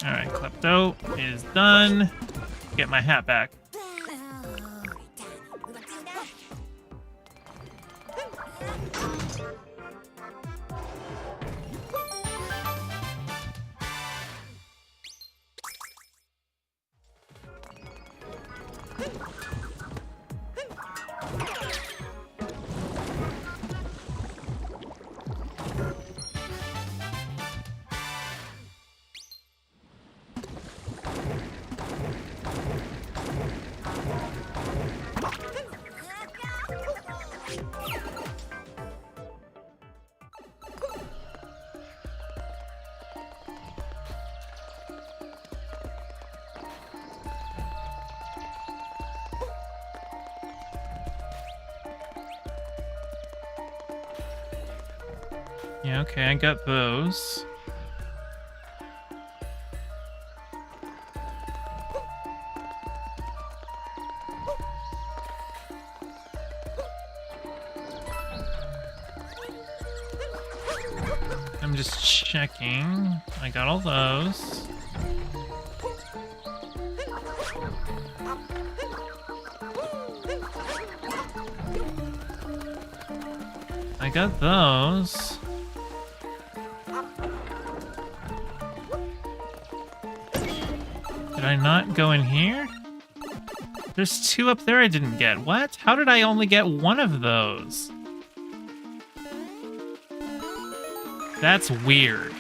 Alright, Klepto is done. get my hat back. Yeah, okay, I got those. I'm just checking. I got all those. I got those. Did I not go in here? There's two up there I didn't get. What? How did I only get one of those? That's weird.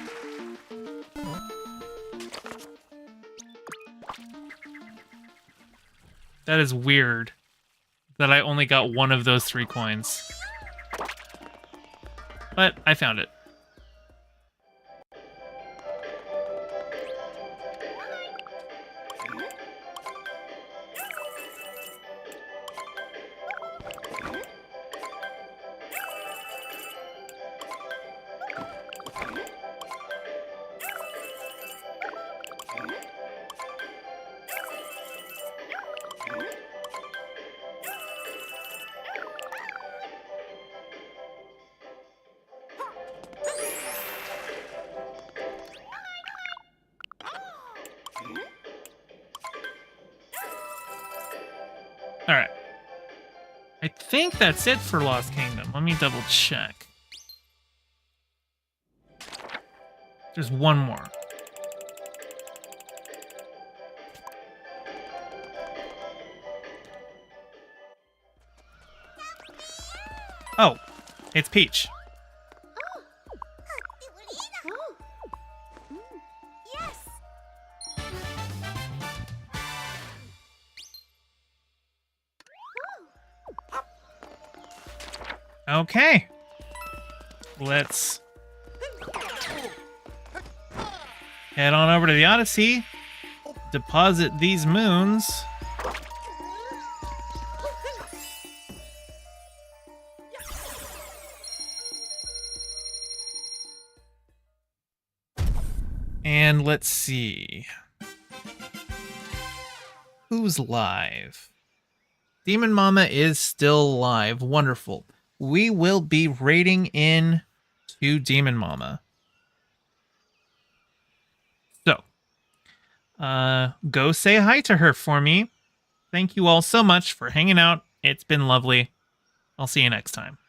That is weird that I only got one of those 3 coins. But I found it. All right. I think that's it for Lost Kingdom. Let me double check. There's one more. Oh, it's Peach. Okay. Let's head on over to the Odyssey, deposit these moons. And let's see. Who's live? Demon Mama is still live. Wonderful. We will be raiding in to Demon Mama. So, go say hi to her for me. Thank you all so much for hanging out. It's been lovely. I'll see you next time.